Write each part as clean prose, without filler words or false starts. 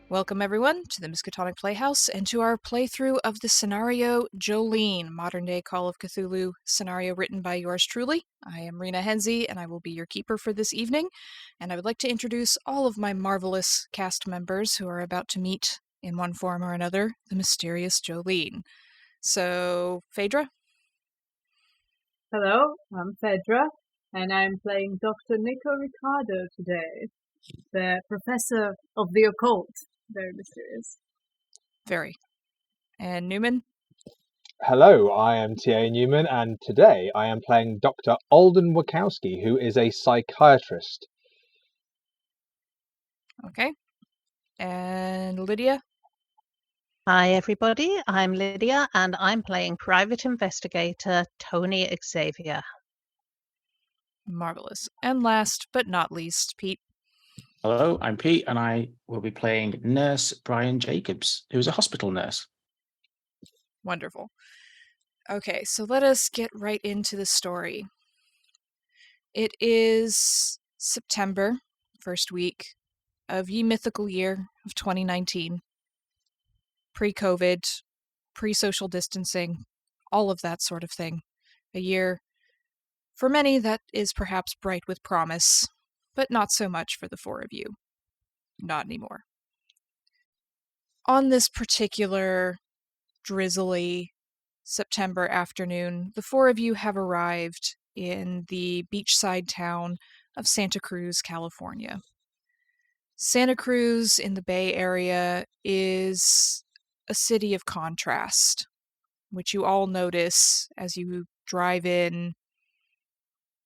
Welcome everyone to the Miskatonic Playhouse and to our playthrough of the scenario Jolene, modern day Call of Cthulhu scenario written by yours truly. I am Sabrina Haeze and I will be your keeper for this evening, and I would like to introduce all of my marvelous cast members who are about to meet, in one form or another, the mysterious Jolene. So, Phaedra? Hello, I'm Phaedra, and I'm playing Dr. Richardo today, the professor of the occult. Very mysterious. Very. And Newman? Hello, I am T.A. Newman, and today I am playing Dr. Alden Wachowski, who is a psychiatrist. Okay. And Lydia? Hi everybody, I'm Lydia and I'm playing Private Investigator Tony Xavier. Marvelous. And last but not least, Pete. Hello, I'm Pete and I will be playing Nurse Brian Jacobs, who is a hospital nurse. Wonderful. Okay, so let us get right into the story. It is September, first week of ye mythical year of 2019. Pre-COVID, pre-social distancing, all of that sort of thing. A year, for many, that is perhaps bright with promise, but not so much for the four of you. Not anymore. On this particular drizzly September afternoon, the four of you have arrived in the beachside town of Santa Cruz, California. Santa Cruz in the Bay Area is a city of contrast, which you all notice as you drive in,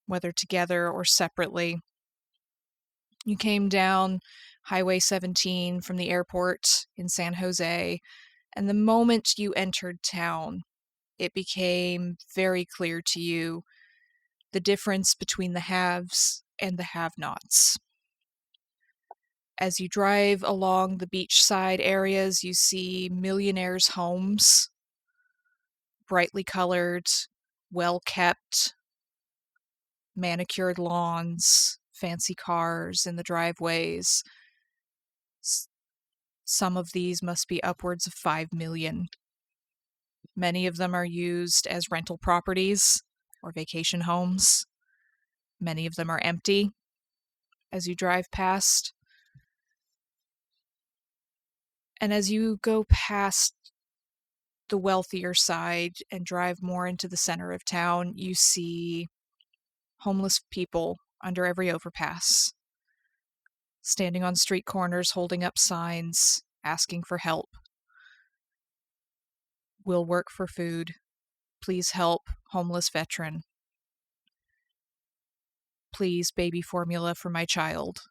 whether together or separately. You came down Highway 17 from the airport in San Jose, and the moment you entered town, it became very clear to you the difference between the haves and the have-nots. As you drive along the beachside areas, you see millionaires' homes, brightly colored, well-kept, manicured lawns, fancy cars in the driveways. Some of these must be upwards of 5 million. Many of them are used as rental properties or vacation homes. Many of them are empty as you drive past. And as you go past the wealthier side and drive more into the center of town, you see homeless people under every overpass, standing on street corners, holding up signs, asking for help. Will work for food. Please help, homeless veteran. Please, baby formula for my child.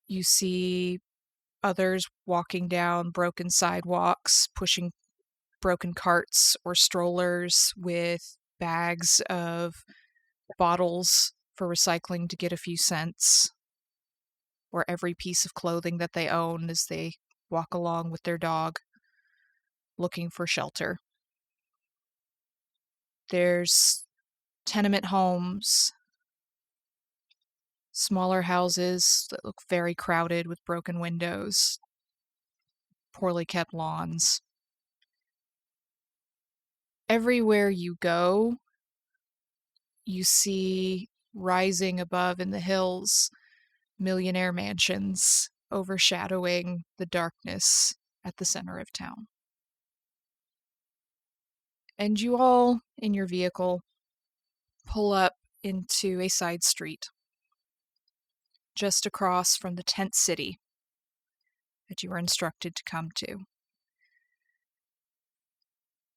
You see others walking down broken sidewalks, pushing broken carts or strollers with bags of bottles for recycling to get a few cents, or every piece of clothing that they own as they walk along with their dog, looking for shelter. There's tenement homes, smaller houses that look very crowded with broken windows, poorly kept lawns. Everywhere you go, you see rising above in the hills millionaire mansions overshadowing the darkness at the center of town. And you all, in your vehicle, pull up into a side street just across from the tent city that you were instructed to come to.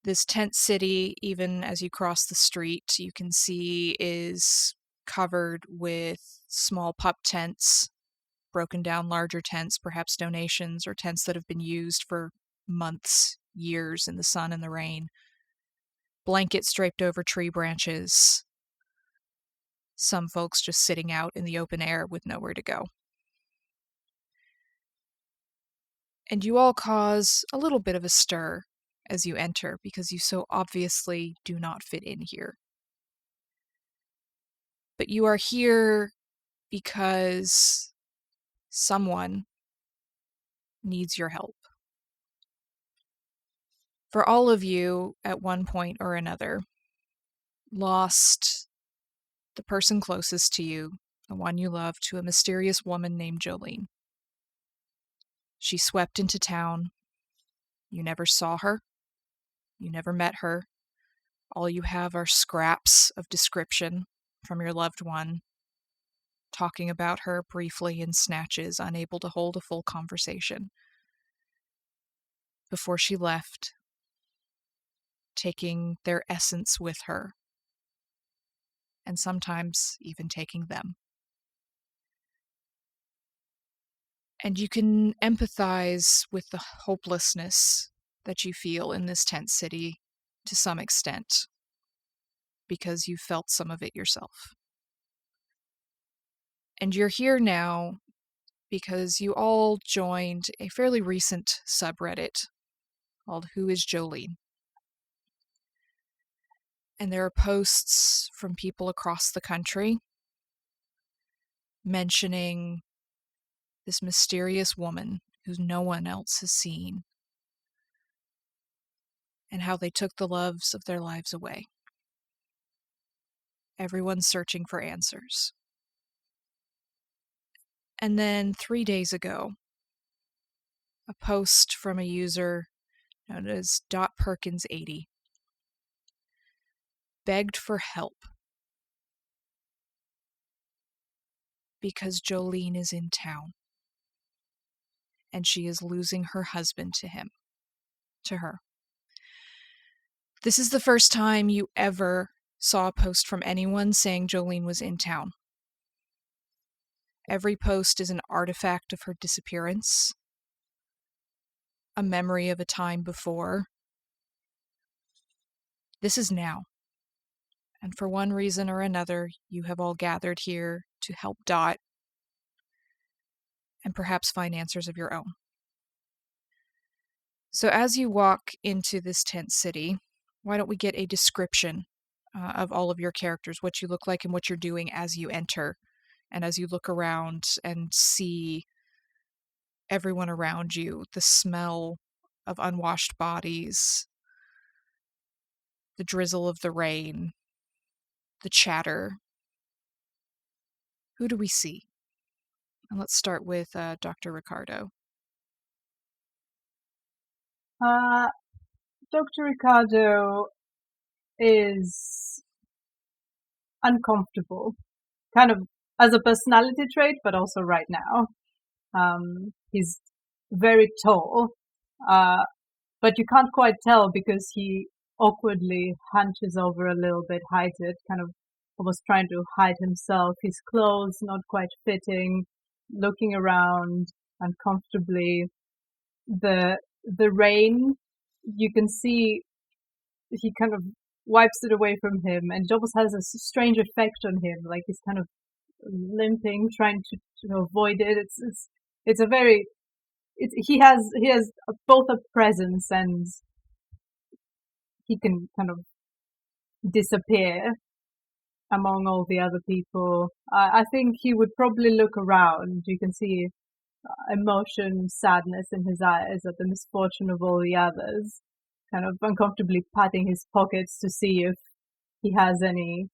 This tent city, even as you cross the street, you can see is covered with small pup tents, broken down larger tents, perhaps donations or tents that have been used for months, years in the sun and the rain. Blankets draped over tree branches. Some folks just sitting out in the open air with nowhere to go. And you all cause a little bit of a stir as you enter because you so obviously do not fit in here. But you are here because someone needs your help. For all of you, at one point or another, lost the person closest to you, the one you love, to a mysterious woman named Jolene. She swept into town. You never saw her. You never met her. All you have are scraps of description from your loved one, talking about her briefly in snatches, unable to hold a full conversation. Before she left, taking their essence with her, and sometimes even taking them. And you can empathize with the hopelessness that you feel in this tent city to some extent, because you felt some of it yourself. And you're here now because you all joined a fairly recent subreddit called Who is Jolene? And there are posts from people across the country mentioning this mysterious woman who no one else has seen, and how they took the loves of their lives away. Everyone's searching for answers. And then 3 days ago, a post from a user known as .perkins80 begged for help because Jolene is in town and she is losing her husband to her. This is the first time you ever saw a post from anyone saying Jolene was in town. Every post is an artifact of her disappearance, a memory of a time before. This is now. And for one reason or another, you have all gathered here to help Dot and perhaps find answers of your own. So as you walk into this tent city, why don't we get a description of all of your characters, what you look like and what you're doing as you enter, and as you look around and see everyone around you, the smell of unwashed bodies, the drizzle of the rain, the chatter. Who do we see? And let's start with Dr. Richardo. Dr. Richardo is uncomfortable, kind of as a personality trait, but also right now. He's very tall, but you can't quite tell because he awkwardly hunches over a little bit, hides it, kind of almost trying to hide himself. His clothes not quite fitting, looking around uncomfortably. The rain, you can see he kind of wipes it away from him, and it almost has a strange effect on him, like he's kind of limping, trying to avoid it. It's a very, he has both a presence and he can kind of disappear among all the other people. I think he would probably look around. You can see emotion, sadness in his eyes at the misfortune of all the others, kind of uncomfortably patting his pockets to see if he has any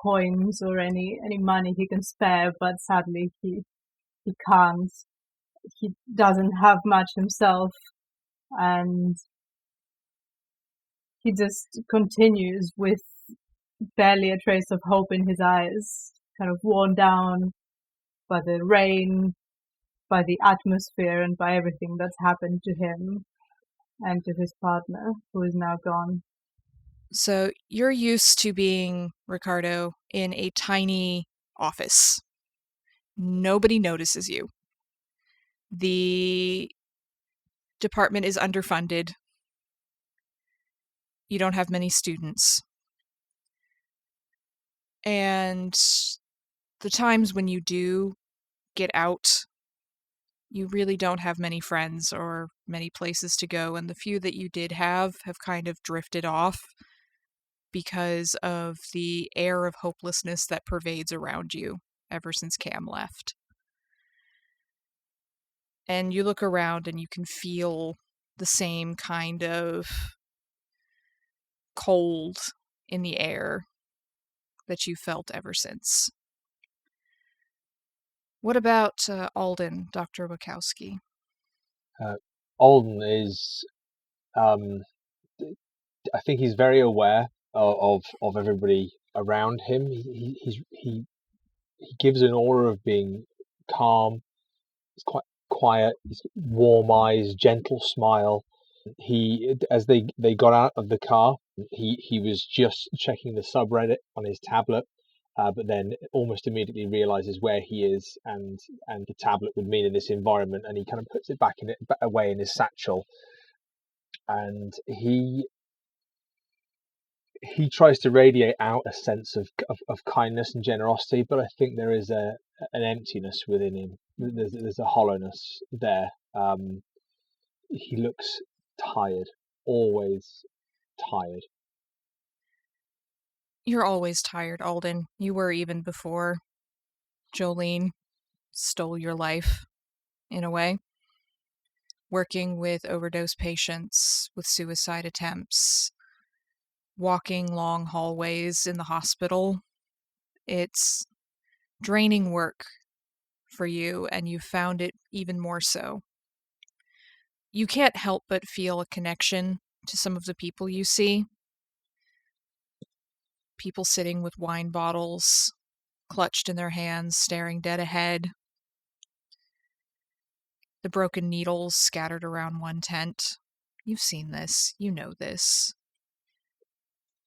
coins or any money he can spare, but sadly he can't. He doesn't have much himself, and he just continues with barely a trace of hope in his eyes, kind of worn down by the rain, by the atmosphere, and by everything that's happened to him and to his partner, who is now gone. So you're used to being, Richardo, in a tiny office. Nobody notices you. The department is underfunded. You don't have many students. And the times when you do get out You really don't have many friends or many places to go, and the few that you did have kind of drifted off because of the air of hopelessness that pervades around you ever since Cam left. And you look around and you can feel the same kind of cold in the air that you felt ever since. What about Alden, Dr. Wachowski? Alden is, I think he's very aware of everybody around him. He gives an aura of being calm. He's quite quiet. He's warm eyes, gentle smile. As they got out of the car, he was just checking the subreddit on his tablet, but then almost immediately realizes where he is and the tablet would mean in this environment, and he kind of puts it back away in his satchel, and he tries to radiate out a sense of kindness and generosity, but I think there is an emptiness within him. There's a hollowness there. He looks tired, always tired. You're always tired, Alden. You were even before Jolene stole your life, in a way. Working with overdose patients, with suicide attempts, walking long hallways in the hospital. It's draining work for you, and you found it even more so. You can't help but feel a connection to some of the people you see. People sitting with wine bottles clutched in their hands, staring dead ahead. The broken needles scattered around one tent. You've seen this. You know this.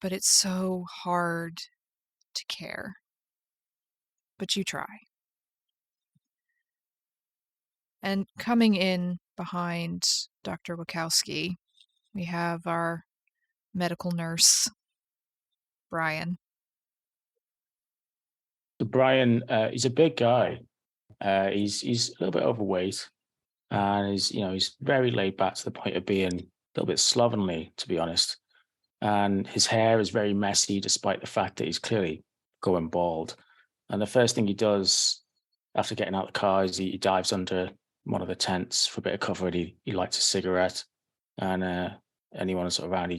But it's so hard to care. But you try. And coming in behind Dr. Wachowski, we have our medical nurse, Brian. So Brian, he's a big guy. He's a little bit overweight, and he's very laid back to the point of being a little bit slovenly, to be honest. And his hair is very messy, despite the fact that he's clearly going bald. And the first thing he does after getting out of the car is he dives under one of the tents for a bit of cover, and he lights a cigarette. And anyone sort of around,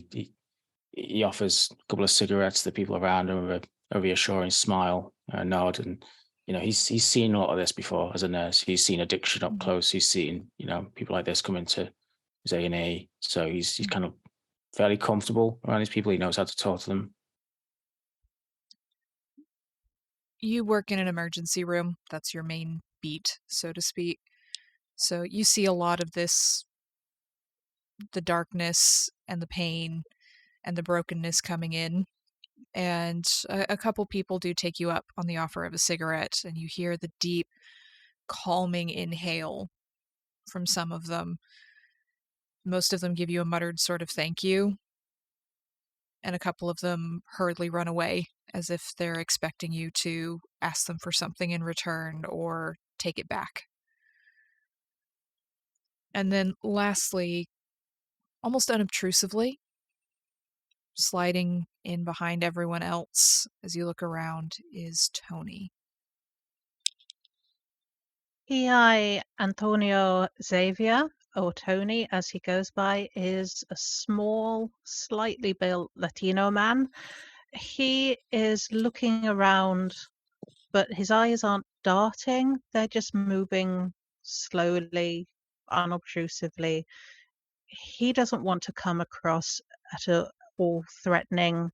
he offers a couple of cigarettes to the people around him with a reassuring smile, a nod, and he's seen a lot of this before as a nurse. He's seen addiction up close. He's seen people like this come into his A&E, so he's kind of fairly comfortable around these people. He knows how to talk to them. You work in an emergency room. That's your main beat, so to speak. So you see a lot of this, the darkness and the pain and the brokenness coming in. And a couple people do take you up on the offer of a cigarette, and you hear the deep, calming inhale from some of them. Most of them give you a muttered sort of thank you, and a couple of them hurriedly run away as if they're expecting you to ask them for something in return or take it back. And then lastly, almost unobtrusively, sliding in behind everyone else as you look around, is Tony. Antonio Xavier, or Tony as he goes by, is a small, slightly built Latino man. He is looking around, but his eyes aren't darting. They're just moving slowly, unobtrusively. He doesn't want to come across at all threatening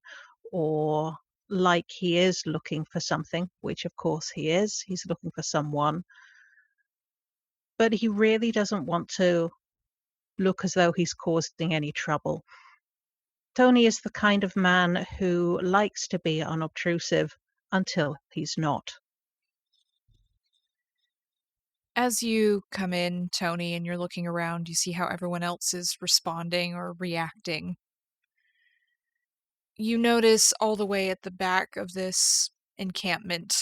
or like he is looking for something, which of course he is. He's looking for someone. But he really doesn't want to look as though he's causing any trouble. Tony is the kind of man who likes to be unobtrusive until he's not. As you come in, Tony, and you're looking around, you see how everyone else is responding or reacting. You notice all the way at the back of this encampment,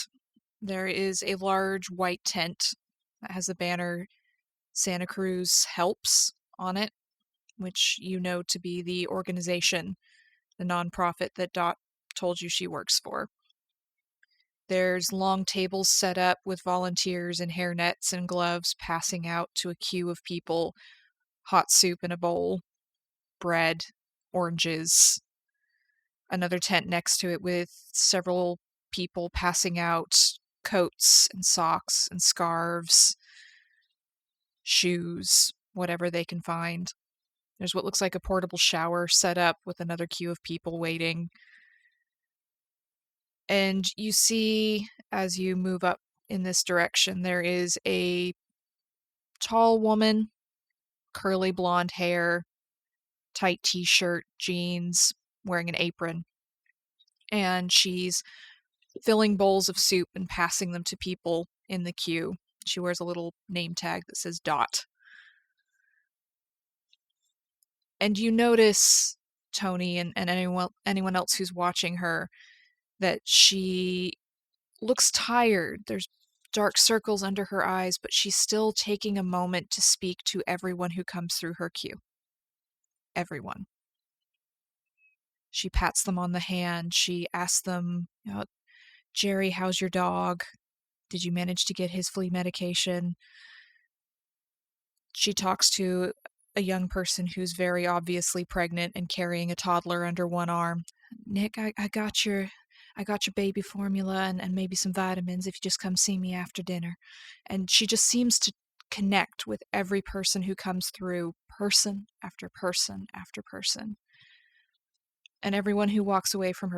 there is a large white tent that has a banner Santa Cruz Helps on it, which you know to be the organization, the nonprofit that Dot told you she works for. There's long tables set up with volunteers in hairnets and gloves passing out to a queue of people hot soup in a bowl, bread, oranges. Another tent next to it with several people passing out coats and socks and scarves, shoes, whatever they can find. There's what looks like a portable shower set up with another queue of people waiting. And you see, as you move up in this direction, there is a tall woman, curly blonde hair, tight t-shirt, jeans, wearing an apron. And she's filling bowls of soup and passing them to people in the queue. She wears a little name tag that says Dot. And you notice, Tony, and anyone else who's watching her, that she looks tired. There's dark circles under her eyes, but she's still taking a moment to speak to everyone who comes through her queue. Everyone. She pats them on the hand. She asks them, Jerry, how's your dog? Did you manage to get his flea medication? She talks to a young person who's very obviously pregnant and carrying a toddler under one arm. Nick, I got your baby formula and maybe some vitamins if you just come see me after dinner. And she just seems to connect with every person who comes through, person after person after person. And everyone who walks away from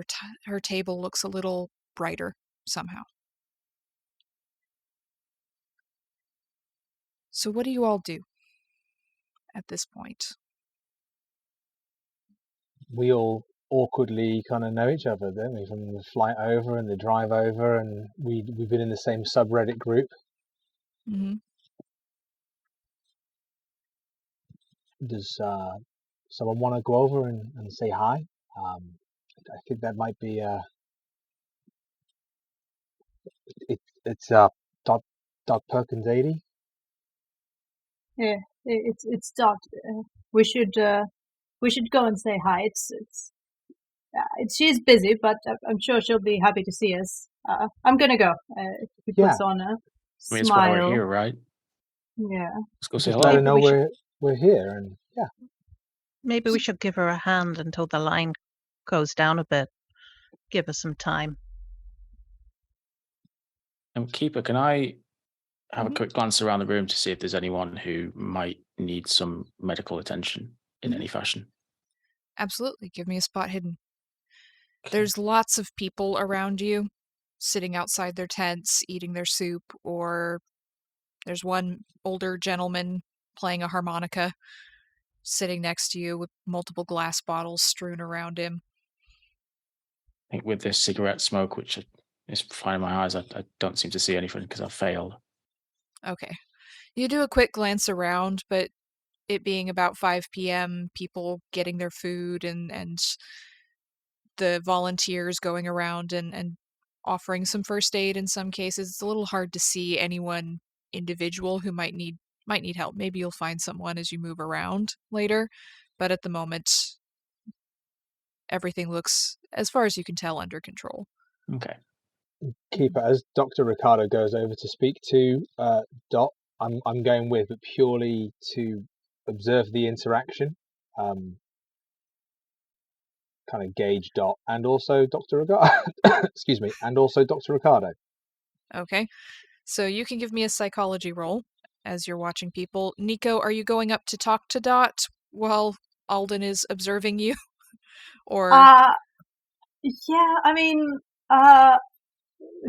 her table looks a little brighter somehow. So what do you all do at this point? We all awkwardly kind of know each other, don't we? From the flight over and the drive over, and we've been in the same subreddit group. Mm-hmm. Does someone want to go over and say hi? I think that might be it's Dot Perkins 80. Yeah, it's Dot. We should go and say hi. She's busy, but I'm sure she'll be happy to see us. I'm gonna go. He puts on a I mean, smile. it's why we're here, right? Yeah. Let's go say Just let her hello. know we're here, and yeah. Maybe we should give her a hand until the line goes down a bit. Give her some time. And Keeper, can I have Mhm. a quick glance around the room to see if there's anyone who might need some medical attention in any fashion? Absolutely. Give me a spot hidden. There's lots of people around you, sitting outside their tents, eating their soup, or there's one older gentleman playing a harmonica, sitting next to you with multiple glass bottles strewn around him. I think with this cigarette smoke, which is fine in my eyes, I don't seem to see anything because I've failed. Okay. You do a quick glance around, but it being about 5 p.m., people getting their food and the volunteers going around and offering some first aid in some cases, it's a little hard to see anyone individual who might need help. Maybe you'll find someone as you move around later, but at the moment, everything looks, as far as you can tell, under control. Okay. Keeper, as Dr. Richardo goes over to speak to Dot, I'm going with, but purely to observe the interaction, kind of gauge Dot, and also Dr. Ricardo. Excuse me, and also Dr. Ricardo. Okay, so you can give me a psychology roll as you're watching people. Nico, are you going up to talk to Dot while Alden is observing you? Or yeah, I mean,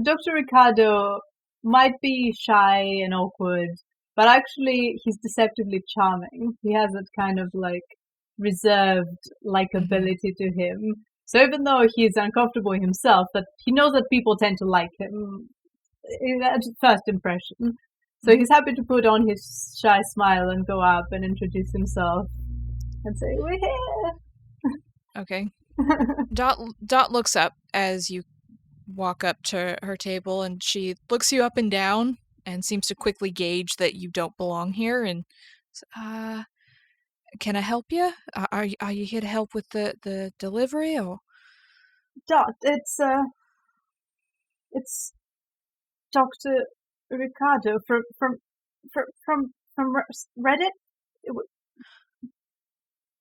Dr. Ricardo might be shy and awkward, but actually he's deceptively charming. He has that kind of like reserved likability to him. So even though he's uncomfortable himself, that he knows that people tend to like him at first impression. So he's happy to put on his shy smile and go up and introduce himself and say, "We're here." Okay. Dot looks up as you walk up to her table, and she looks you up and down and seems to quickly gauge that you don't belong here and can I help you? Are you here to help with the delivery or? Dot, it's Dr. Richardo from Reddit.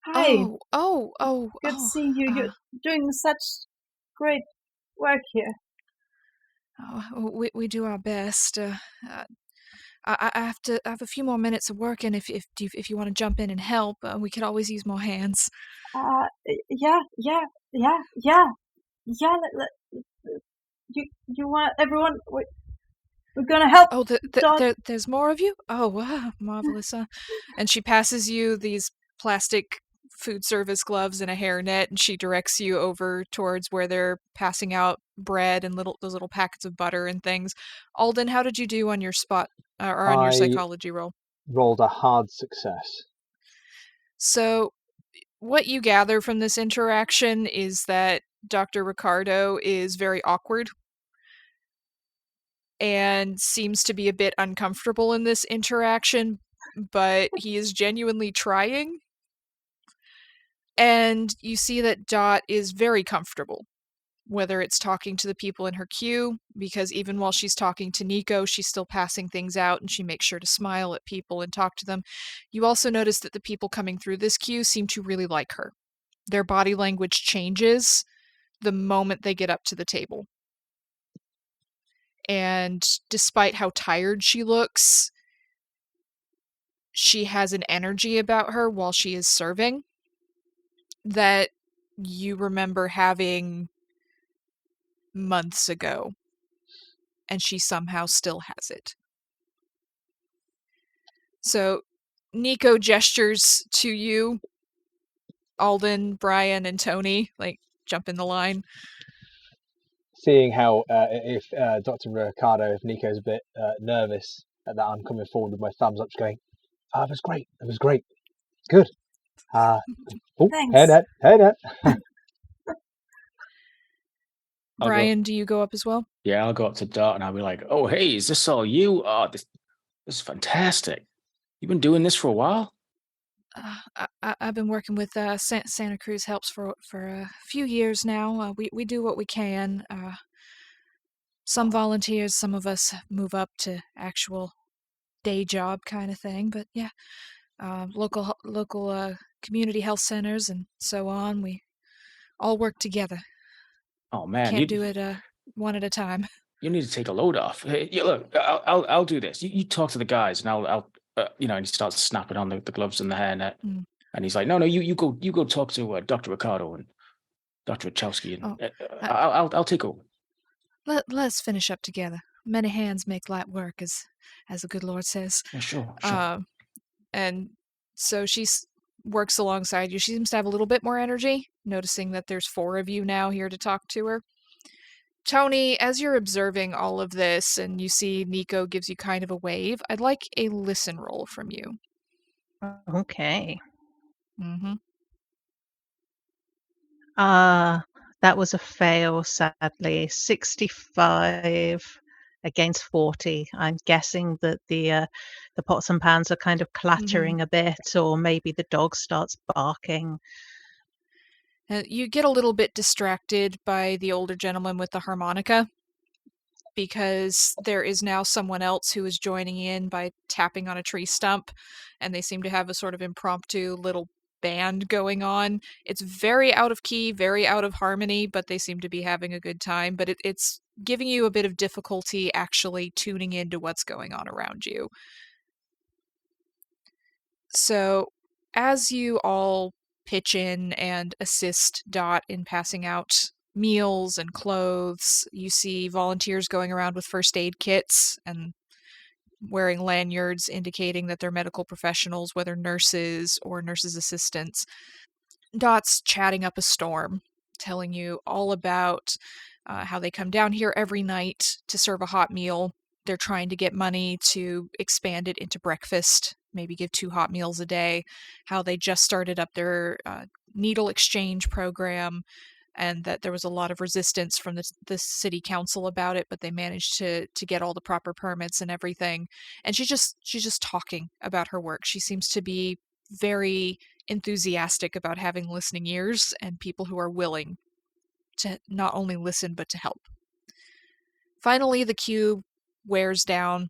Hi. Oh. Good to see you. You're doing such great work here. We do our best. I have a few more minutes of work, and if you want to jump in and help, we could always use more hands. Yeah. You want everyone? We're gonna help. Oh, there's more of you? Oh, wow, marvelous. And she passes you these plastic food service gloves and a hairnet, and she directs you over towards where they're passing out bread and those little packets of butter and things. Alden, how did you do on your spot or on your psychology roll? Rolled a hard success. So, what you gather from this interaction is that Dr. Richardo is very awkward and seems to be a bit uncomfortable in this interaction, but he is genuinely trying. And you see that Dot is very comfortable, whether it's talking to the people in her queue, because even while she's talking to Nico, she's still passing things out and she makes sure to smile at people and talk to them. You also notice that the people coming through this queue seem to really like her. Their body language changes the moment they get up to the table. And despite how tired she looks, she has an energy about her while she is serving that you remember having months ago, and she somehow still has it. So Nico gestures to you, Alden, Brian, and Tony, like, jump in the line. Seeing how if Dr. Richardo, if Nico's a bit nervous that I'm coming forward with my thumbs up, just going, "Oh, it was great, good." Thanks. Hairnet. Brian, do you go up as well? Yeah, I'll go up to Dot and I'll be like, "Oh, hey, is this all you? Oh, this is fantastic. You've been doing this for a while?" I've been working with Santa Cruz Helps for a few years now. We do what we can. Some volunteers, some of us move up to actual day job kind of thing. But yeah, local community health centers and so on. We all work together. Oh man, Can't do it one at a time. You need to take a load off. Hey, yeah, look, I'll do this. You talk to the guys, and I'll and he starts snapping on the gloves and the hairnet, and he's like, "No, you go talk to Dr. Richardo and Dr. Wachowski, and I'll take over." Let's finish up together. Many hands make light work, as the good Lord says. Yeah, sure. And so she works alongside you. She seems to have a little bit more energy, noticing that there's 4 of you now here to talk to her. Tony, as you're observing all of this and you see Nico gives you kind of a wave, I'd like a listen roll from you. Okay. Mm-hmm. That was a fail, sadly. 65 against 40. I'm guessing that the pots and pans are kind of clattering a bit, or maybe the dog starts barking. You get a little bit distracted by the older gentleman with the harmonica, because there is now someone else who is joining in by tapping on a tree stump, and they seem to have a sort of impromptu little band going on. It's very out of key, very out of harmony, but they seem to be having a good time. But it's giving you a bit of difficulty actually tuning into what's going on around you. So as you all pitch in and assist Dot in passing out meals and clothes, you see volunteers going around with first aid kits and wearing lanyards indicating that they're medical professionals, whether nurses or nurses' assistants. Dot's chatting up a storm, telling you all about how they come down here every night to serve a hot meal. They're trying to get money to expand it into breakfast, maybe give 2 hot meals a day, how they just started up their needle exchange program, and that there was a lot of resistance from the city council about it, but they managed to get all the proper permits and everything. And she's just talking about her work. She seems to be very enthusiastic about having listening ears and people who are willing to not only listen but to help. Finally, the queue wears down.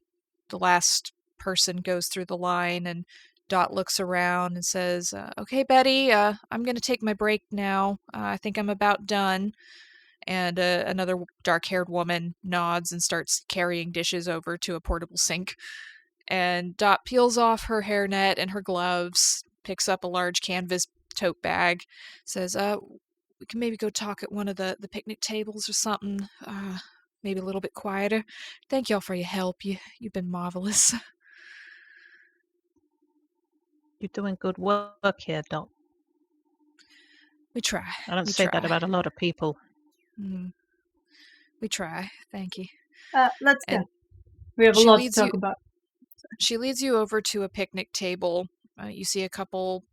The last person goes through the line, and Dot looks around and says, "Okay, Betty, I'm going to take my break now. I think I'm about done." And another dark-haired woman nods and starts carrying dishes over to a portable sink. And Dot peels off her hairnet and her gloves, picks up a large canvas tote bag, says, "We can maybe go talk at one of the picnic tables or something. Maybe a little bit quieter. Thank y'all for your help. You've been marvelous." You're doing good work here, Dot. We try. I don't We say try. that about a lot of people. We try. Thank you. Let's go. And We have a she lot to leads talk you- about. She leads you over to a picnic table. You see a couple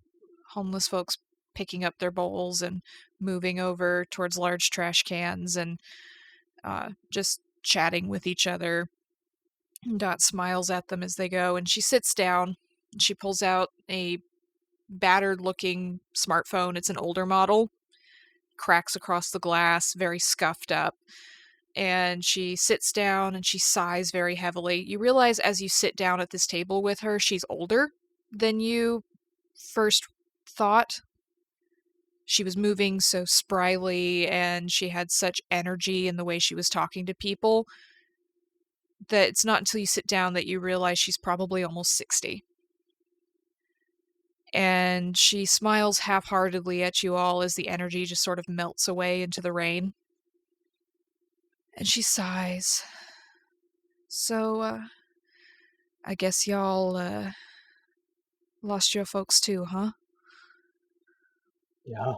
homeless folks picking up their bowls and moving over towards large trash cans and just chatting with each other. Dot smiles at them as they go, and she sits down. And she pulls out a battered-looking smartphone. It's an older model. Cracks across the glass, very scuffed up. And she sits down and she sighs very heavily. You realize as you sit down at this table with her, she's older than you first thought. She was moving so spryly and she had such energy in the way she was talking to people that it's not until you sit down that you realize she's probably almost 60. And she smiles half-heartedly at you all as the energy just sort of melts away into the rain. And she sighs. "So, I guess y'all, lost your folks too, huh?" Yeah.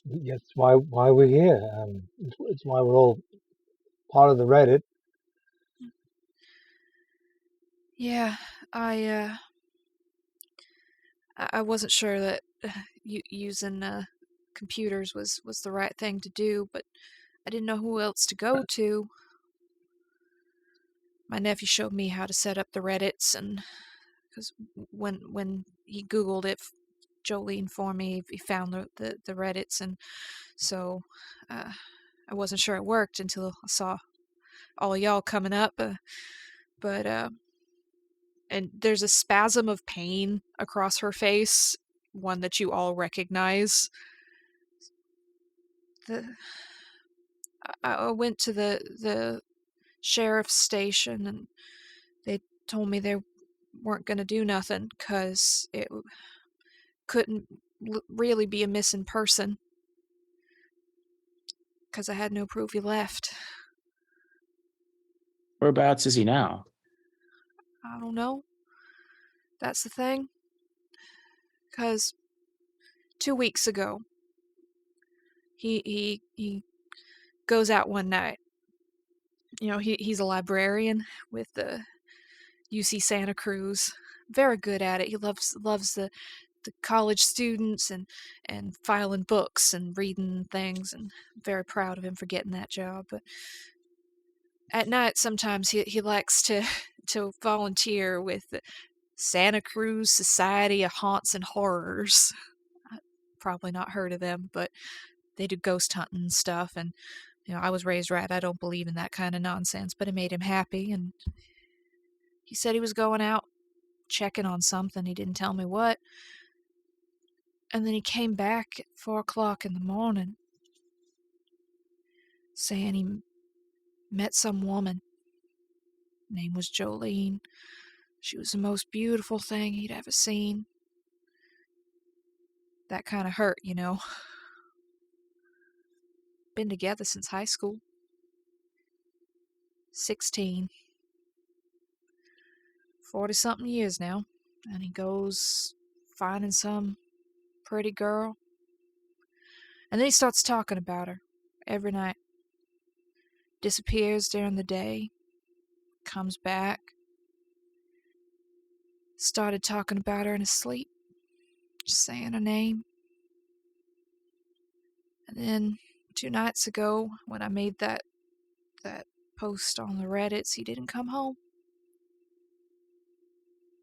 That's why we're here. It's why we're all part of the Reddit. Yeah, I wasn't sure that using computers was the right thing to do, but I didn't know who else to go to. My nephew showed me how to set up the Reddits, and because when he Googled it, Jolene for me, he found the Reddits, and so I wasn't sure it worked until I saw all of y'all coming up. But and there's a spasm of pain across her face, one that you all recognize. I went to the sheriff's station, and they told me they weren't going to do nothing because it couldn't really be a missing person because I had no proof he left. Whereabouts is he now? I don't know. That's the thing. Because 2 weeks ago, he goes out one night. You know, he's a librarian with the UC Santa Cruz. Very good at it. He loves the college students and filing books and reading things, and I'm very proud of him for getting that job. But at night, sometimes he likes to volunteer with the Santa Cruz Society of Haunts and Horrors. Probably not heard of them, but they do ghost hunting and stuff. And I was raised right. I don't believe in that kind of nonsense, but it made him happy. And he said he was going out checking on something. He didn't tell me what. And then he came back at 4 o'clock in the morning saying he met some woman. Name was Jolene. She was the most beautiful thing he'd ever seen. That kind of hurt, Been together since high school. 16. 40-something years now. And he goes finding some pretty girl. And then he starts talking about her every night. Disappears during the day. Comes back. Started talking about her in his sleep. Just saying her name. And then 2 nights ago, when I made that post on the Reddits, he didn't come home.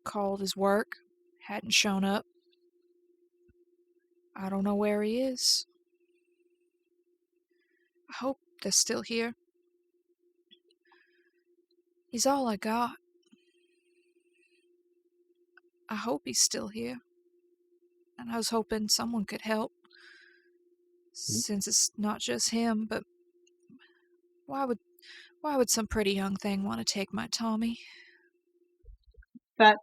Called his work, hadn't shown up. I don't know where he is. I hope they're still here. He's all I got. I hope he's still here. And I was hoping someone could help. Since it's not just him, but why would some pretty young thing want to take my Tommy? That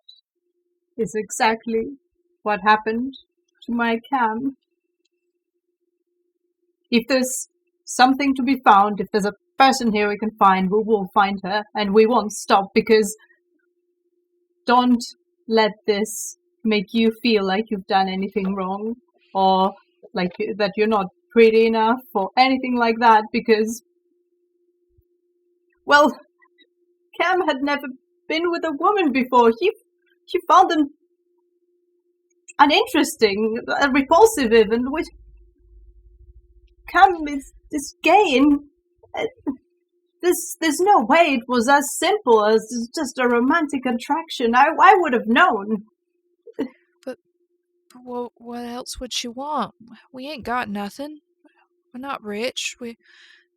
is exactly what happened to my Cam. If there's something to be found, if there's a person here we can find, we will find her, and we won't stop, because don't let this make you feel like you've done anything wrong, or like that you're not pretty enough, or anything like that, because, well, Cam had never been with a woman before. She found them uninteresting, repulsive even, which Cam is gay, and there's no way it was as simple as just a romantic attraction. I would have known. But what else would she want? We ain't got nothing. We're not rich. We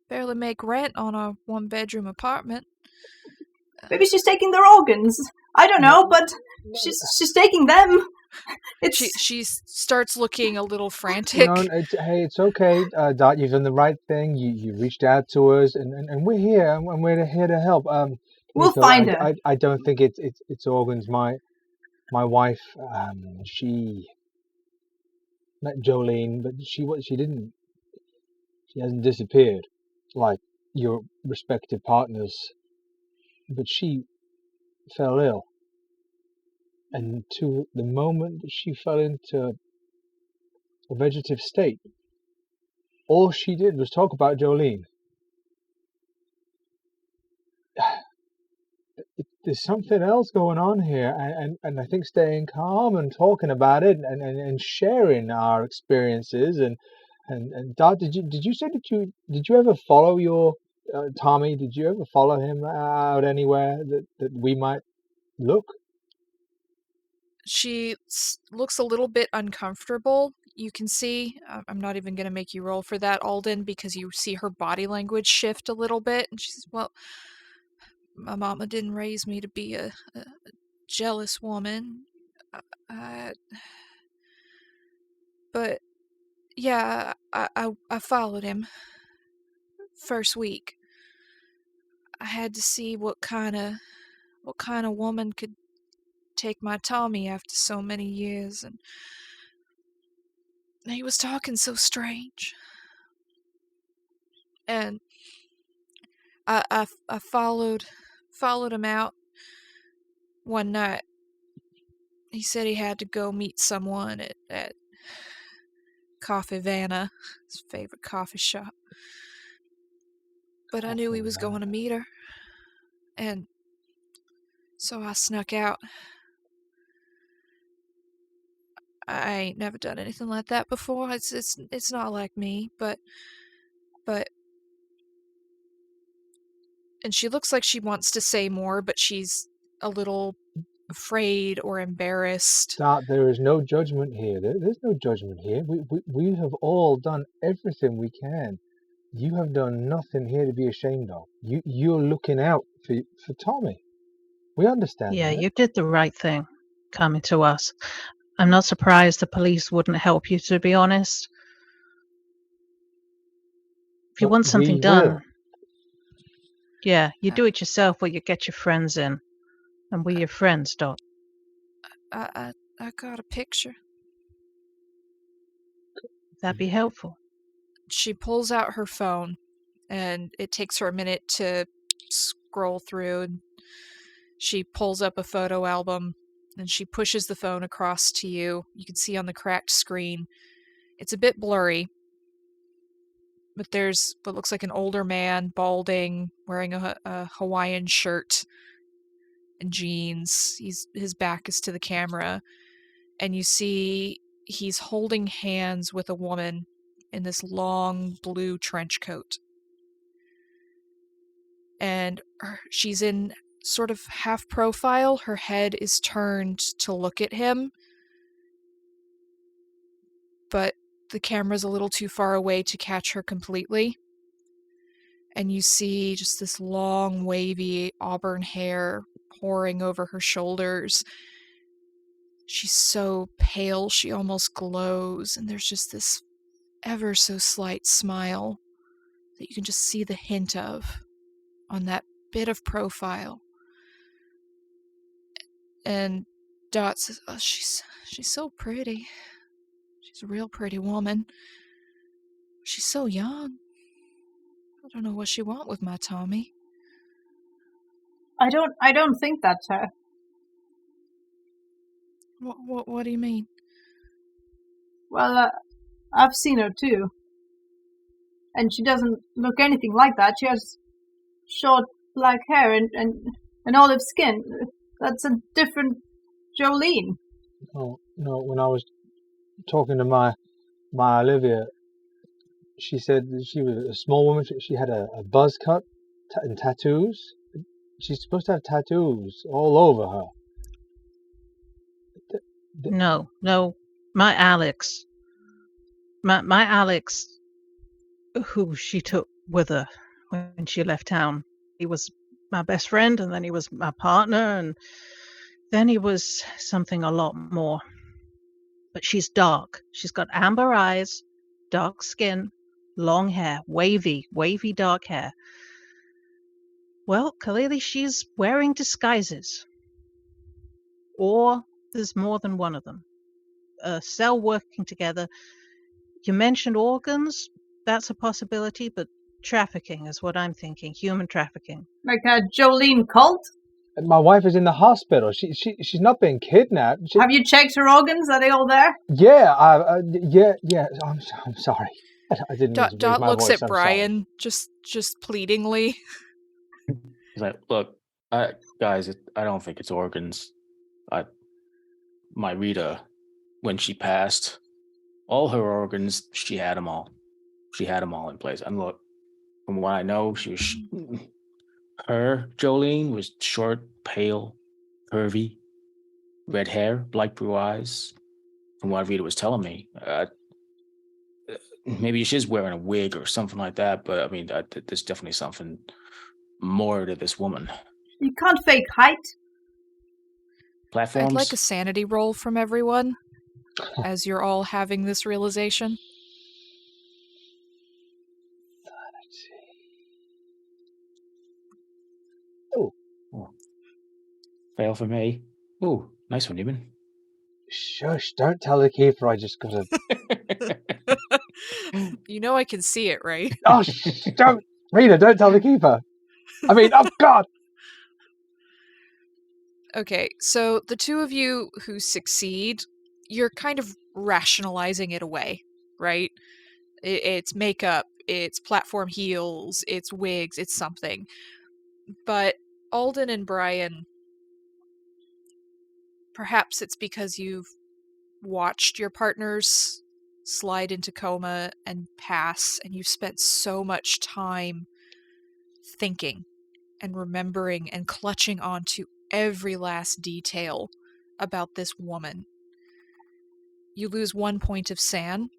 barely make rent on a 1-bedroom apartment. Maybe she's taking their organs. I don't know, but she's taking them. She starts looking a little frantic. It's okay, Dot. You've done the right thing. You reached out to us, and we're here, and we're here to help. We'll find her. I don't think it's organs. My wife, she met Jolene, but she hasn't disappeared like your respective partners, but she fell ill. And to the moment that she fell into a vegetative state, all she did was talk about Jolene. There's something else going on here, and I think staying calm and talking about it and sharing our experiences and Dot, did you say that did you ever follow your Tommy? Did you ever follow him out anywhere that we might look? She looks a little bit uncomfortable. You can see, I'm not even going to make you roll for that, Alden, because you see her body language shift a little bit. And she says, well, my mama didn't raise me to be a jealous woman. But, yeah, I followed him. First week. I had to see what kind of woman could take my Tommy after so many years, and he was talking so strange. And I followed him out one night. He said he had to go meet someone at Coffee Vanna, his favorite coffee shop. But I knew he was going to meet her, and so I snuck out. I ain't never done anything like that before. It's not like me, but and she looks like she wants to say more, but she's a little afraid or embarrassed. Dot, there is no judgment here. There's no judgment here. We have all done everything we can. You have done nothing here to be ashamed of. You're looking out for Tommy. We understand. Yeah, that. you did the right thing coming to us. I'm not surprised the police wouldn't help you, to be honest. If you want something done, yeah, you do it yourself or you get your friends in. And we're your friends, Dot. I got a picture. That'd be helpful. She pulls out her phone, and it takes her a minute to scroll through, and she pulls up a photo album, and she pushes the phone across to you. You can see on the cracked screen. It's a bit blurry, but there's what looks like an older man, balding, wearing a Hawaiian shirt and jeans. His back is to the camera, and you see he's holding hands with a woman, in this long blue trench coat. And she's in sort of half profile. Her head is turned to look at him, but the camera's a little too far away to catch her completely. And you see just this long, wavy auburn hair pouring over her shoulders. She's so pale, she almost glows, and there's just this ever so slight smile that you can just see the hint of on that bit of profile. And Dot says, "Oh, she's so pretty. She's a real pretty woman. She's so young. I don't know what she want with my Tommy." I don't think that's her. What do you mean? Well, I've seen her too. And she doesn't look anything like that. She has short black hair and olive skin. That's a different Jolene. Oh, no, when I was talking to my Olivia, she said that she was a small woman. She had a buzz cut and tattoos. She's supposed to have tattoos all over her. No, my Alex. My Alex, who she took with her when she left town. He was my best friend, and then he was my partner, and then he was something a lot more. But she's dark. She's got amber eyes, dark skin, long hair, wavy dark hair. Well, clearly she's wearing disguises. Or there's more than one of them. A cell working together. You mentioned organs. That's a possibility, but trafficking is what I'm thinking. Human trafficking. Like a Jolene cult? And my wife is in the hospital. She's not being kidnapped. Have you checked her organs? Are they all there? Yeah, yeah. I'm sorry. I didn't. Dot looks voice. at Brian just pleadingly. He's like, "Look, guys, I don't think it's organs. My Rita, when she passed, all her organs, she had them all. She had them all in place. And look, from what I know, she was Jolene was short, pale, curvy, red hair, light blue eyes. From what Rita was telling me, maybe she's wearing a wig or something like that. But I mean, there's definitely something more to this woman. You can't fake height. Platforms. I'd like a sanity roll from everyone as you're all having this realization. Let's see. Oh. Fail for me. Ooh, nice one, Newman. Shush! Don't tell the keeper. I just got a. You know I can see it, right? Oh, don't, Rina! Don't tell the keeper. I mean, oh God. Okay, so the two of you who succeed, you're kind of rationalizing it away, right? It's makeup, it's platform heels, it's wigs, it's something. But Alden and Brian, perhaps it's because you've watched your partners slide into coma and pass, and you've spent so much time thinking and remembering and clutching onto every last detail about this woman. You lose 1 point of SAN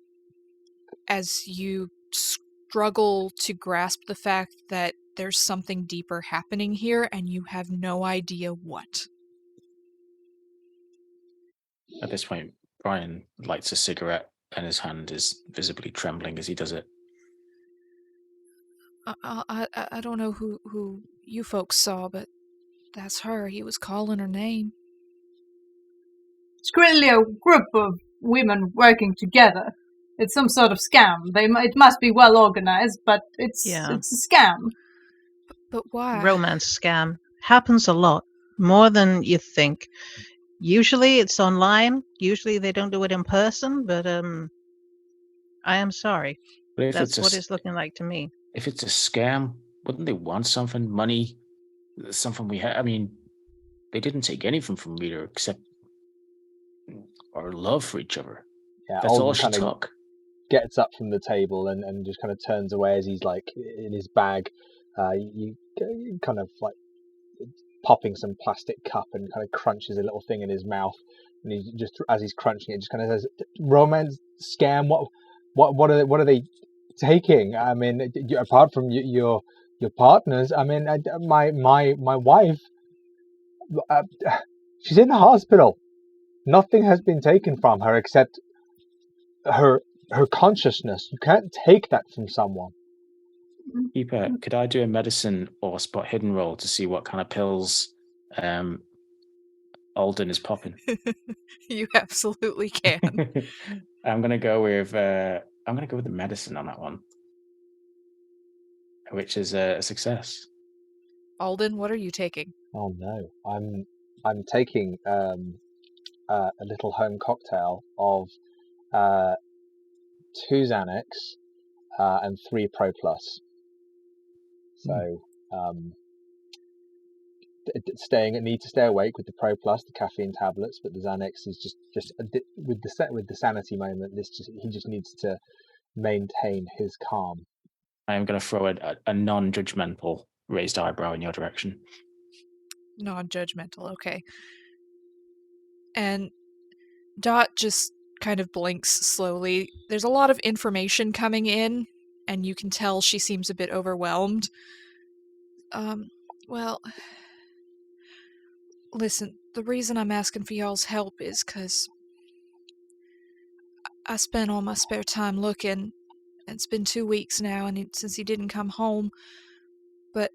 as you struggle to grasp the fact that there's something deeper happening here and you have no idea what. At this point, Brian lights a cigarette and his hand is visibly trembling as he does it. I don't know who you folks saw, but that's her. He was calling her name. It's clearly a group of women working together. It's some sort of scam. It must be well organized, but it's a scam. But why? Romance scam. Happens a lot. More than you think. Usually it's online. Usually they don't do it in person, but I am sorry. But if That's what it's looking like to me. If it's a scam, wouldn't they want something? Money? Something we have? I mean, they didn't take anything from Rita except our love for each other. Yeah, That's all she took. gets up from the table and just kind of turns away as he's like in his bag. You kind of like popping some plastic cup and kind of crunches a little thing in his mouth, and he just, as he's crunching it, just kind of says, "Romance scam? What are they taking? I mean, apart from your partners, I mean, my wife, she's in the hospital. Nothing has been taken from her except her consciousness. You can't take that from someone." Keeper, could I do a medicine or spot hidden roll to see what kind of pills Alden is popping? You absolutely can. I'm gonna go with the medicine on that one, which is a success. Alden, what are you taking? Oh no, I'm taking a little home cocktail of 2 Xanax and 3 Pro Plus. So need to stay awake with the Pro Plus, the caffeine tablets, but the Xanax is just with the sanity moment. He just needs to maintain his calm. I am going to throw a non-judgmental raised eyebrow in your direction. Non-judgmental, okay. And Dot just kind of blinks slowly. There's a lot of information coming in, and you can tell she seems a bit overwhelmed. Well, listen, the reason I'm asking for y'all's help is 'cause I spent all my spare time looking, and it's been 2 weeks now, and since he didn't come home, but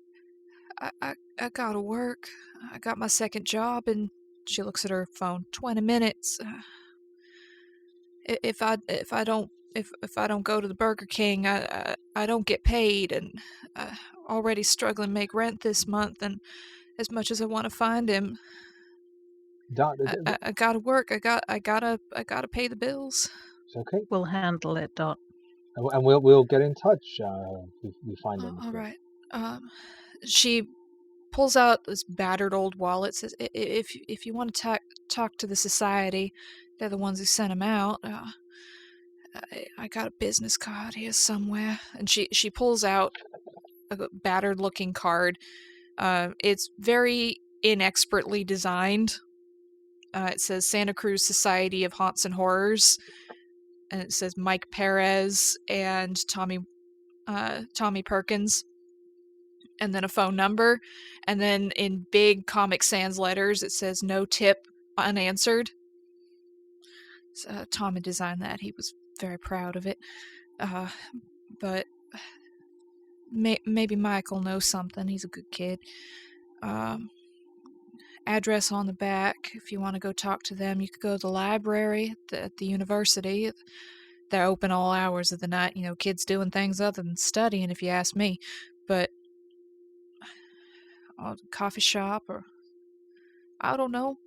I gotta work. I got my second job, and she looks at her phone. 20 minutes. If I don't go to the Burger King, I don't get paid, and I already struggling to make rent this month, and as much as I want to find him, I gotta work. I gotta pay the bills. It's okay. We'll handle it, Dot. And we'll get in touch if we find anything. All right. She pulls out this battered old wallet. Says, "If you want to talk to the society, they're the ones who sent him out. I got a business card here somewhere." And she pulls out a battered looking card. It's very inexpertly designed. It says Santa Cruz Society of Haunts and Horrors, and it says Mike Perez and Tommy Perkins, and then a phone number, and then in big Comic Sans letters it says "No tip, unanswered." So, Tommy designed that. He was very proud of it. But maybe Michael knows something. He's a good kid. Address on the back. If you want to go talk to them, you could go to the library at the university. They're open all hours of the night. You know, kids doing things other than studying, if you ask me. But coffee shop, or I don't know.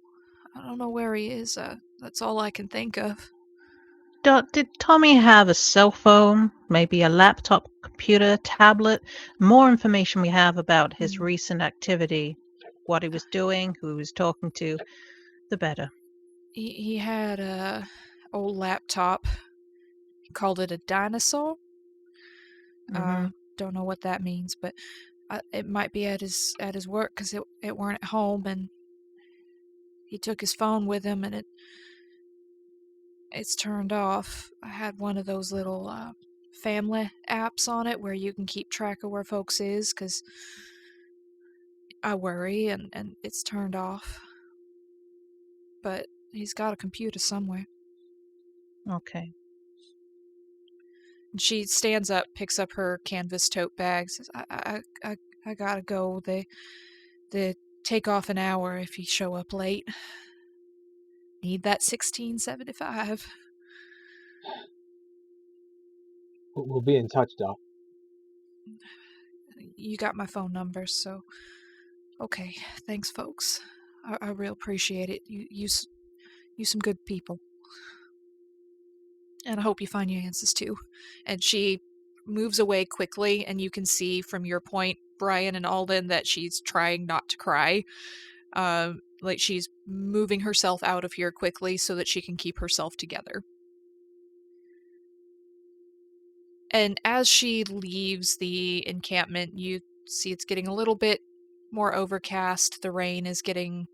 I don't know where he is. That's all I can think of. Dot, did Tommy have a cell phone, maybe a laptop, computer, tablet? More information we have about his recent activity, what he was doing, who he was talking to, the better. He had a old laptop. He called it a dinosaur. Don't know what that means, but it might be at his work, because it weren't at home, and he took his phone with him, and it's turned off. I had one of those little family apps on it where you can keep track of where folks is, because I worry, and it's turned off. But he's got a computer somewhere. Okay. And she stands up, picks up her canvas tote bag, says, I gotta go. They take off an hour if you show up late. Need that 1675. We'll be in touch, Doc. You got my phone number, so okay. Thanks, folks. I real appreciate it. You some good people, and I hope you find your answers too. And she moves away quickly, and you can see from your point, Brian and Alden, that she's trying not to cry. Like she's moving herself out of here quickly so that she can keep herself together. And as she leaves the encampment, you see it's getting a little bit more overcast. The rain is getting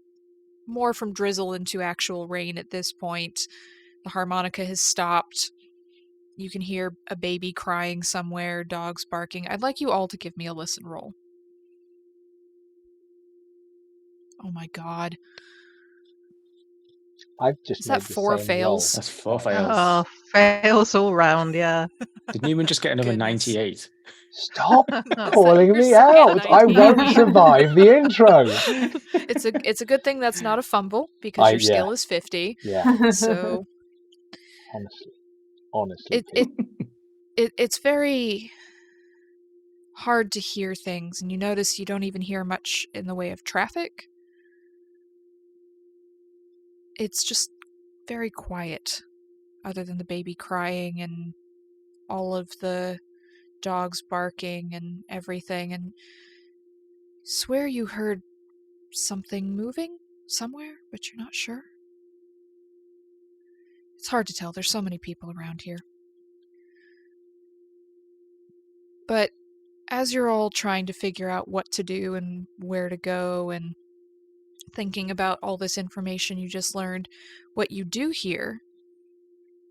more from drizzle into actual rain at this point. The harmonica has stopped. You can hear a baby crying somewhere, dogs barking. I'd like you all to give me a listen roll. Oh my god. I've just Is that made the 4 same fails? That's 4 Twice. fails. Oh, fails all round, yeah. Did Newman just get another Goodness. 98? Stop No. calling me You're saying out. I 98. won't survive the intro. It's a good thing that's not a fumble, because your skill is 50. Yeah, So honestly, it's very hard to hear things, and you notice you don't even hear much in the way of traffic. It's just very quiet, other than the baby crying and all of the dogs barking and everything, and swear you heard something moving somewhere, but you're not sure. It's hard to tell, there's so many people around here. But as you're all trying to figure out what to do and where to go and thinking about all this information you just learned, what you do hear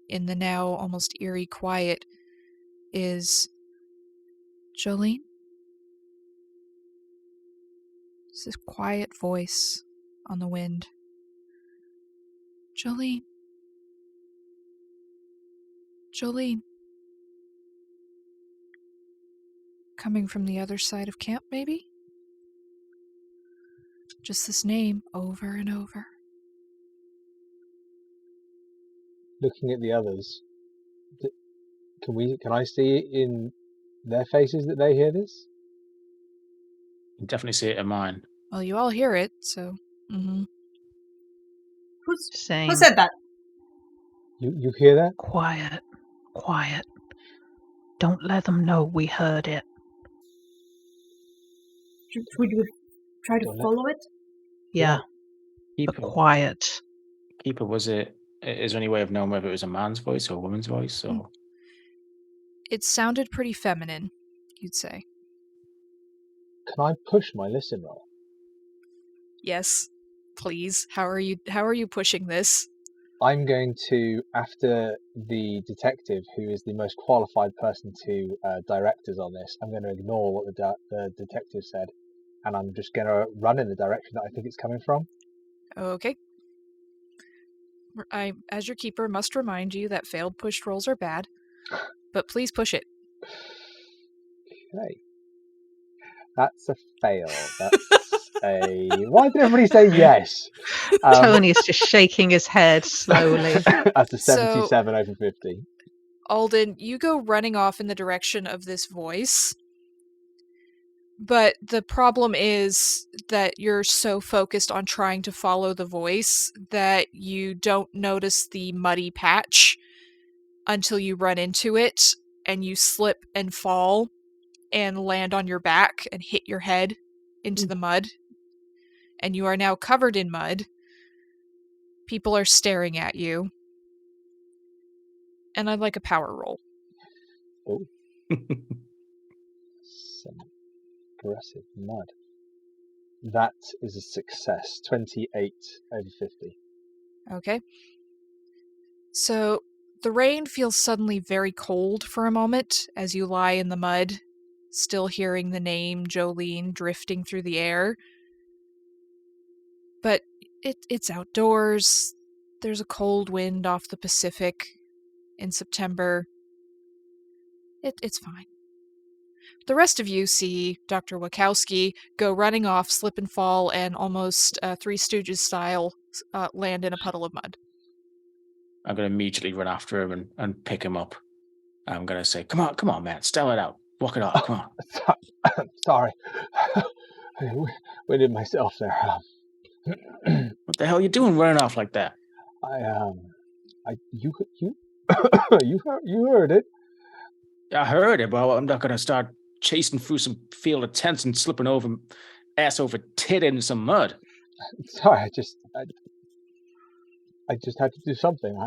in the now almost eerie quiet is, Jolene? It's this quiet voice on the wind. Jolene? Jolene? Coming from the other side of camp, maybe? Just this name over and over. looking at the others, can I see in their faces that they hear this? You can definitely see it in mine. Well, you all hear it, so... Mm-hmm. Same. Who said that? You hear that? Quiet. Quiet. Don't let them know we heard it. Should we try to Don't let- follow it? Yeah, but Keeper, quiet. Keeper, was it? Is there any way of knowing whether it was a man's voice or a woman's voice? Or It sounded pretty feminine, you'd say. Can I push my listen roll? Yes, please. How are you pushing this? I'm going to, after the detective, who is the most qualified person to direct us on this, I'm going to ignore what the detective said, and I'm just going to run in the direction that I think it's coming from. Okay. I, as your keeper, must remind you that failed push rolls are bad, but please push it. Okay. That's a fail. That's a... Why did everybody say yes? Tony's just shaking his head slowly. That's a So- 77 over 50. Alden, you go running off in the direction of this voice, but the problem is that you're so focused on trying to follow the voice that you don't notice the muddy patch until you run into it, and you slip and fall and land on your back and hit your head into the mud, and you are now covered in mud. People are staring at you. And I'd like a power roll. Oh. Some aggressive mud. That is a success. 28 over 50. Okay. So, the rain feels suddenly very cold for a moment as you lie in the mud, still hearing the name Jolene drifting through the air. But it's outdoors. There's a cold wind off the Pacific in September. It's fine. The rest of you see Dr. Wachowski go running off, slip and fall, and almost Three Stooges style land in a puddle of mud. I'm going to immediately run after him and pick him up. I'm going to say, come on, man, spell it out. Walk it off, come on. Sorry. I winded myself there. What the hell are you doing running off like that? You you heard it. I heard it, but I'm not going to start chasing through some field of tents and slipping over ass over tit in some mud. Sorry, I just had to do something.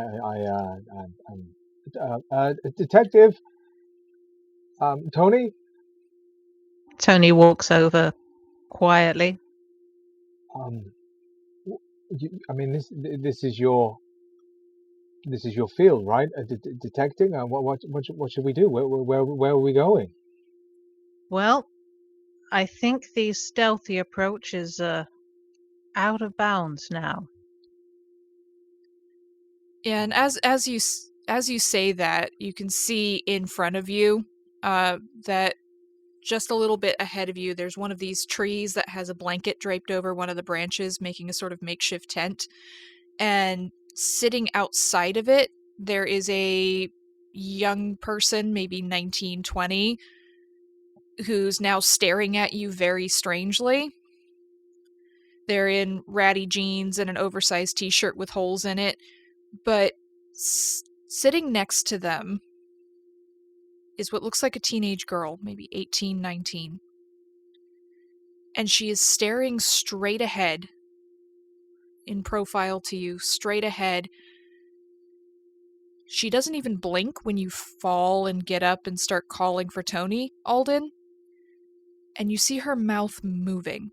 Detective, Tony? Tony walks over quietly. This is your field, right? Detecting. What should we do? Where are we going? Well, I think the stealthy approach is out of bounds now. And as you say that, you can see in front of you that just a little bit ahead of you, there's one of these trees that has a blanket draped over one of the branches, making a sort of makeshift tent. And sitting outside of it, there is a young person, maybe 19, 20, who's now staring at you very strangely. They're in ratty jeans and an oversized t-shirt with holes in it, but sitting next to them is what looks like a teenage girl, maybe 18, 19. And she is staring straight ahead, in profile to you, straight ahead. She doesn't even blink when you fall and get up and start calling for Tony, Alden. And you see her mouth moving.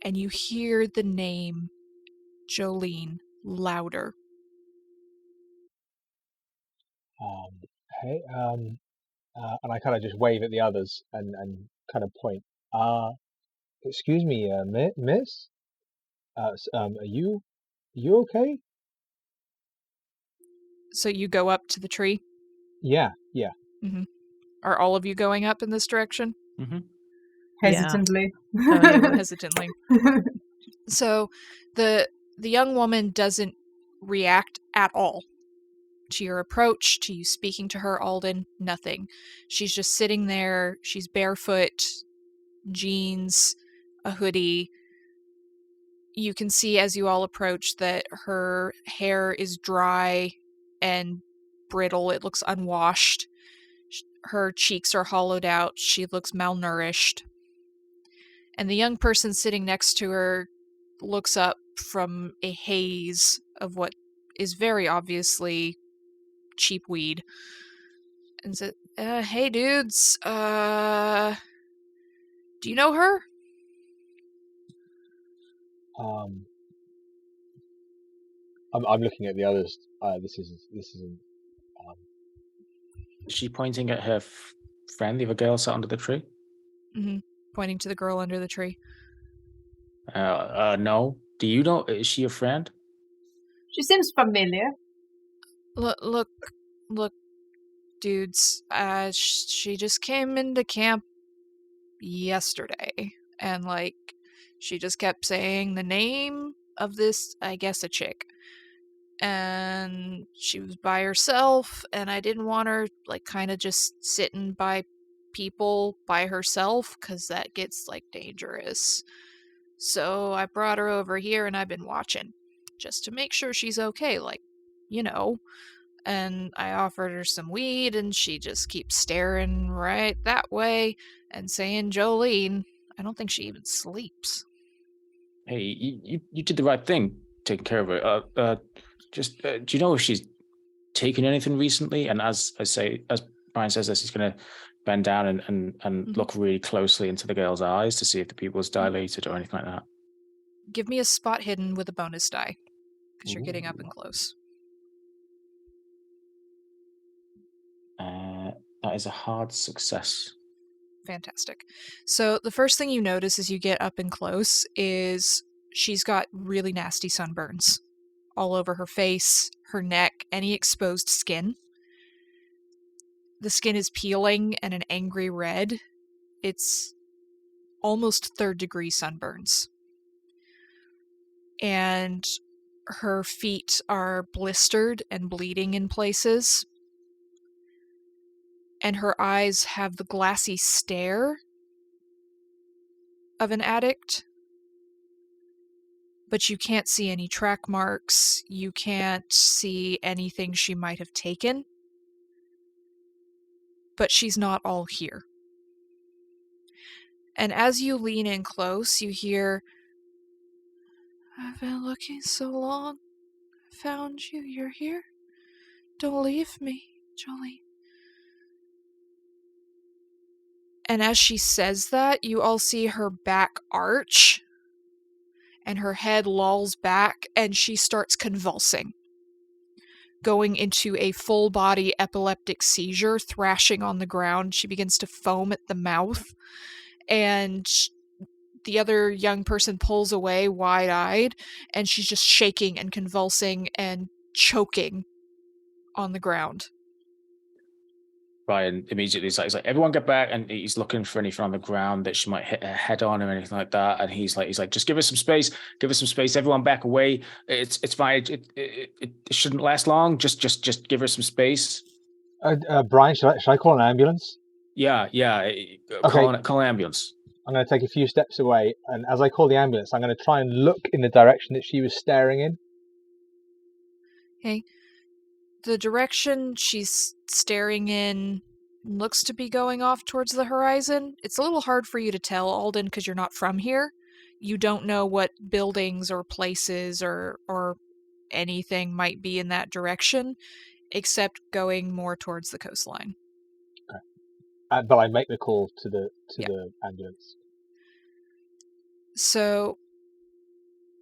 And you hear the name Jolene louder. Hey, and I kind of just wave at the others and kind of point. Excuse me, miss? Are you okay? So you go up to the tree? Yeah. Mm-hmm. Are all of you going up in this direction? Mm-hmm. Hesitantly. Hesitantly. So the young woman doesn't react at all to your approach, to you speaking to her, Alden. Nothing. She's just sitting there. She's barefoot, jeans, a hoodie. You can see as you all approach that her hair is dry and brittle. It looks unwashed. Her cheeks are hollowed out. She looks malnourished. And the young person sitting next to her looks up from a haze of what is very obviously cheap weed and said, hey dudes, do you know her? I'm looking at the others. This isn't. Is she pointing at her friend, the other girl sat under the tree? Mm-hmm. Pointing to the girl under the tree. No. Do you know? Is she a friend? She seems familiar. Look, dudes. She just came into camp yesterday, and she just kept saying the name of this, I guess, a chick. And she was by herself, and I didn't want her kind of just sitting by people by herself, because that gets dangerous. So I brought her over here, and I've been watching just to make sure she's okay, and I offered her some weed, and she just keeps staring right that way and saying Jolene. I don't think she even sleeps. Hey, you did the right thing taking care of her. Do you know if she's taken anything recently? And as Brian says this, he's going to bend down and look really closely into the girl's eyes to see if the pupil's dilated or anything like that. Give me a spot hidden with a bonus die, because you're getting up and close. That is a hard success. Fantastic. So the first thing you notice as you get up and close is she's got really nasty sunburns all over her face, her neck, any exposed skin. The skin is peeling and an angry red. It's almost third-degree sunburns. And her feet are blistered and bleeding in places. And her eyes have the glassy stare of an addict. But you can't see any track marks. You can't see anything she might have taken. But she's not all here. And as you lean in close, you hear, I've been looking so long. I found you. You're here. Don't leave me, Jolene. And as she says that, you all see her back arch, and her head lolls back, and she starts convulsing, going into a full-body epileptic seizure, thrashing on the ground. She begins to foam at the mouth, and the other young person pulls away wide-eyed, and she's just shaking and convulsing and choking on the ground. Brian immediately is like, everyone get back, and he's looking for anything on the ground that she might hit her head on or anything like that. And he's like, just give us some space, everyone back away. It's fine. It shouldn't last long. Just give her some space. Brian, should I call an ambulance? Yeah. Okay. Call an ambulance. I'm going to take a few steps away, and as I call the ambulance, I'm going to try and look in the direction that she was staring in. Okay. The direction she's staring in looks to be going off towards the horizon. It's a little hard for you to tell, Alden, because you're not from here. You don't know what buildings or places or anything might be in that direction, except going more towards the coastline. Okay. But I make the call to the ambulance. So,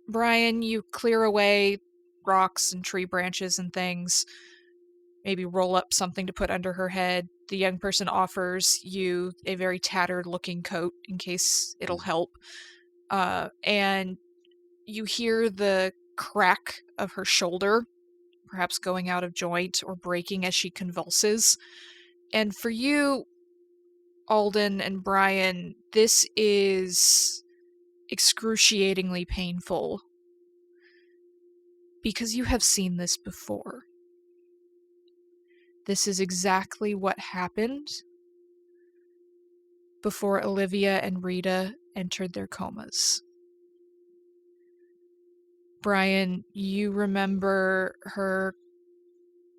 Brian, you clear away rocks and tree branches and things, maybe roll up something to put under her head. The young person offers you a very tattered looking coat in case it'll help. And you hear the crack of her shoulder, perhaps going out of joint or breaking as she convulses. And for you, Alden and Brian, this is excruciatingly painful, because you have seen this before. This is exactly what happened before Olivia and Rita entered their comas. Brian, you remember her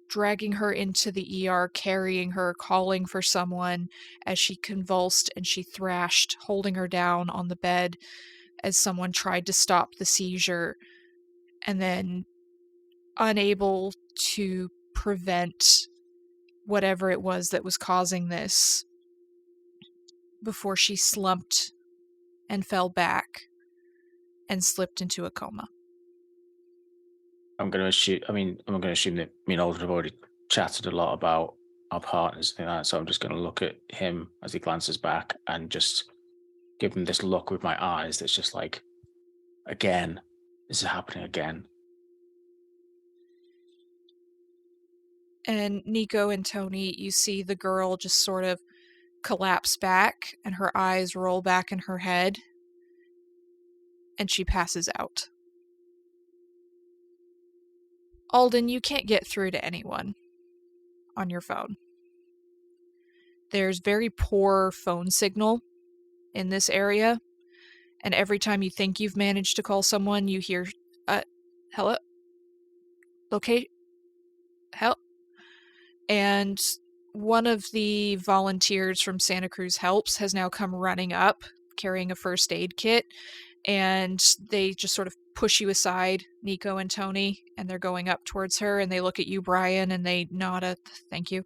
dragging her into the ER, carrying her, calling for someone as she convulsed and she thrashed, holding her down on the bed as someone tried to stop the seizure, and then unable to prevent whatever it was that was causing this before she slumped and fell back and slipped into a coma. I'm going to assume that me and Alden have already chatted a lot about our partners and that, so I'm just going to look at him as he glances back and just give him this look with my eyes that's just like, again, this is happening again. And Nico and Tony, you see the girl just sort of collapse back and her eyes roll back in her head, and she passes out. Alden, you can't get through to anyone on your phone. There's very poor phone signal in this area, and every time you think you've managed to call someone, you hear, hello? Locate? Help? And one of the volunteers from Santa Cruz Helps has now come running up, carrying a first aid kit, and they just sort of push you aside, Nico and Tony, and they're going up towards her, and they look at you, Brian, and they nod a thank you.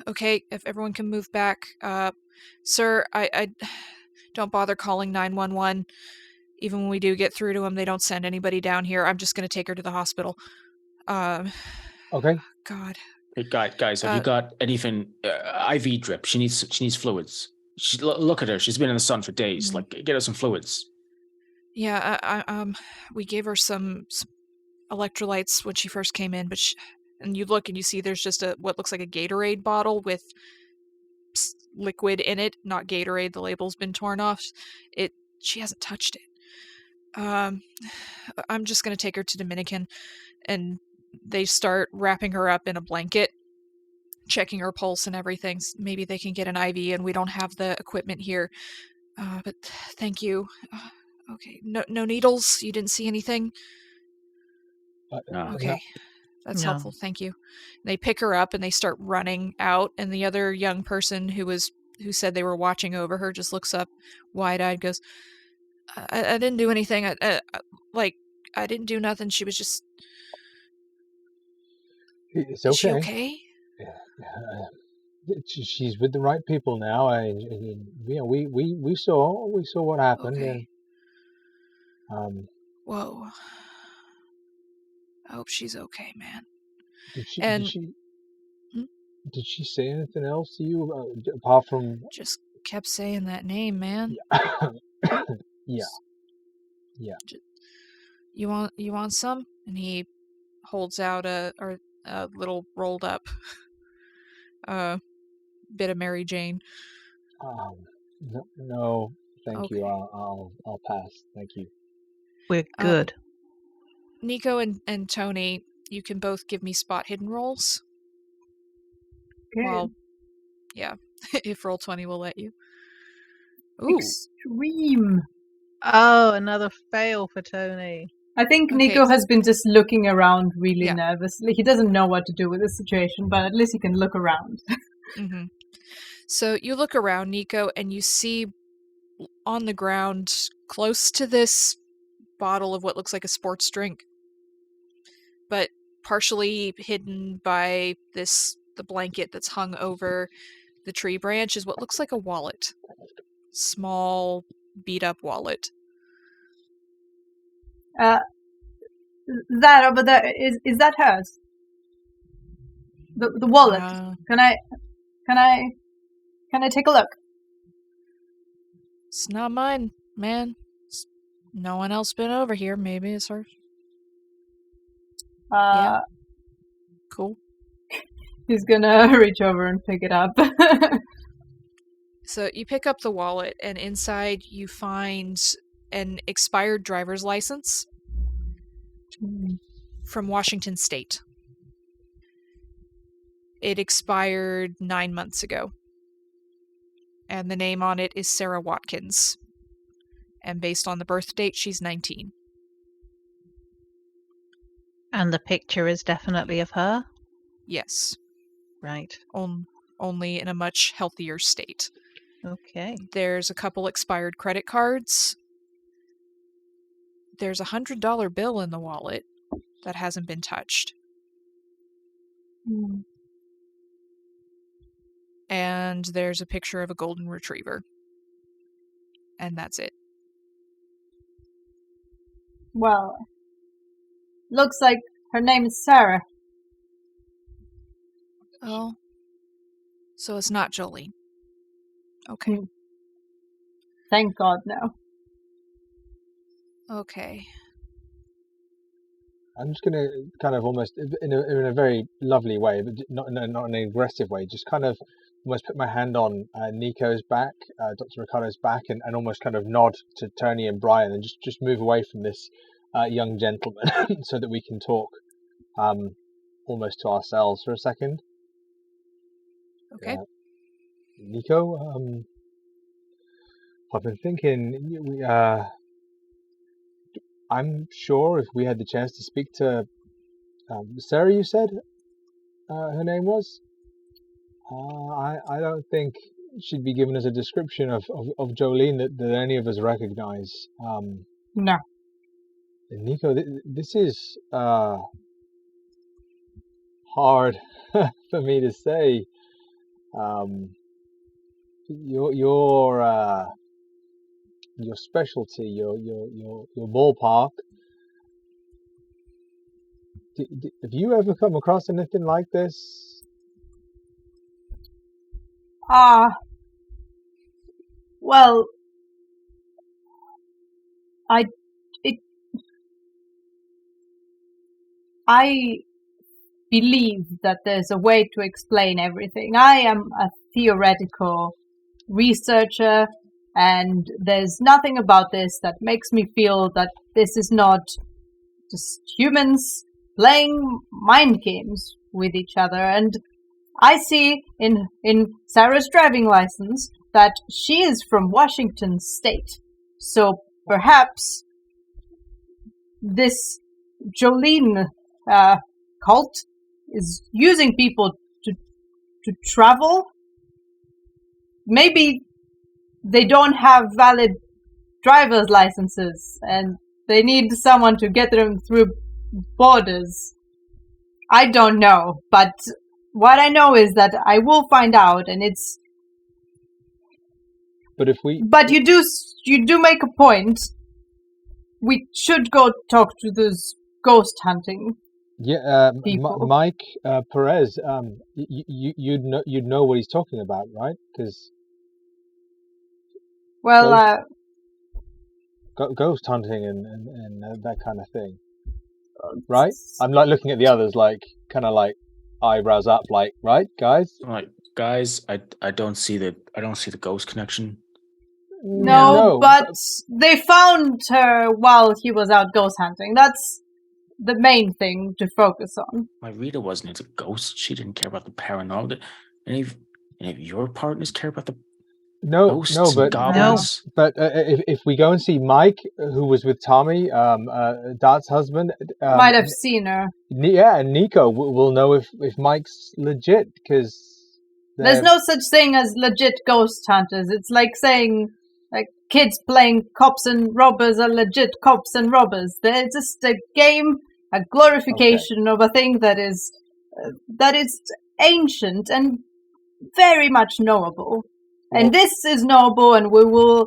Okay, if everyone can move back. Sir, I don't bother calling 911. Even when we do get through to them, they don't send anybody down here. I'm just going to take her to the hospital. Okay. God. Hey, guys, have you got anything? IV drip. She needs fluids. Look at her. She's been in the sun for days. Mm-hmm. Like, get her some fluids. Yeah, we gave her some electrolytes when she first came in, but and you look and you see there's just what looks like a Gatorade bottle with liquid in it, not Gatorade. The label's been torn off. She hasn't touched it. I'm just gonna take her to Dominican, and they start wrapping her up in a blanket, checking her pulse and everything. Maybe they can get an IV, and we don't have the equipment here. But thank you. Okay, no needles? You didn't see anything? No. Okay, that's No. helpful, thank you. They pick her up and they start running out, and the other young person who said they were watching over her just looks up wide-eyed, goes, I didn't do anything. I didn't do nothing. She was just... It's Is she okay. okay? Yeah. she's with the right people now. We saw what happened, Okay. and Whoa. I hope she's okay, man. did And she say anything else to you apart from just kept saying that name, man. yeah. You want some? And he holds out a little rolled up bit of Mary Jane. No, thank Okay. you. I'll pass. Thank you. We're good. Nico and Tony, you can both give me spot hidden rolls. Okay. Well, yeah, if Roll20 will let you. Ooh. Extreme. Oh, another fail for Tony. I think Okay. Nico has been just looking around really Yeah. nervously. He doesn't know what to do with the situation, but at least he can look around. Mm-hmm. So you look around, Nico, and you see on the ground close to this bottle of what looks like a sports drink, but partially hidden by the blanket that's hung over the tree branch is what looks like a wallet. Small, beat-up wallet. That over there, is that hers? The wallet. Can I take a look? It's not mine, man. No one else been over here. Maybe it's hers. Yeah. Cool. He's gonna reach over and pick it up. So you pick up the wallet, and inside you find an expired driver's license from Washington State. It expired 9 months ago. And the name on it is Sarah Watkins. And based on the birth date, she's 19. And the picture is definitely of her? Yes. Right. Only in a much healthier state. Okay. There's a couple expired credit cards. There's a $100 bill in the wallet that hasn't been touched. And there's a picture of a golden retriever. And that's it. Well, looks like her name is Sarah. Oh. So it's not Jolene. Okay. Thank God, no. Okay. I'm just gonna kind of almost in a very lovely way, but not in an aggressive way. Just kind of almost put my hand on Nico's back, Dr. Ricardo's back, and almost kind of nod to Tony and Brian, and just move away from this young gentleman so that we can talk almost to ourselves for a second. Okay. Nico, I've been thinking, I'm sure if we had the chance to speak to Sarah, you said her name was? I don't think she'd be giving us a description of Jolene that any of us recognize. No. Nico, this is hard for me to say. Your specialty, your ballpark. Have you ever come across anything like this? Well, I believe that there's a way to explain everything. I am a theoretical researcher, and there's nothing about this that makes me feel that this is not just humans playing mind games with each other. And I see in Sarah's driving license that she is from Washington State. So perhaps this Jolene cult is using people to travel. Maybe they don't have valid driver's licenses and they need someone to get them through borders. I don't know, but what I know is that I will find out, and it's. But if we, But you do make a point. We should go talk to those ghost hunting. yeah, people. Mike Perez, you'd know what he's talking about, right? Because Well, ghost hunting and that kind of thing, right? I'm like looking at the others, like kind of like eyebrows up, like, right, guys? Like, guys, I don't see the ghost connection. no, but they found her while he was out ghost hunting. That's the main thing to focus on. My Rita wasn't into ghosts. She didn't care about the paranormal. Any of your partners care about the ghosts and goblins? But if we go and see Mike, who was with Tommy, Dart's husband, might have seen her. Yeah, and Nico will know if Mike's legit, because there's no such thing as legit ghost hunters. It's like saying like kids playing cops and robbers are legit cops and robbers. They're just a game, a glorification of a thing that is ancient and very much knowable. And this is knowable, and we will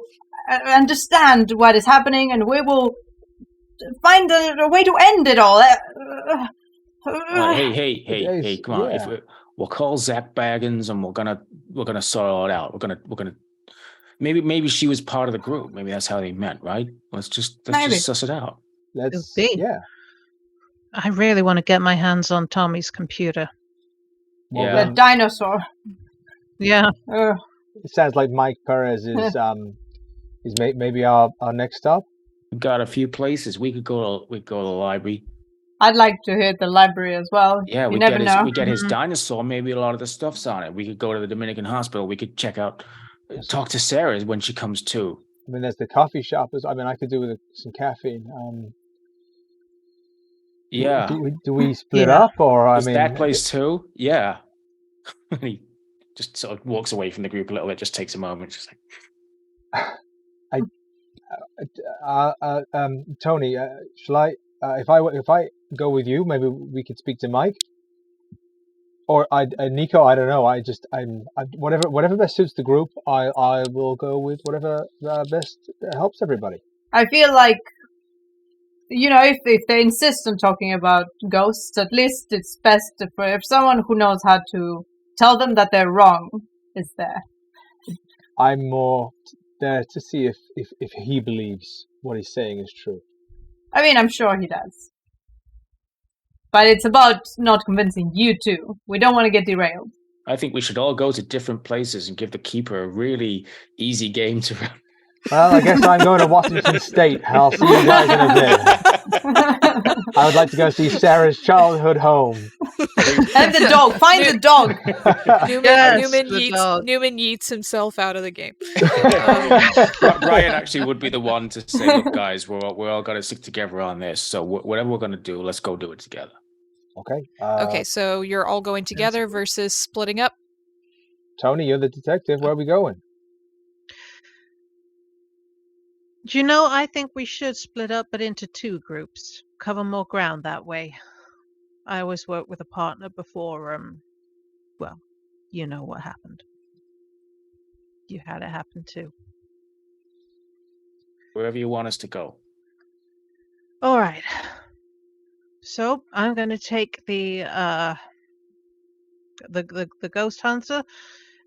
understand what is happening, and we will find a way to end it all. Hey! Come on! Yeah. We'll call Zach Baggins, and we're gonna sort it out. We're gonna. Maybe she was part of the group. Maybe that's how they met, right? Let's just suss it out. Yeah. I really want to get my hands on Tommy's computer. Yeah. The dinosaur. Yeah. It sounds like Mike Perez is maybe our next stop. We've got a few places. We could go to the library. I'd like to hit the library as well. Yeah, we get his dinosaur. Maybe a lot of the stuff's on it. We could go to the Dominican hospital. We could talk to Sarah when she comes to. I mean, there's the coffee shop. I could do with some caffeine. Yeah. Do we split up, or that place too? Yeah. He just sort of walks away from the group a little bit. Just takes a moment. Just like. Tony, shall I? If I go with you, maybe we could speak to Mike. Or Nico, I don't know. Whatever best suits the group. I will go with whatever best helps everybody. I feel like, if they insist on talking about ghosts, at least it's best if someone who knows how to tell them that they're wrong is there. I'm more there to see if he believes what he's saying is true. I mean, I'm sure he does. But it's about not convincing you two. We don't want to get derailed. I think we should all go to different places and give the keeper a really easy game to run. Well, I guess I'm going to Washington State. I'll see you guys in a bit. I would like to go see Sarah's childhood home. And the dog. Find the dog. Newman yeets himself out of the game. Brian actually would be the one to say, look, guys, we're all going to stick together on this. So whatever we're going to do, let's go do it together. Okay. Okay, so you're all going together versus splitting up? Tony, you're the detective. Where are we going? Do you know, I think we should split up, but into two groups. Cover more ground that way. I always worked with a partner before, well, you know what happened. You had it happen too. Wherever you want us to go. All right. So I'm going to take the ghost hunter,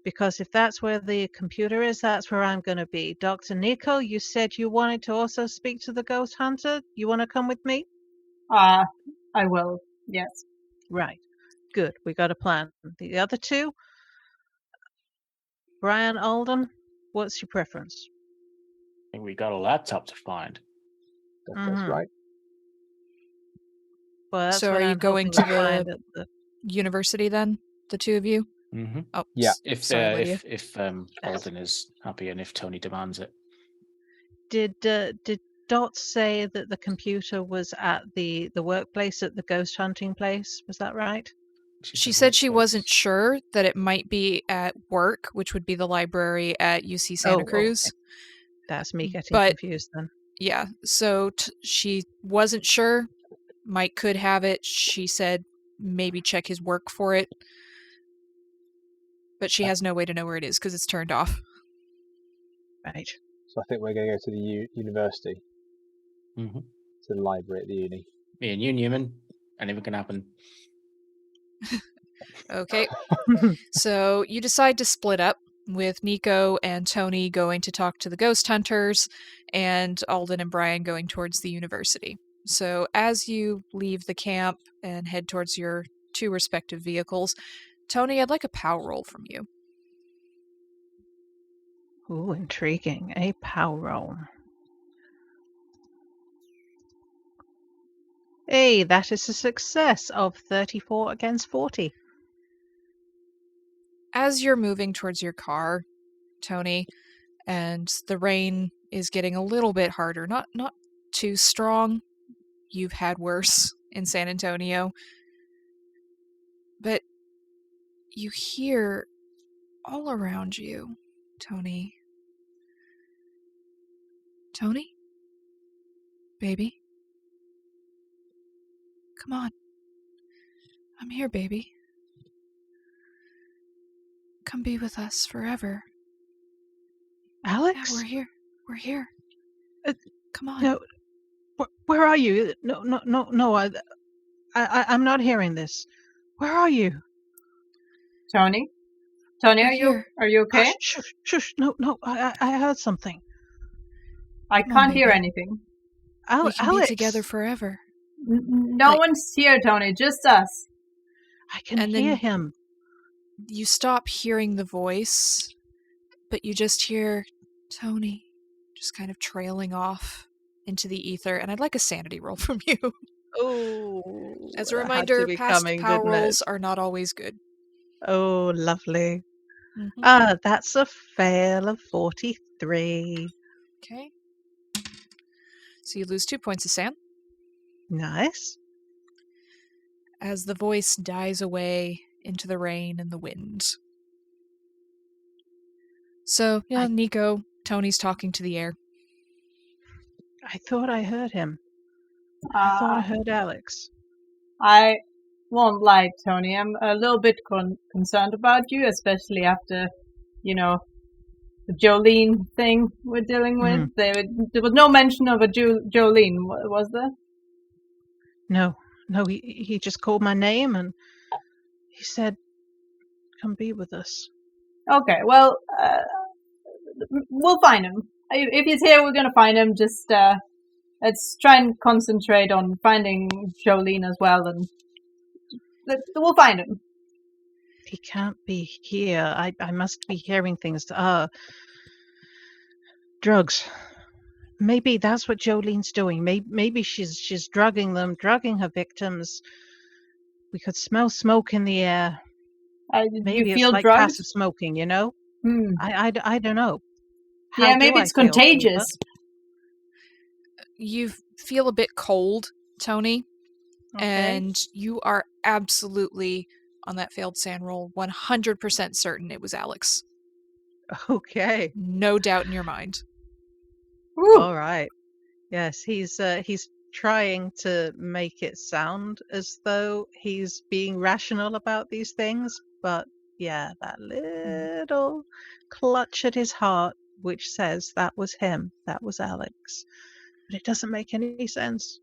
because if that's where the computer is, that's where I'm going to be. Dr. Nico, you said you wanted to also speak to the ghost hunter. You want to come with me? I will. Yes. Right. Good. We got a plan. The other two, Brian, Alden, what's your preference? I think we got a laptop to find. That's right. Well, so are you going to the university then, the two of you? Mm-hmm. Oh, yeah. If Alden is happy and if Tony demands it. Did Dot say that the computer was at the workplace at the ghost hunting place? Was that right? She said she wasn't sure, that it might be at work, which would be the library at UC Santa Cruz. Okay. That's me getting confused then. Yeah, so she wasn't sure. Mike could have it. She said maybe check his work for it. but she has no way to know where it is because it's turned off. Right. So I think we're going to go to the university, Mm-hmm. to the library at the uni. Me and you, Newman. Anything can happen. Okay. So you decide to split up, with Nico and Tony going to talk to the ghost hunters, and Alden and Brian going towards the university. So as you leave the camp and head towards your 2 respective vehicles, Tony, I'd like a power roll from you. Ooh, intriguing. A power roll. Hey, that is a success of 34 against 40. As you're moving towards your car, Tony, and the rain is getting a little bit harder, not too strong. You've had worse in San Antonio. But you hear all around you, Tony. Tony? Baby? Come on. I'm here, baby. Come be with us forever. Alex? Yeah, we're here. We're here. Come on. No. Where are you? No. I'm not hearing this. Where are you? Tony? Tony, We're are you okay? Shush. No. I heard something. I Come on, can't hear baby. anything. We can Alex. be together forever. No Like- one's here, Tony, just us. I can And hear then- him. You stop hearing the voice, but you just hear Tony just kind of trailing off into the ether, and I'd like a sanity roll from you. Oh. As a it had to reminder, be past coming, power didn't it? rolls are not always good. Oh, lovely. Mhm. That's a fail of 43. Okay. So you lose 2 points of sand. Nice. As the voice dies away into the rain and the wind. So, yeah, Nico, Tony's talking to the air. I thought I heard him. I thought I heard Alex. I won't lie, Tony. I'm a little bit concerned about you, especially after, the Jolene thing we're dealing with. There was no mention of a Jolene, was there? No, he just called my name and he said, come be with us. Okay, well, we'll find him. If he's here, we're gonna find him. Just, let's try and concentrate on finding Jolene as well, and we'll find him. He can't be here. I must be hearing things. Drugs. Maybe that's what Jolene's doing. Maybe she's drugging her victims. We could smell smoke in the air. Maybe you it's feel like drugged? passive smoking, you know? I don't know. How Yeah, do maybe I it's feel, contagious. You feel a bit cold, Tony, Okay. and you are absolutely, on that failed sand roll, 100% certain it was Alex. Okay. No doubt in your mind. Woo. All right. Yes, he's trying to make it sound as though he's being rational about these things, but yeah, that little clutch at his heart which says that was him, that was Alex. But it doesn't make any sense.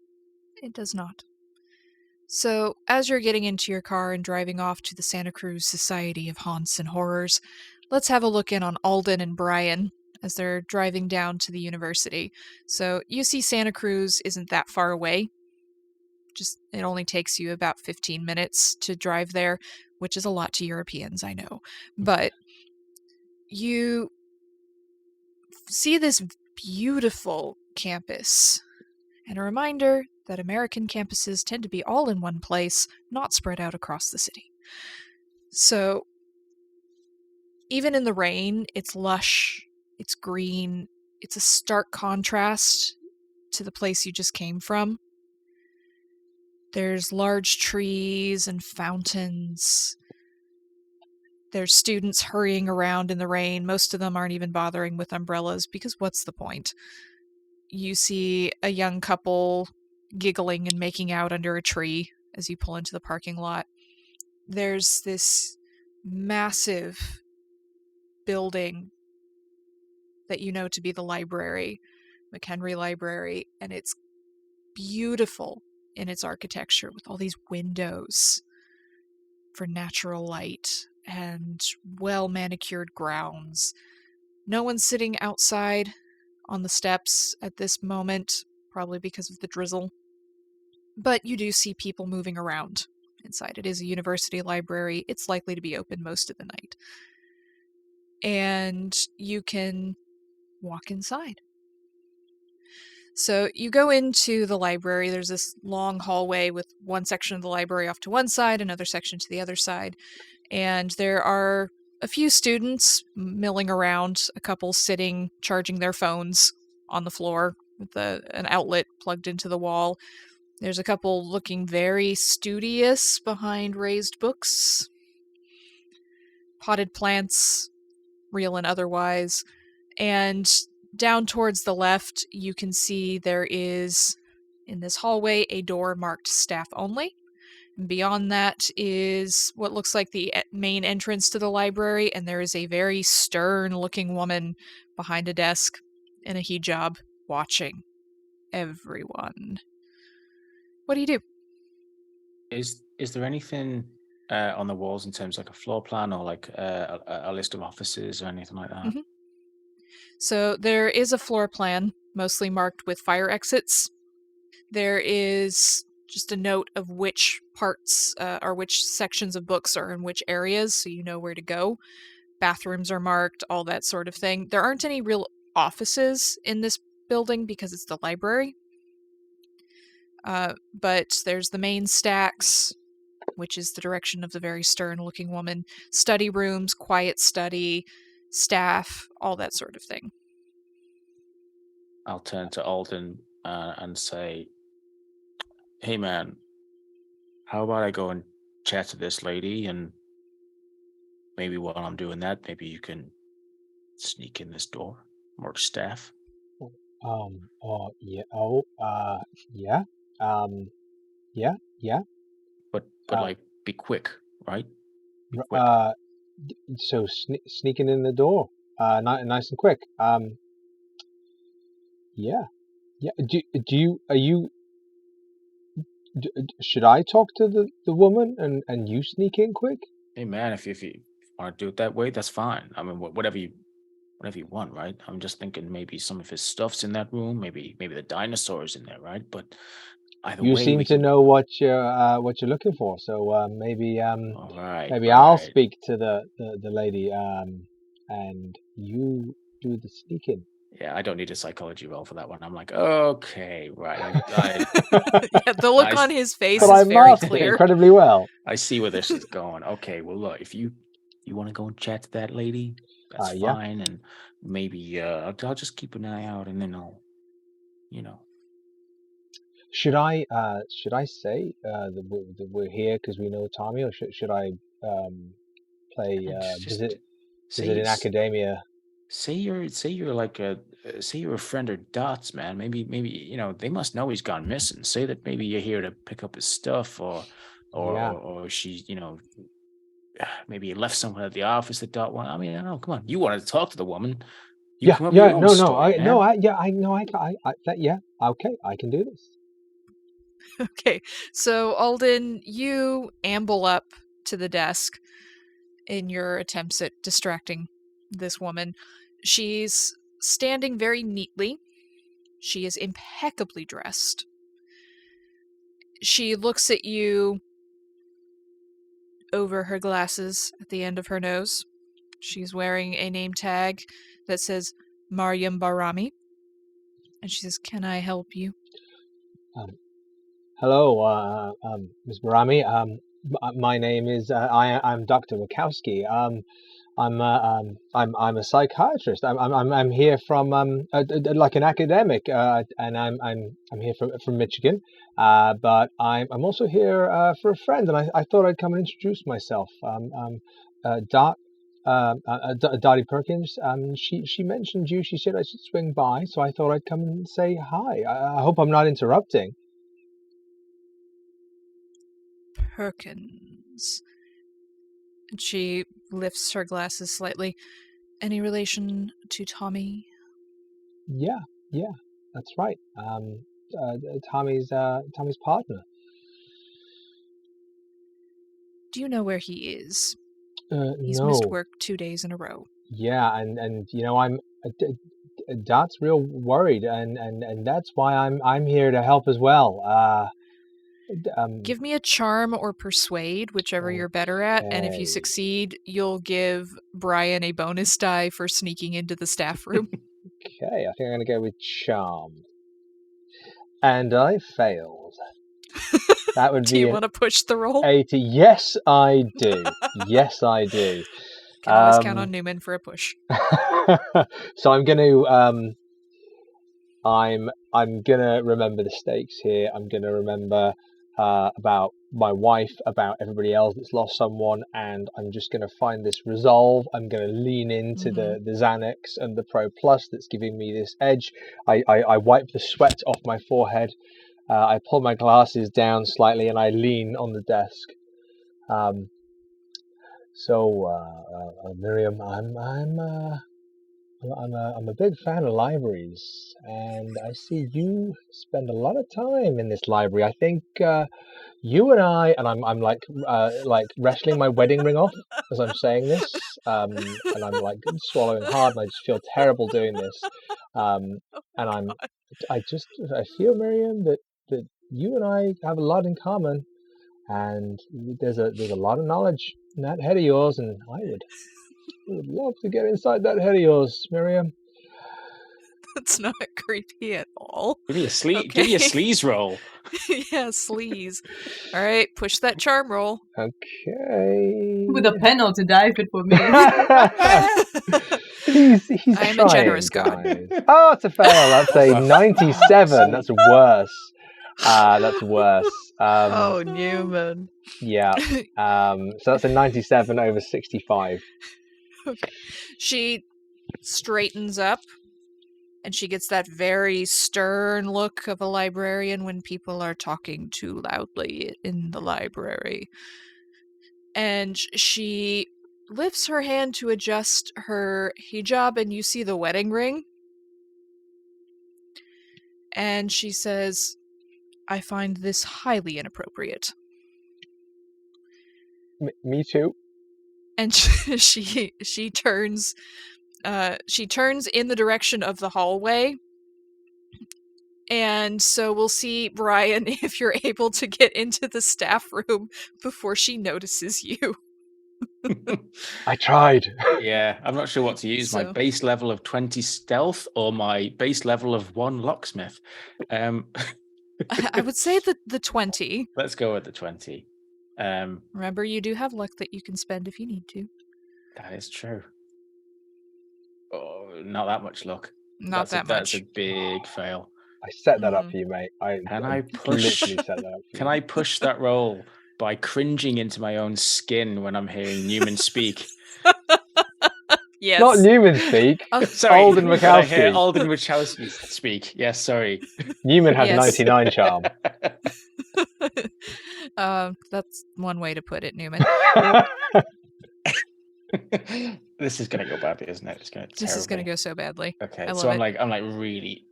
It does not. So, as you're getting into your car and driving off to the Santa Cruz Society of Haunts and Horrors, let's have a look in on Alden and Brian as they're driving down to the university. So, you see Santa Cruz isn't that far away. It only takes you about 15 minutes to drive there, which is a lot to Europeans, I know. But you see this beautiful campus. And a reminder that American campuses tend to be all in one place, not spread out across the city. So, even in the rain, it's lush, it's green, it's a stark contrast to the place you just came from. There's large trees and fountains. There's students hurrying around in the rain. Most of them aren't even bothering with umbrellas, because what's the point? You see a young couple giggling and making out under a tree as you pull into the parking lot. There's this massive building that you know to be the library, McHenry Library, and it's beautiful in its architecture with all these windows for natural light and well-manicured grounds. No one's sitting outside on the steps at this moment, probably because of the drizzle. But you do see people moving around inside. It is a university library. It's likely to be open most of the night. And you can walk inside. So you go into the library. There's this long hallway with one section of the library off to one side, another section to the other side. And there are a few students milling around, a couple sitting, charging their phones on the floor with an outlet plugged into the wall. There's a couple looking very studious behind raised books. Potted plants, real and otherwise. And down towards the left, you can see there is, in this hallway, a door marked staff only. And beyond that is what looks like the main entrance to the library, and there is a very stern-looking woman behind a desk in a hijab watching everyone. What do you do? Is there anything on the walls in terms of like a floor plan or like a list of offices or anything like that? Mhm. So there is a floor plan, mostly marked with fire exits. There is just a note of which parts or which sections of books are in which areas, so you know where to go. Bathrooms are marked, all that sort of thing. There aren't any real offices in this building because it's the library. But there's the main stacks, which is the direction of the very stern-looking woman. Study rooms, quiet study, staff, all that sort of thing. I'll turn to Alden and say, hey man, how about I go and chat to this lady, and maybe while I'm doing that, maybe you can sneak in this door, more staff. Yeah. Yeah. Yeah. But like, be quick, right? Be quick. So sneaking in the door, nice and quick. Yeah. Should I talk to the woman and you sneak in quick? Hey man, if you want to do it that way, that's fine. I mean, whatever you want, right? I'm just thinking maybe some of his stuff's in that room, maybe the dinosaur's in there, right? But either You way, seem we to can... know what you're looking for, so maybe All right, maybe I'll right. speak to the lady and you do the sneaking. Yeah, I don't need a psychology roll for that one. I'm like, okay, right. Yeah, the look I on his face But I is very masked it clear. incredibly well. I see where this is going. Okay, well, look, if you want to go and chat to that lady, that's Yeah. fine, and maybe I'll just keep an eye out, and then I'll, Should I say that we're here because we know Tommy, or should I play visit in academia? Say you're like say you're a friend of Dot's, man. Maybe they must know he's gone missing. Say that maybe you're here to pick up his stuff, or she, maybe you left someone at the office that Dot wanted. I mean, I don't know. Come on, you wanted to talk to the woman. You come up with your own story, man. Okay, I can do this. Okay, so Alden, you amble up to the desk in your attempts at distracting this woman. She's standing very neatly. She is impeccably dressed. She looks at you over her glasses at the end of her nose. She's wearing a name tag that says Mariam Barami. And she says, "Can I help you?" Hello, Ms. Barami. My name is I'm Dr. Wachowski. I'm a psychiatrist. I'm here from like an academic, and I'm here from Michigan. But I'm also here for a friend, and I thought I'd come and introduce myself. Dottie Perkins. She mentioned you. She said I should swing by, so I thought I'd come and say hi. I hope I'm not interrupting. Perkins. And she lifts her glasses slightly. Any relation to Tommy? Yeah, that's right. Tommy's partner. Do you know where he is? He's missed work 2 days in a row. Yeah, and I'm Dot's real worried, and that's why I'm here to help as well. Give me a charm or persuade, whichever you're better at, and if you succeed, you'll give Brian a bonus die for sneaking into the staff room. Okay, I think I'm going to go with charm. And I failed. That would Do be you want to push the roll? 80. Yes, I do. Yes, I do. Can always count on Newman for a push. So I'm going to I'm gonna remember the stakes here. I'm gonna remember about my wife, about everybody else that's lost someone, and I'm just gonna find this resolve. I'm gonna lean into the Xanax and the Pro Plus that's giving me this edge. I wipe the sweat off my forehead. I pull my glasses down slightly and I lean on the desk. Miriam, I'm a big fan of libraries, and I see you spend a lot of time in this library. I think you and I'm like wrestling my wedding ring off as I'm saying this, and I'm like swallowing hard, and I just feel terrible doing this. And I feel, Miriam, that you and I have a lot in common, and there's a lot of knowledge in that head of yours, and I would love to get inside that head of yours, Miriam. That's not creepy at all. Give me a sleaze roll. Yeah, sleaze. All right, push that charm roll. Okay. With a penalty die if it were me. he's I'm trying, a generous god. guys. Oh, it's a fail. That's a 97. That's worse. That's worse. Oh, Newman. Yeah. So that's a 97 over 65. Okay. She straightens up, and she gets that very stern look of a librarian when people are talking too loudly in the library. And she lifts her hand to adjust her hijab, and you see the wedding ring. And she says, I find this highly inappropriate. Me too. And she turns in the direction of the hallway. And so we'll see, Brian, if you're able to get into the staff room before she notices you. I tried. Yeah, I'm not sure what to use. My base level of 20 stealth or my base level of 1 locksmith. I would say the 20. Let's go with the 20. Remember, you do have luck that you can spend if you need to. That is true. Oh, not that much luck. That's a big fail. I set that up for you, mate. I push? Literally set that up for Can I push that roll by cringing into my own skin when I'm hearing Newman speak? Yes. Not Newman speak. Sorry, Alden I hear Wachowski. Alden Wachowski speak. Yes, sorry. Newman has 99 charm. That's one way to put it, Newman. This is going to go badly, isn't it? This is going to go so badly. Okay, I so love I'm like really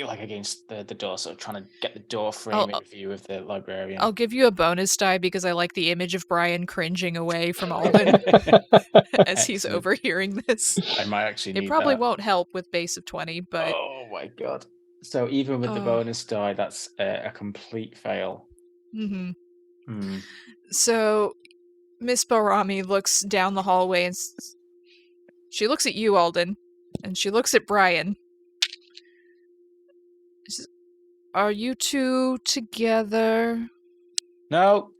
like against the door, so trying to get the door frame in view of the librarian. I'll give you a bonus die because I like the image of Brian cringing away from Alden as he's overhearing this. I might actually need it probably that. Won't help with base of 20, but... Oh my god. So even with the bonus die, that's a complete fail. Mm-hmm. So Miss Barami looks down the hallway and she looks at you, Alden, and she looks at Brian. She says, are you two together? No.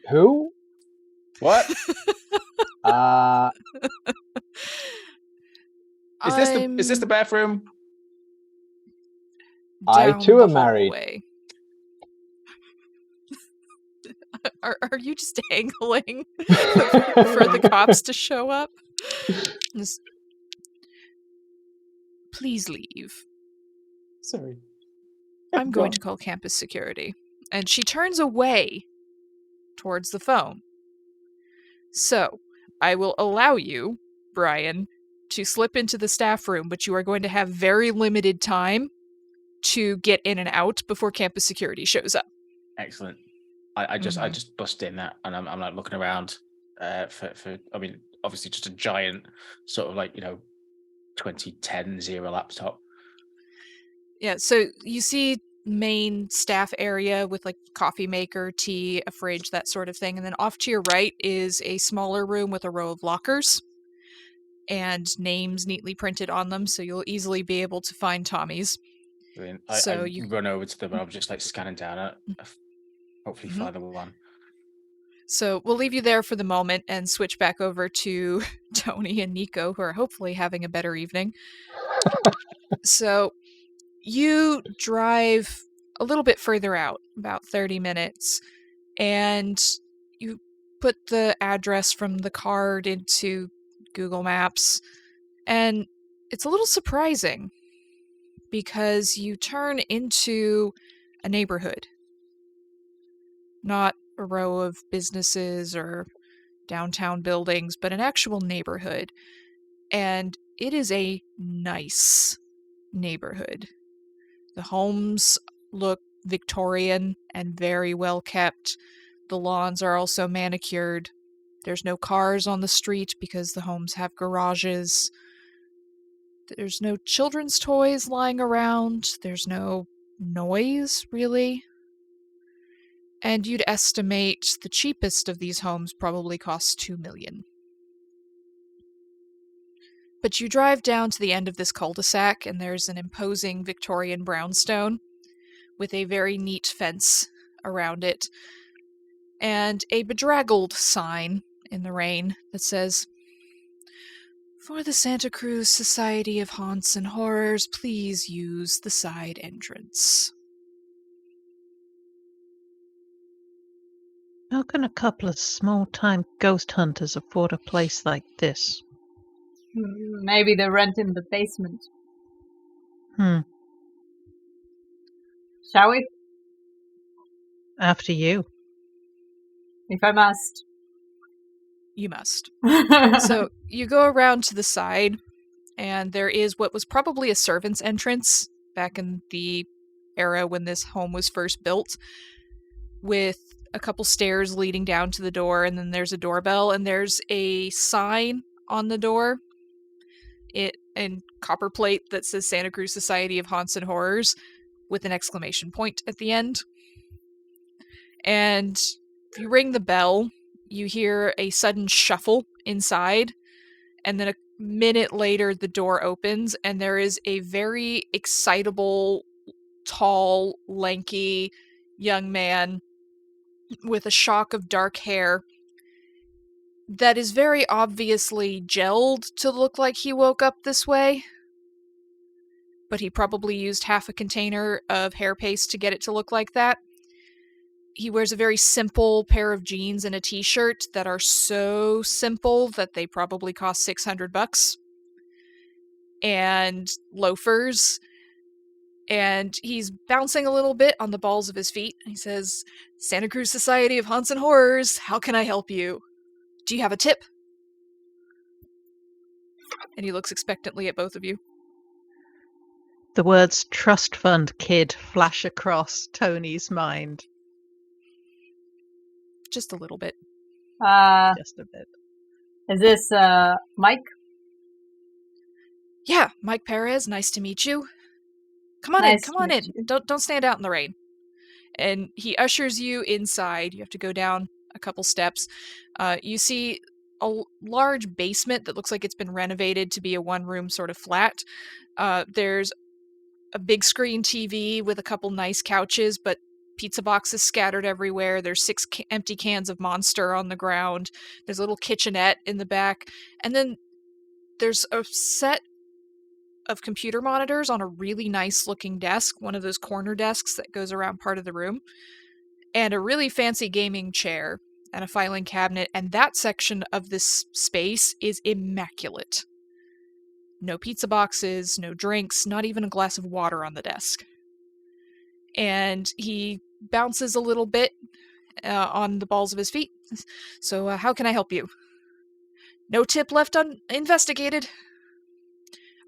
Who? What? Is this the bathroom? I too am married. Are you just angling for the cops to show up? Please leave. Sorry. I'm going to call campus security. And she turns away towards the phone. So, I will allow you, Brian, to slip into the staff room, but you are going to have very limited time to get in and out before campus security shows up. Excellent. I just bust in that, and I'm like looking around for I mean, obviously just a giant sort of like 2010 zero laptop. Yeah, so you see main staff area with like coffee maker, tea, a fridge, that sort of thing, and then off to your right is a smaller room with a row of lockers and names neatly printed on them, so you'll easily be able to find Tommy's. Brilliant. So I you run over to them, and I'm just like scanning down it. Hopefully find the one. So we'll leave you there for the moment and switch back over to Tony and Nico, who are hopefully having a better evening. So you drive a little bit further out, about 30 minutes, and you put the address from the card into Google Maps, and it's a little surprising because you turn into a neighborhood. Not a row of businesses or downtown buildings, but an actual neighborhood. And it is a nice neighborhood. The homes look Victorian and very well kept. The lawns are also manicured. There's no cars on the street because the homes have garages. There's no children's toys lying around. There's no noise, really. And you'd estimate the cheapest of these homes probably costs $2 million. But you drive down to the end of this cul-de-sac, and there's an imposing Victorian brownstone with a very neat fence around it, and a bedraggled sign in the rain that says, "For the Santa Cruz Society of Haunts and Horrors, please use the side entrance." How can a couple of small-time ghost hunters afford a place like this? Maybe they rent in the basement. Shall we? After you. If I must. You must. So you go around to the side, and there is what was probably a servant's entrance back in the era when this home was first built, with a couple stairs leading down to the door, and then there's a doorbell, and there's a sign on the door in copper plate that says Santa Cruz Society of Haunts and Horrors with an exclamation point at the end. And if you ring the bell, you hear a sudden shuffle inside, and then a minute later the door opens, and there is a very excitable, tall, lanky young man with a shock of dark hair that is very obviously gelled to look like he woke up this way, but he probably used half a container of hair paste to get it to look like that. He wears a very simple pair of jeans and a t-shirt that are so simple that they probably cost $600, and loafers, and he's bouncing a little bit on the balls of his feet. He says, "Santa Cruz Society of Haunts and Horrors, how can I help you? Do you have a tip?" And he looks expectantly at both of you. The words trust fund kid flash across Tony's mind. Just a little bit. Just a bit. Is this Mike? Yeah, Mike Perez, nice to meet you. Come on Nice in, to come on meet in. you. Don't stand out in the rain. And he ushers you inside. You have to go down a couple steps. You see a large basement that looks like it's been renovated to be a one-room sort of flat. There's a big screen TV with a couple nice couches, but pizza boxes scattered everywhere. There's 6 empty cans of Monster on the ground. There's a little kitchenette in the back. And then there's a set of computer monitors on a really nice looking desk, one of those corner desks that goes around part of the room, and a really fancy gaming chair and a filing cabinet, and that section of this space is immaculate. No pizza boxes, no drinks, not even a glass of water on the desk. And he bounces a little bit on the balls of his feet. "So, how can I help you?" No tip left uninvestigated.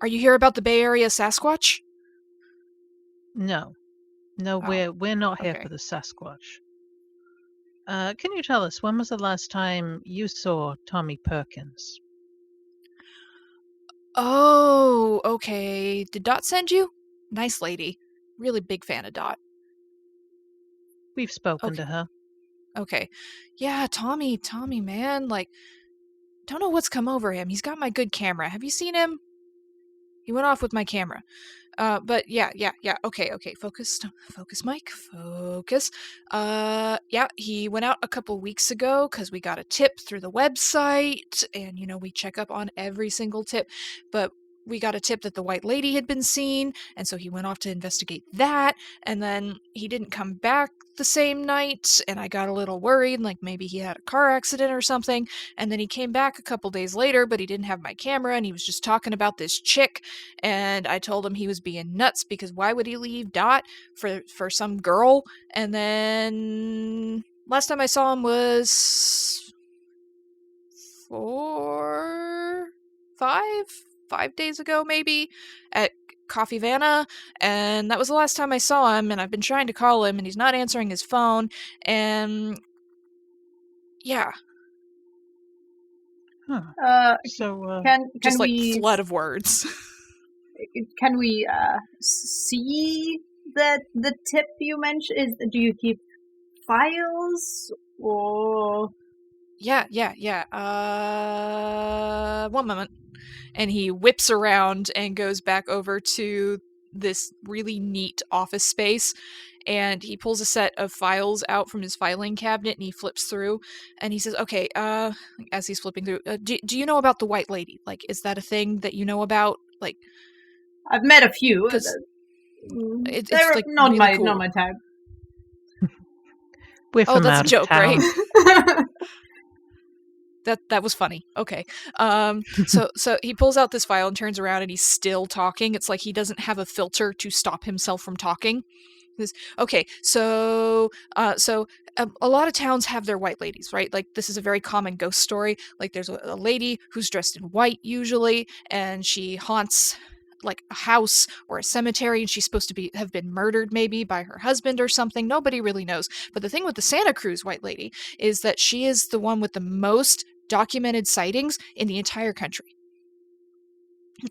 Are you here about the Bay Area Sasquatch? No. No, Oh, we're not here okay. for the Sasquatch. Can you tell us, when was the last time you saw Tommy Perkins? Oh, okay. Did Dot send you? Nice lady. Really big fan of Dot. We've spoken Okay. to her. Okay. Yeah, Tommy, man, like, don't know what's come over him. He's got my good camera. Have you seen him? He went off with my camera. But yeah. Okay. Focus, Mike. Focus. Yeah, he went out a couple weeks ago because we got a tip through the website, and we check up on every single tip. But we got a tip that the white lady had been seen, and so he went off to investigate that, and then he didn't come back the same night, and I got a little worried, like maybe he had a car accident or something, and then he came back a couple days later, but he didn't have my camera, and he was just talking about this chick, and I told him he was being nuts because why would he leave Dot for some girl? And then last time I saw him was 5 days ago, maybe, at Coffee Vanna, and that was the last time I saw him, and I've been trying to call him, and he's not answering his phone, and yeah. Huh. So, Can Just like we flood of words. can we see the tip you mentioned? Do you keep files or? Yeah. 1 moment. And he whips around and goes back over to this really neat office space, and he pulls a set of files out from his filing cabinet and he flips through, and he says, okay, as he's flipping through, do you know about the white lady? Like, is that a thing that you know about? Like, I've met a few. because They're like not really my cool. not my type. we're from that's out a joke, of town. right? That was funny. Okay. So he pulls out this file and turns around and he's still talking. It's like he doesn't have a filter to stop himself from talking. Okay, so a lot of towns have their white ladies, right? Like, this is a very common ghost story. Like, there's a lady who's dressed in white usually, and she haunts like a house or a cemetery, and she's supposed to have been murdered maybe by her husband or something. Nobody really knows. But the thing with the Santa Cruz white lady is that she is the one with the most documented sightings in the entire country.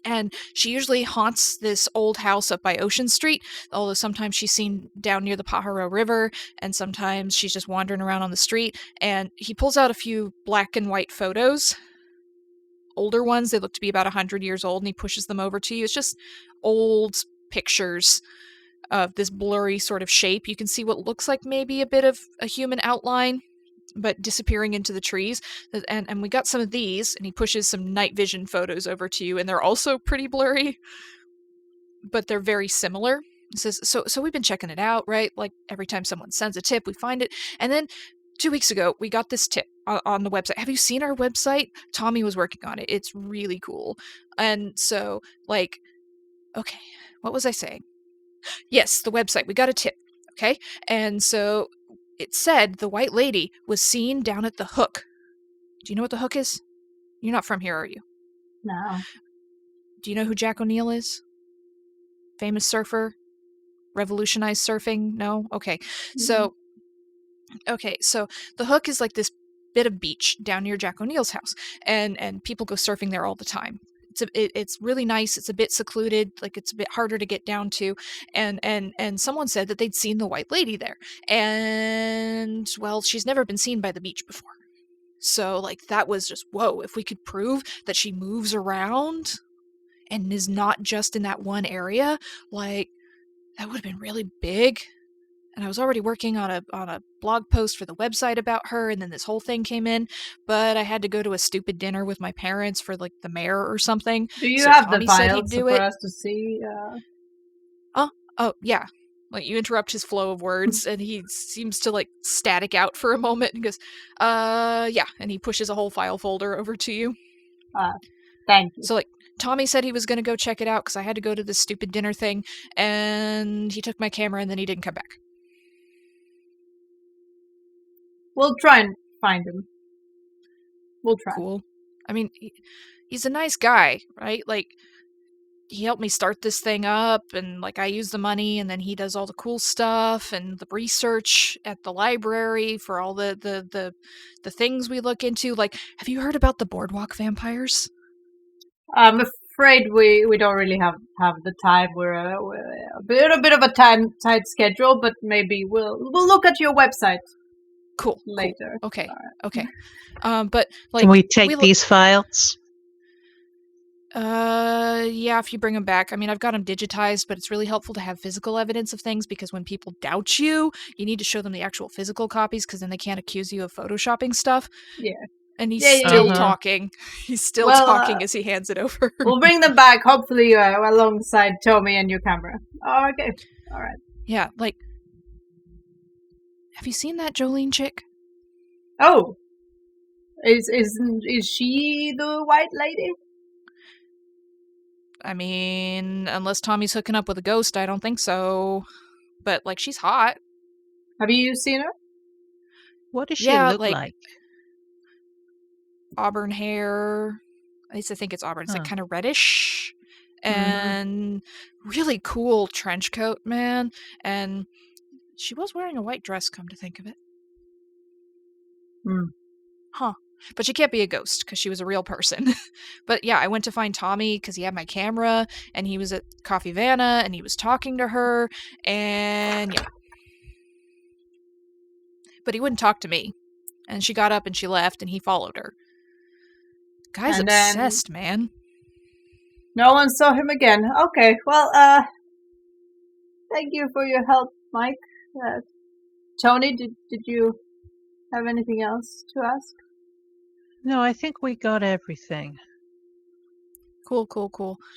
And she usually haunts this old house up by Ocean Street, although sometimes she's seen down near the Pajaro River, and sometimes she's just wandering around on the street. And he pulls out a few black and white photos, older ones. They look to be about 100 years old, and he pushes them over to you. It's just old pictures of this blurry sort of shape. You can see what looks like maybe a bit of a human outline, but disappearing into the trees. And we got some of these, and he pushes some night vision photos over to you, and they're also pretty blurry, but they're very similar. He says, so we've been checking it out, right? Like, every time someone sends a tip, we find it. And then 2 weeks ago, we got this tip on the website. Have you seen our website? Tommy was working on it. It's really cool. And so, like, okay, what was I saying? Yes, the website. We got a tip, okay? And so it said the white lady was seen down at the Hook. Do you know what the Hook is? You're not from here, are you? No. Do you know who Jack O'Neill is? Famous surfer? Revolutionized surfing? No? Okay. So the Hook is like this bit of beach down near Jack O'Neill's house, and people go surfing there all the time. It's really nice. It's a bit secluded, like it's a bit harder to get down to, and someone said that they'd seen the white lady there, and well, she's never been seen by the beach before. So, like, that was just, whoa, if we could prove that she moves around and is not just in that one area, like, that would have been really big. And I was already working on a blog post for the website about her, and then this whole thing came in, but I had to go to a stupid dinner with my parents for, like, the mayor or something. Do you So have Tommy the said files he'd do for it. us to see? Oh, yeah. Like, you interrupt his flow of words, and he seems to, like, static out for a moment, and goes, yeah, and he pushes a whole file folder over to you. Thank you. So, like, Tommy said he was going to go check it out, because I had to go to this stupid dinner thing, and he took my camera, and then he didn't come back. We'll try and find him. We'll try. Cool. I mean, he's a nice guy, right? Like, he helped me start this thing up, and like I use the money, and then he does all the cool stuff and the research at the library for all the things we look into. Like, have you heard about the boardwalk vampires? I'm afraid we don't really have the time. We're a bit of a tight schedule, but maybe we'll look at your website Cool. later. Okay. Right. Okay. But like, Can we take these files? Yeah, if you bring them back. I mean, I've got them digitized, but it's really helpful to have physical evidence of things, because when people doubt you, you need to show them the actual physical copies, because then they can't accuse you of photoshopping stuff. Yeah. And he's Yeah, still yeah. talking. He's still talking as he hands it over. We'll bring them back, hopefully alongside Tommy and your camera. Oh, okay. All right. Yeah, like, have you seen that Jolene chick? Oh, is she the white lady? I mean, unless Tommy's hooking up with a ghost, I don't think so. But like, she's hot. Have you seen her? What does she look like? Auburn hair. At least I think it's auburn. It's like Huh. kind of reddish. And really cool trench coat, man. And she was wearing a white dress, come to think of it. Huh. But she can't be a ghost, because she was a real person. But yeah, I went to find Tommy because he had my camera, and he was at Coffee Vanna, and he was talking to her, and yeah. But he wouldn't talk to me. And she got up and she left, and he followed her. Guy's And then- obsessed, man. No one saw him again. Okay, well, thank you for your help, Mike. Tony, did you have anything else to ask? No, I think we got everything. Cool.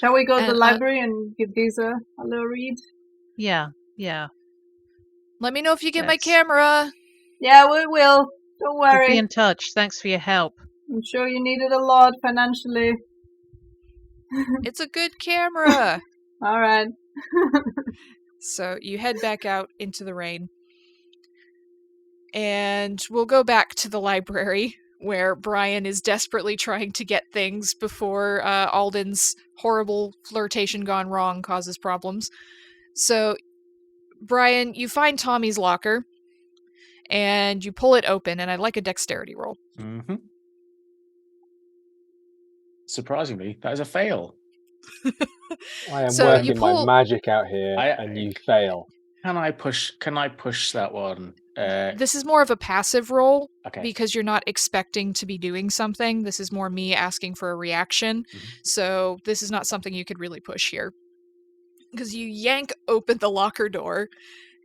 Shall we go to the And, library and give these a little read? Yeah. Let me know if you get my Let's- camera. Yeah, we will. Don't We'll worry. be in touch. Thanks for your help. I'm sure you needed a lot financially. It's a good camera. All right. So you head back out into the rain. And we'll go back to the library, where Brian is desperately trying to get things before Alden's horrible flirtation gone wrong causes problems. So, Brian, you find Tommy's locker, and you pull it open, and I'd like a dexterity roll. Mm-hmm. Surprisingly, that is a fail. I am So you working my pull- magic out here, and you fail. Can I push that one? This is more of a passive roll, Okay. because you're not expecting to be doing something. This is more me asking for a reaction. Mhm. So this is not something you could really push here. Because you yank open the locker door,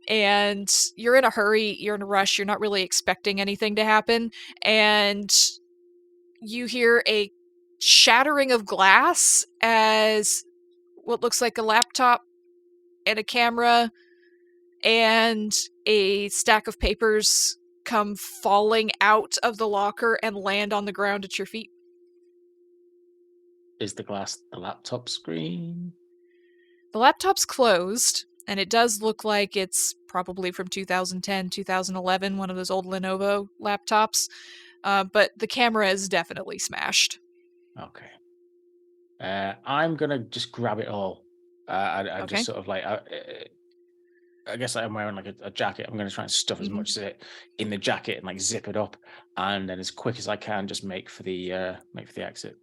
and you're in a hurry, you're in a rush, you're not really expecting anything to happen, and you hear a shattering of glass as what looks like a laptop and a camera and a stack of papers come falling out of the locker and land on the ground at your feet. Is the glass the laptop screen? The laptop's closed, and it does look like it's probably from 2010, 2011, one of those old Lenovo laptops. But the camera is definitely smashed. Okay. I'm gonna just grab it all. I Okay. just sort of like. I guess I'm wearing like a jacket. I'm gonna try and stuff as Mhm. much of it in the jacket and like zip it up, and then as quick as I can, just make for the exit.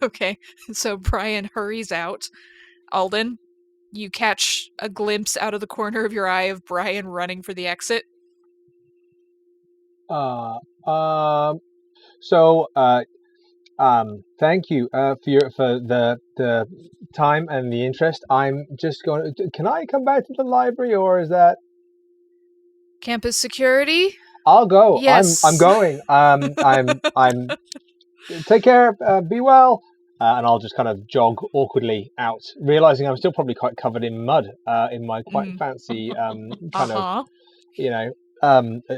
Okay, so Brian hurries out. Alden, you catch a glimpse out of the corner of your eye of Brian running for the exit. Thank you for the time and the interest. I'm just going. Can I come back to the library, or is that? Campus security? I'll go. Yes. I'm going. I'm. Take care. Be well. And I'll just kind of jog awkwardly out, realizing I'm still probably quite covered in mud in my quite fancy kind of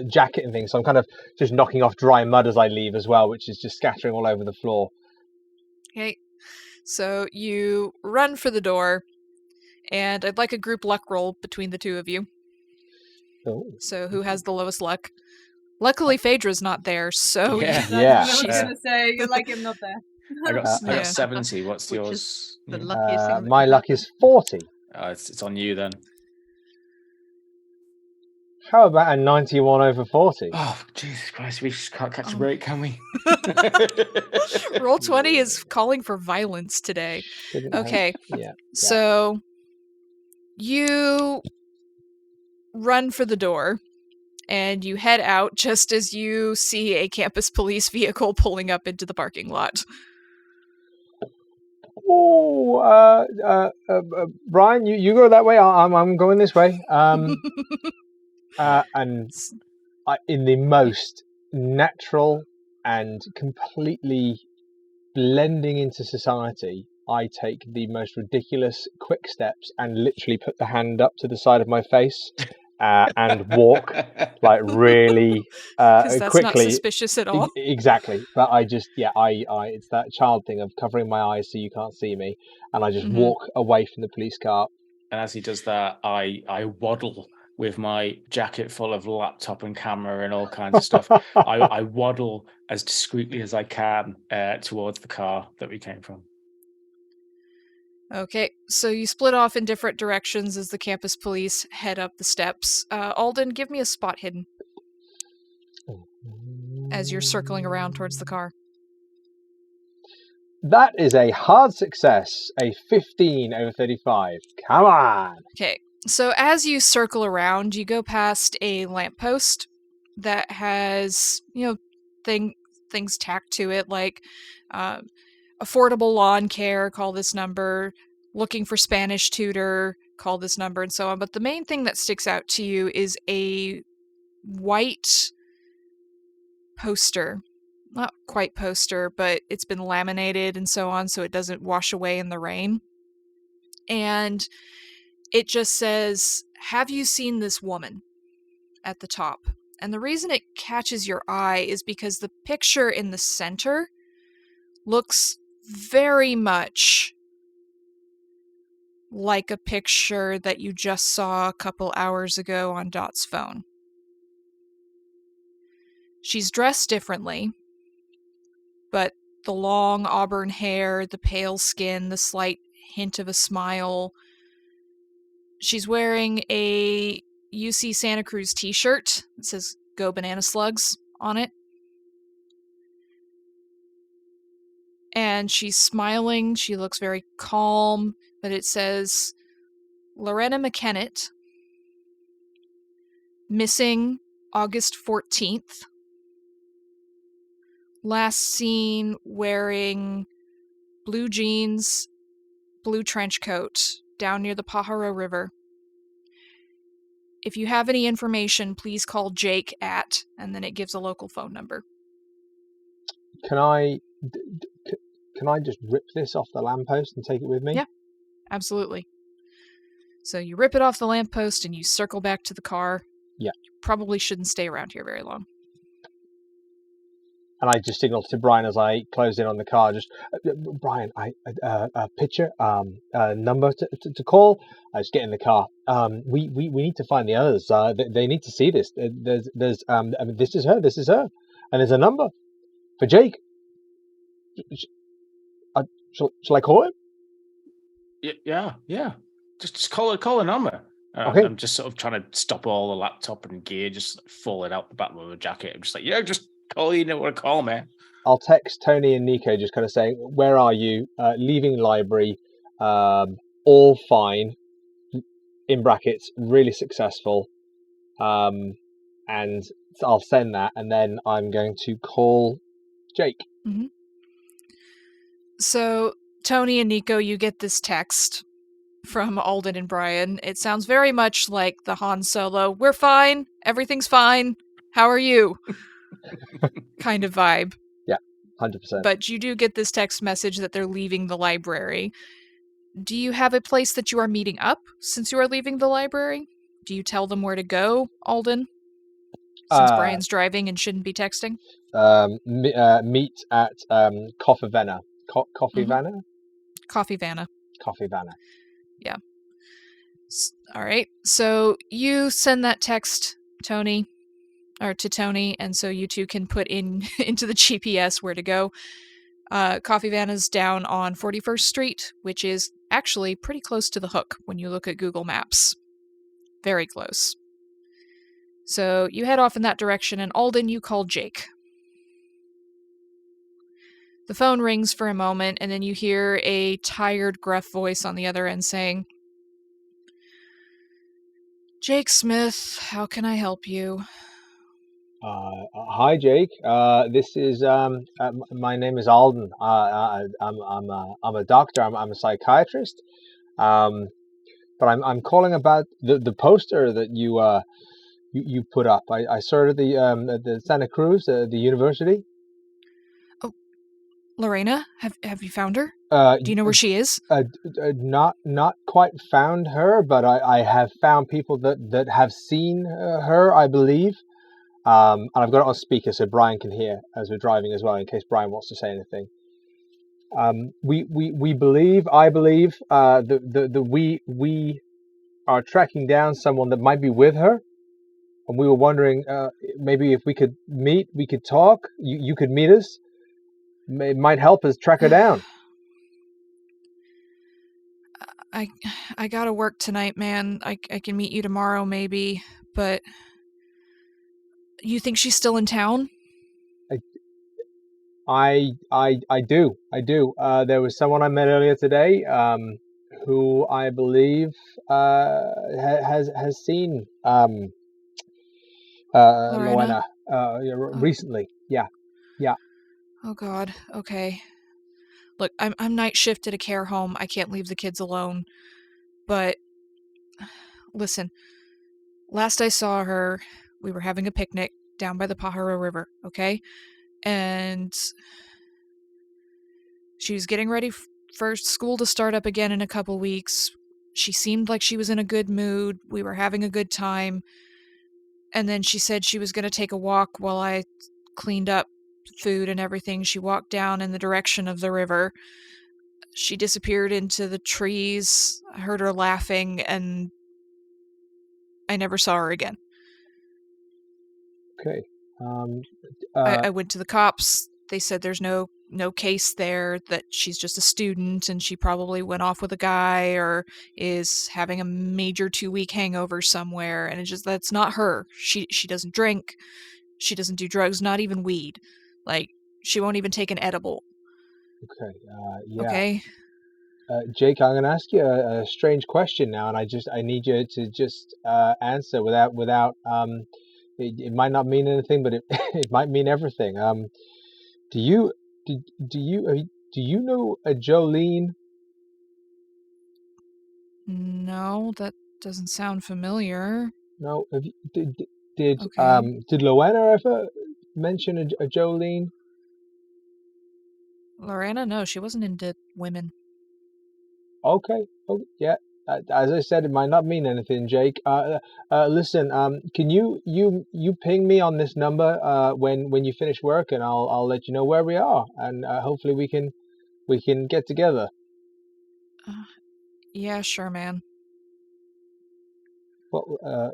jacket and things. So I'm kind of just knocking off dry mud as I leave as well, which is just scattering all over the floor. Okay, so you run for the door, and I'd like a group luck roll between the two of you. Oh. So who has the lowest luck? Luckily, Phaedra's not there, so Yeah. That's Yeah. what I was she's- going to say. You're like him not there. I got Yeah. 70. What's Which yours? is the Yeah. luckiest thing that My could luck happen. is 40. It's on you then. How about a 91 over 40? Oh, Jesus Christ. We just can't catch a Oh. break, can we? Roll 20 is calling for violence today. Shouldn't have- Okay, Yeah. so you run for the door and you head out just as you see a campus police vehicle pulling up into the parking lot. Oh, Brian, you go that way. I'm going this way. And in the most natural and completely blending into society, I take the most ridiculous quick steps and literally put the hand up to the side of my face and walk like really Because that's not quickly. suspicious at all. Exactly, but I just I it's that child thing of covering my eyes so you can't see me, and I just Mhm. walk away from the police car. And as he does that, I waddle with my jacket full of laptop and camera and all kinds of stuff. I waddle as discreetly as I can towards the car that we came from. Okay, so you split off in different directions as the campus police head up the steps. Alden, give me a spot hidden as you're circling around towards the car. That is a hard success, a 15 over 35. Come on. Okay, so as you circle around, you go past a lamppost that has, things tacked to it like affordable lawn care, call this number, looking for Spanish tutor, call this number, and so on. But the main thing that sticks out to you is a white poster. Not quite poster, but it's been laminated and so on, so it doesn't wash away in the rain. And it just says, "Have you seen this woman?" at the top. And the reason it catches your eye is because the picture in the center looks very much like a picture that you just saw a couple hours ago on Dot's phone. She's dressed differently, but the long auburn hair, the pale skin, the slight hint of a smile. She's wearing a UC Santa Cruz t-shirt. It says "Go Banana Slugs" on it. And she's smiling. She looks very calm, but it says Lorena McKennett, missing August 14th. Last seen wearing blue jeans, blue trench coat, down near the Pajaro River. If you have any information, please call Jake at, and then it gives a local phone number. Can I just rip this off the lamppost and take it with me? Yeah. Absolutely. So you rip it off the lamppost and you circle back to the car. Yeah. You probably shouldn't stay around here very long. And I just signal to Brian as I close in on the car. Just Brian, a picture, number to call. I just get in the car. We need to find the others. They need to see this. There's this is her, and there's a number for Jake. Shall I call him? Yeah. Just call a number. Okay. I'm just sort of trying to stop all the laptop and gear just falling out the back of my jacket. I'm just like, just call you know what to call me. I'll text Tony and Nico just kind of saying, where are you? Leaving library, all fine, in brackets, really successful. And I'll send that, and then I'm going to call Jake. Mm-hmm. So, Tony and Nico, you get this text from Alden and Brian. It sounds very much like the Han Solo, "We're fine, everything's fine, how are you?" kind of vibe. 100%. But you do get this text message that they're leaving the library. Do you have a place that you are meeting up since you are leaving the library? Do you tell them where to go, Alden? Since Brian's driving and shouldn't be texting? Meet at Coffee Vanna. Coffee Vanna? Coffee Vanna. Coffee Vanna. Yeah. All right. So you send that text, Tony. or to Tony, and so you two can put in into the GPS where to go. Coffee Van is down on 41st Street, which is actually pretty close to the Hook when you look at Google Maps. Very close. So you head off in that direction, and Alden, you call Jake. The phone rings for a moment, and then you hear a tired, gruff voice on the other end saying, Jake Smith, how can I help you? Hi, Jake. This is my name is Alden. I'm a doctor. I'm a psychiatrist. But I'm calling about the poster that you put up. I saw it at the Santa Cruz, the university. Oh, Lorena, have you found her? Do you know where she is? Not quite found her, but I have found people that have seen her, I believe. And I've got it on speaker so Brian can hear as we're driving as well, in case Brian wants to say anything. We believe, I believe, we are tracking down someone that might be with her, and we were wondering maybe if we could meet, we could talk. You could meet us. It might help us track her down. I gotta work tonight, man. I can meet you tomorrow, maybe, but you think she's still in town? I do. There was someone I met earlier today, who I believe has seen Lorena recently. Yeah. Oh God. Okay. Look, I'm night shift at a care home. I can't leave the kids alone. But listen, last I saw her, we were having a picnic down by the Pajaro River, okay? And she was getting ready for school to start up again in a couple weeks. She seemed like she was in a good mood. We were having a good time. And then she said she was going to take a walk while I cleaned up food and everything. She walked down in the direction of the river. She disappeared into the trees. I heard her laughing, and I never saw her again. Okay. I went to the cops. They said there's no case there, that she's just a student and she probably went off with a guy or is having a major 2-week hangover somewhere, and that's not her. She doesn't drink. She doesn't do drugs, not even weed. Like, she won't even take an edible. Okay. Yeah. Okay? Jake, I'm going to ask you a strange question now, and I need you to just answer without it might not mean anything, but it it might mean everything. Do you know a Jolene? No, that doesn't sound familiar. No. Did Okay. did Lorena ever mention a Jolene? Lorena? No, she wasn't into women. Okay. Oh, yeah. As I said, it might not mean anything, Jake. Listen. Can you ping me on this number when you finish work, and I'll let you know where we are, and hopefully we can get together. Yeah, sure, man. Well,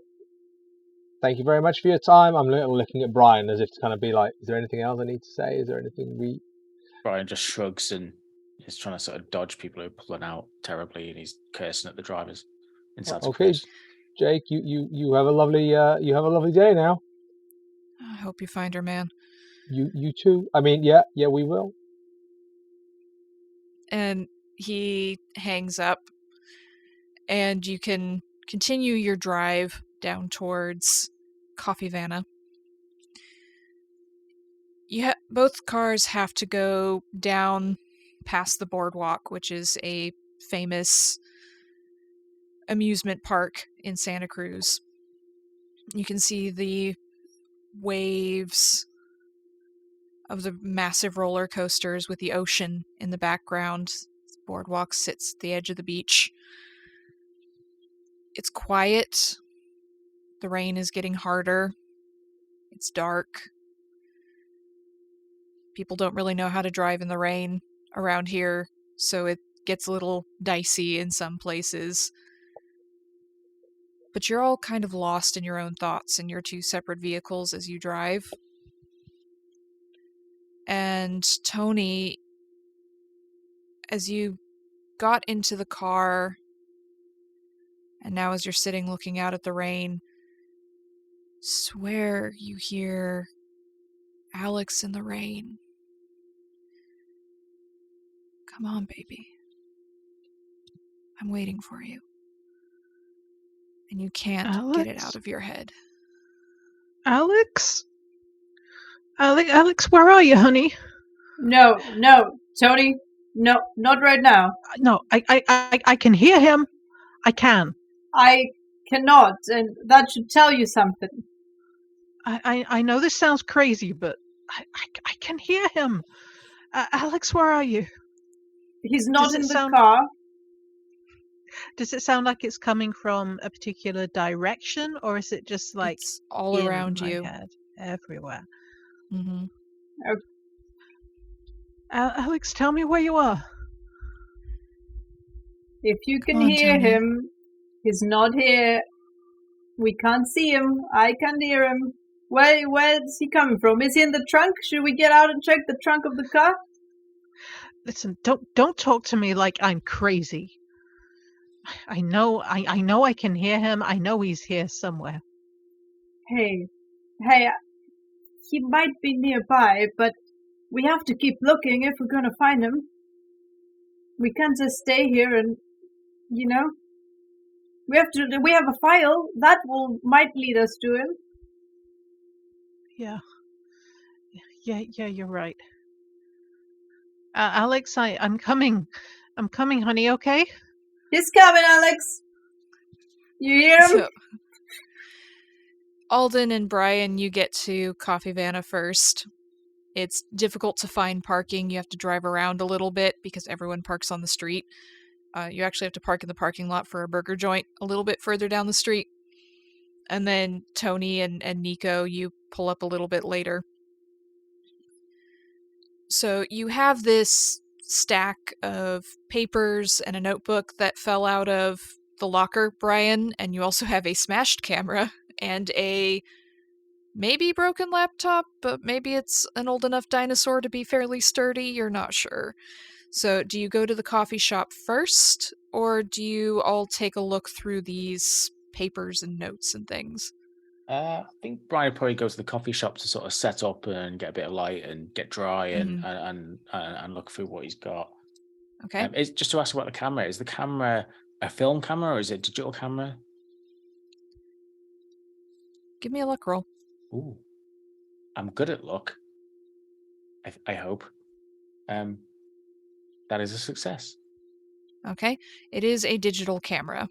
thank you very much for your time. I'm looking at Brian as if to kind of be like, is there anything else I need to say? Is there anything we... Brian just shrugs and is trying to sort of dodge people who are pulling out terribly, and he's cursing at the drivers in Santa Okay, Cruz. Jake, you have a lovely day now. I hope you find her, man. You too. I mean, yeah, we will. And he hangs up, and you can continue your drive down towards Coffee Vanna. Both cars have to go down past the boardwalk, which is a famous amusement park in Santa Cruz. You can see the waves of the massive roller coasters with the ocean in the background. The boardwalk sits at the edge of the beach. It's quiet. The rain is getting harder. It's dark. People don't really know how to drive in the rain around here, so it gets a little dicey in some places. but you're all kind of lost in your own thoughts in your two separate vehicles as you drive. And Tony, as you got into the car, and now as you're sitting looking out at the rain, swear you hear Alex in the rain. Come on, baby. I'm waiting for you. And you can't get it out of your head. Alex? Alex, where are you, honey? No, Tony. No, not right now. No, I can hear him. I can. I cannot, and that should tell you something. I know this sounds crazy, but I can hear him. Alex, where are you? He's not in the car. Does it sound like it's coming from a particular direction, or is it just like it's all around my you, head, everywhere? Mm-hmm. Okay. Alex, tell me where you are. If you can Come on, hear Tony. him, he's not here. We can't see him. I can't hear him. Where's he coming from? Is he in the trunk? Should we get out and check the trunk of the car? Listen, don't talk to me like I'm crazy. I know I can hear him. I know he's here somewhere. Hey, he might be nearby, but we have to keep looking if we're gonna find him. We can't just stay here and, we have a file that might lead us to him. Yeah, you're right. Alex, I'm coming. I'm coming, honey, okay? He's coming, Alex. You hear him? So, Alden and Brian, you get to Coffee Vanna first. It's difficult to find parking. You have to drive around a little bit because everyone parks on the street. You actually have to park in the parking lot for a burger joint a little bit further down the street. And then Tony and Nico, you pull up a little bit later. So you have this stack of papers and a notebook that fell out of the locker, Brian, and you also have a smashed camera and a maybe broken laptop, but maybe it's an old enough dinosaur to be fairly sturdy, you're not sure. So do you go to the coffee shop first, or do you all take a look through these papers and notes and things? I think Brian would probably go to the coffee shop to sort of set up and get a bit of light and get dry and look through what he's got. Okay. It's just to ask about the camera. Is the camera a film camera or is it a digital camera? Give me a luck roll. Ooh, I'm good at luck. I hope. That is a success. Okay. It is a digital camera.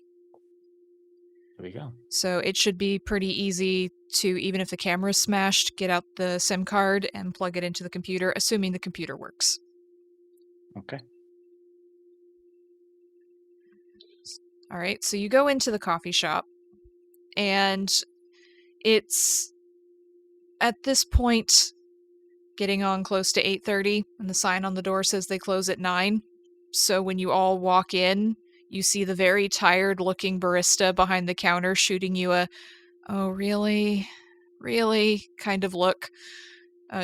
There we go. So it should be pretty easy to, even if the camera's smashed, get out the SIM card and plug it into the computer, assuming the computer works. Okay. All right, so you go into the coffee shop, and it's at this point getting on close to 8:30, and the sign on the door says they close at 9. So when you all walk in, you see the very tired-looking barista behind the counter shooting you a, "Oh, really? Really?" kind of look.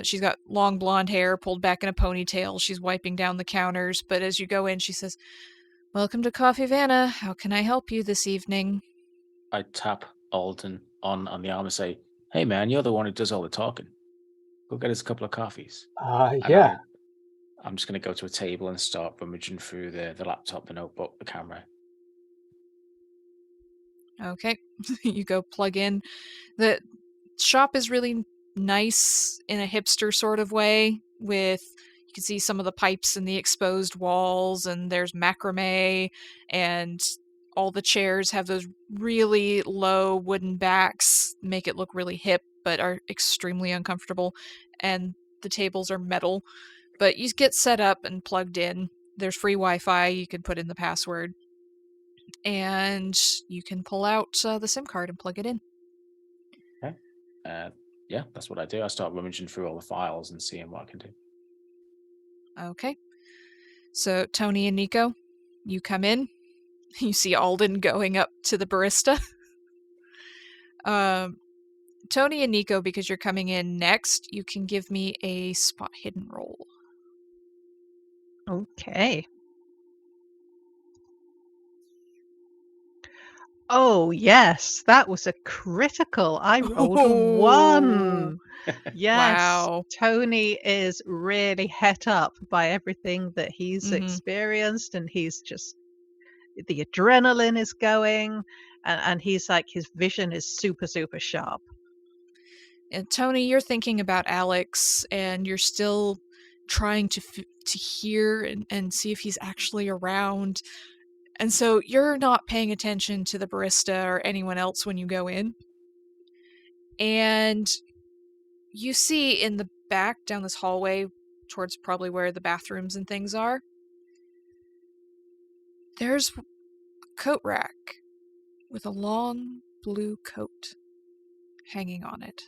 She's got long blonde hair pulled back in a ponytail. She's wiping down the counters, but as you go in, she says, "Welcome to Coffee Vanna. How can I help you this evening?" I tap Alden on the arm and say, "Hey man, you're the one who does all the talking. Go get us a couple of coffees." And Yeah. I'm just going to go to a table and start rummaging through the laptop, the notebook, the camera. Okay. You go plug in. The shop is really nice in a hipster sort of way, with you can see some of the pipes in the exposed walls, and there's macrame, and all the chairs have those really low wooden backs, make it look really hip, but are extremely uncomfortable, and the tables are metal. But you get set up and plugged in. There's free Wi-Fi, you can put in the password, and you can pull out the SIM card and plug it in. Okay. Yeah, that's what I do. I start rummaging through all the files and seeing what I can do. Okay. So Tony and Nico, you come in. You see Alden going up to the barista. Tony and Nico, because you're coming in next, you can give me a spot hidden roll. Okay. Oh, yes, that was a critical. I rolled a 1. Yes, Wow. Tony is really het up by everything that he's Mhm. experienced, and he's just, the adrenaline is going, and he's like, his vision is super, super sharp. And Tony, you're thinking about Alex, and you're still trying to hear and see if he's actually around. And so you're not paying attention to the barista or anyone else when you go in. And you see in the back down this hallway towards probably where the bathrooms and things are, there's a coat rack with a long blue coat hanging on it.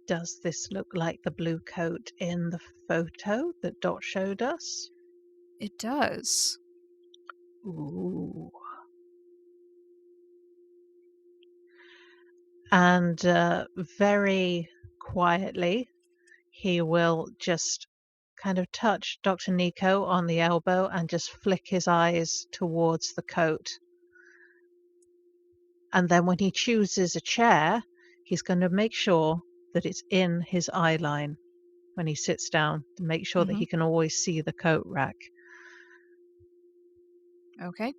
Does this look like the blue coat in the photo that Dot showed us? It does. Ooh. And very quietly, he will just kind of touch Dr. Nico on the elbow and just flick his eyes towards the coat. And then when he chooses a chair, he's going to make sure that it's in his eye line when he sits down, to make sure that he can always see the coat rack. Okay.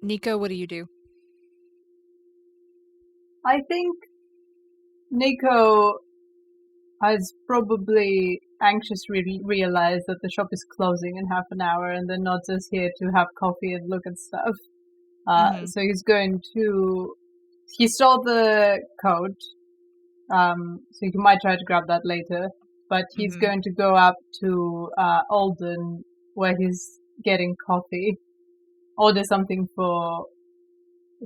Nico, what do you do? I think Nico has probably anxiously realized that the shop is closing in half an hour and then not just here to have coffee and look at stuff. So he's going to... He stole the coat, so he might try to grab that later, but he's going to go up to Alden, where he's getting coffee, order something for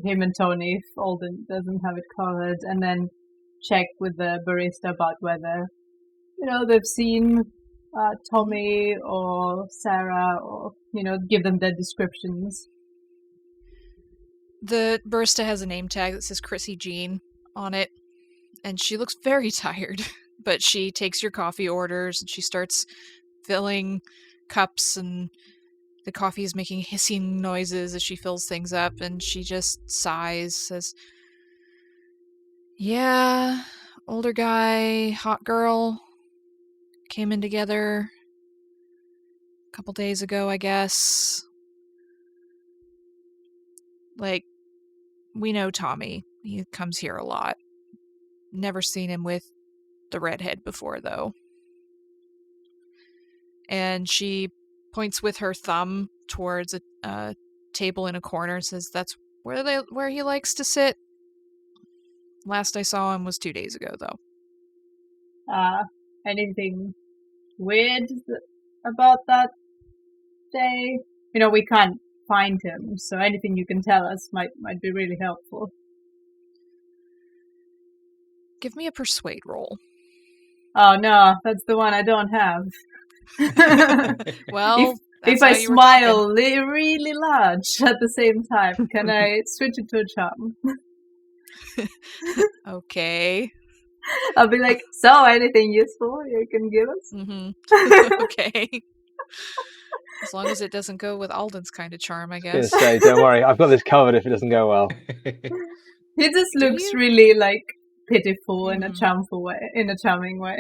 him and Tony if Alden doesn't have it covered, and then check with the barista about whether, they've seen Tommy or Sarah, or, give them their descriptions. The barista has a name tag that says Chrissy Jean on it, and she looks very tired, but she takes your coffee orders and she starts filling cups, and the coffee is making hissing noises as she fills things up, and she just sighs, says, "Yeah, older guy, hot girl, came in together a couple days ago, I guess. Like, we know Tommy. He comes here a lot. Never seen him with the redhead before, though." And she points with her thumb towards a table in a corner and says, "That's where he likes to sit. Last I saw him was 2 days ago, though." Anything weird about that day? We can't find him, so anything you can tell us might be really helpful. Give me a persuade roll. Oh no, that's the one I don't have. Well, if I smile really large at the same time, can I switch it to a charm? Okay. I'll be like, so anything useful you can give us? Okay. As long as it doesn't go with Alden's kind of charm, I I was guess. gonna say, don't worry, I've got this covered if it doesn't go well. He just looks really pitiful in a charming way.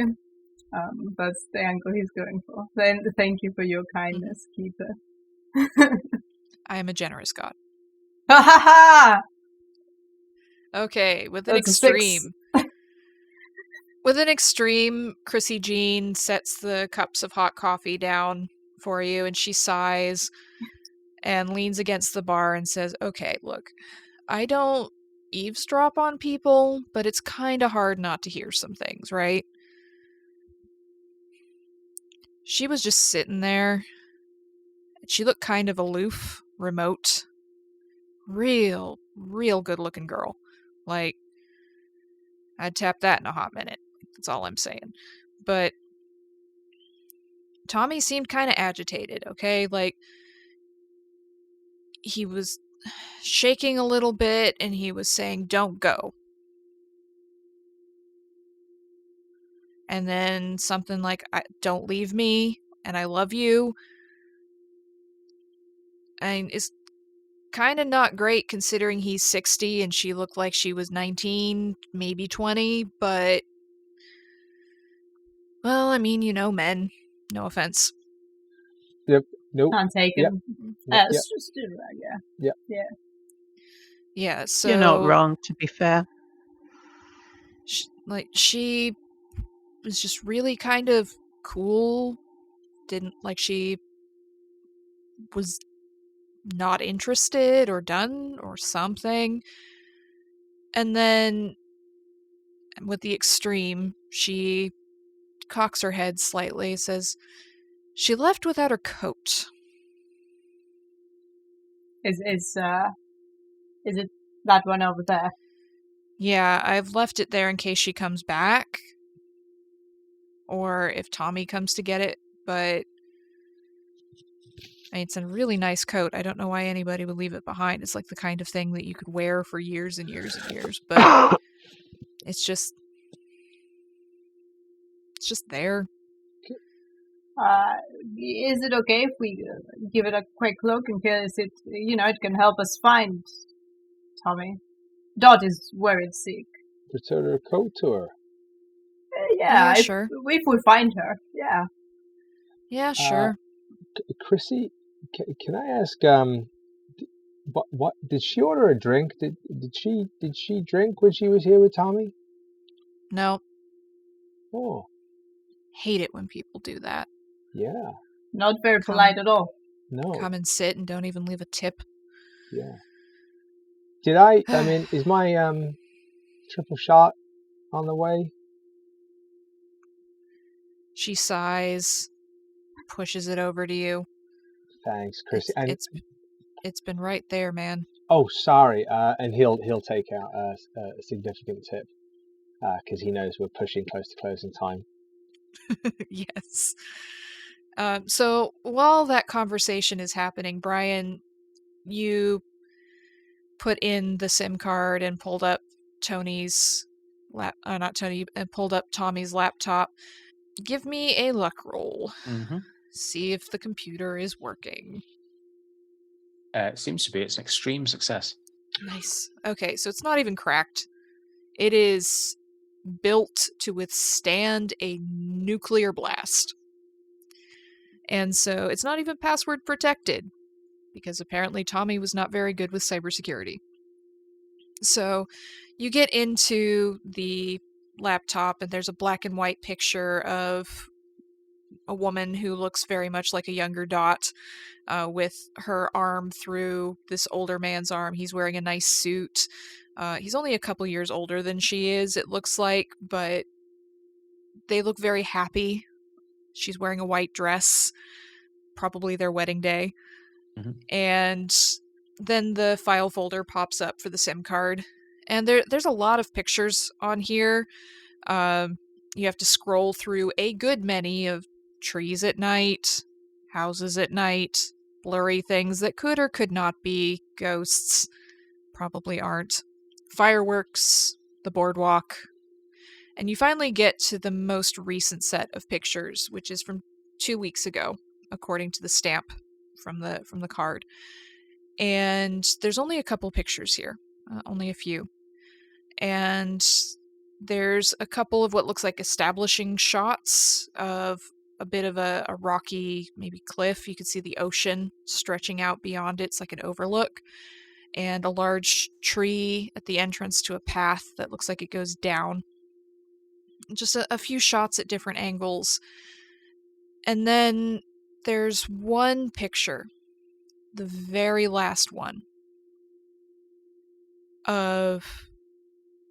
That's the angle he's going for. Then thank you for your kindness, Keeper. I am a generous god. Ha ha ha! Okay, with an That's extreme. With an extreme, Chrissy Jean sets the cups of hot coffee down for you, and she sighs and leans against the bar and says, "Okay, look, I don't eavesdrop on people, but it's kind of hard not to hear some things, right?" She was just sitting there. She looked kind of aloof, remote. Real good-looking girl. Like, I'd tap that in a hot minute. That's all I'm saying. But Tommy seemed kind of agitated, okay? Like, he was shaking a little bit, and he was saying, "Don't go." And then something like, "Don't leave me, and I love you." And it's kind of not great considering he's 60 and she looked like she was 19, maybe 20, but, well, I mean, men. No offense. Yep. Nope. Untaken. Yep. It's just, yeah. Yeah, so... You're not wrong, to be fair. She was just really kind of cool. She was not interested or done or something. And then, with the extreme, she cocks her head slightly, says, "She left without her coat." Is it that one over there? Yeah, I've left it there in case she comes back. Or if Tommy comes to get it, but... it's a really nice coat. I don't know why anybody would leave it behind. It's like the kind of thing that you could wear for years and years and years, but it's just there. Is it okay if we give it a quick look in case it can help us find Tommy? Dot is worried sick. Return her coat to her. Yeah, sure. If we find her, yeah. Yeah, sure. Chrissy, can I ask? What did she order a drink? Did she drink when she was here with Tommy? No. Oh. Hate it when people do that. Yeah. Not very polite at all. No. Come and sit and don't even leave a tip. Yeah. Did I mean, is my triple shot on the way? She sighs, pushes it over to you. Thanks, Chrissy. It's been right there, man. Oh, sorry. And he'll take out a significant tip because he knows we're pushing close to closing time. Yes. So while that conversation is happening, Brian, you put in the SIM card and pulled up Tony's pulled up Tommy's laptop. Give me a luck roll. Mm-hmm. See if the computer is working. It seems to be. It's an extreme success. Nice. Okay, so it's not even cracked. It is built to withstand a nuclear blast. And so it's not even password protected, because apparently Tommy was not very good with cybersecurity. So you get into the laptop, and there's a black and white picture of a woman who looks very much like a younger Dot, with her arm through this older man's arm. He's wearing a nice suit. He's only a couple years older than she is, it looks like, but they look very happy. She's wearing a white dress, probably their wedding day. Mm-hmm. And then the file folder pops up for the SIM card. And there's a lot of pictures on here. You have to scroll through a good many of trees at night, houses at night, blurry things that could or could not be ghosts. Probably aren't. Fireworks, the boardwalk. And you finally get to the most recent set of pictures, which is from 2 weeks ago, according to the stamp from the card. And there's only a couple pictures here, only a few. And there's a couple of what looks like establishing shots of a bit of a rocky, maybe cliff. You can see the ocean stretching out beyond it. It's like an overlook. And a large tree at the entrance to a path that looks like it goes down. Just a few shots at different angles. And then there's one picture, the very last one, of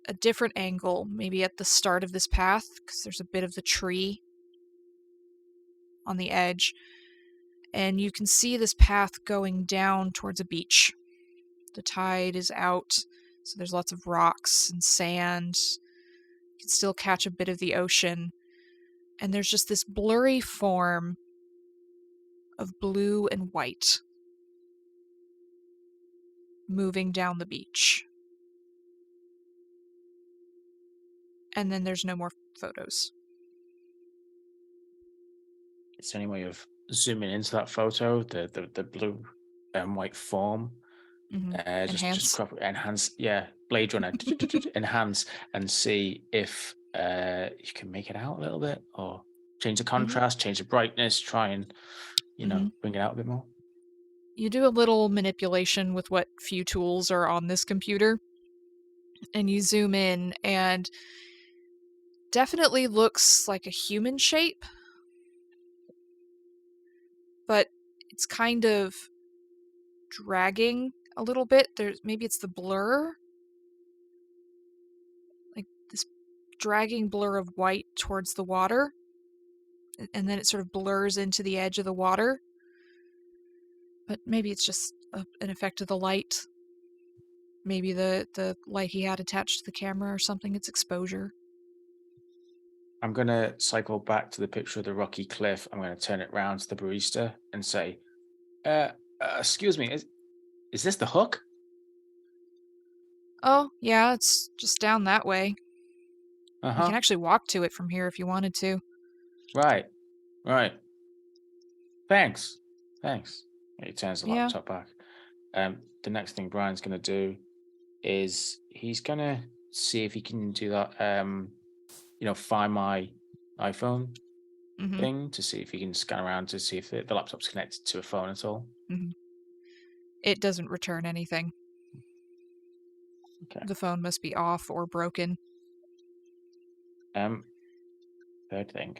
a different angle, maybe at the start of this path, because there's a bit of the tree on the edge. And you can see this path going down towards a beach. The tide is out, so there's lots of rocks and sand. You can still catch a bit of the ocean. And there's just this blurry form of blue and white moving down the beach. And then there's no more photos. Is there any way of zooming into that photo, the blue and white form? Just enhance, Blade Runner, enhance, and see if you can make it out a little bit, or change the contrast, change the brightness, try and bring it out a bit more. You do a little manipulation with what few tools are on this computer, and you zoom in, and definitely looks like a human shape, but it's kind of dragging a little bit. Maybe it's the blur, like this dragging blur of white towards the water, and then it sort of blurs into the edge of the water. But maybe it's just an effect of the light. Maybe the light he had attached to the camera or something. It's exposure. I'm going to cycle back to the picture of the rocky cliff. I'm going to turn it round to the barista and say, excuse me, is this the hook? Oh, yeah, it's just down that way. You can actually walk to it from here if you wanted to. Right. Thanks. He turns the laptop back. The next thing Brian's going to do is he's going to see if he can do that, find my iPhone thing to see if he can scan around to see if the laptop's connected to a phone at all. It doesn't return anything. Okay. The phone must be off or broken. Third thing.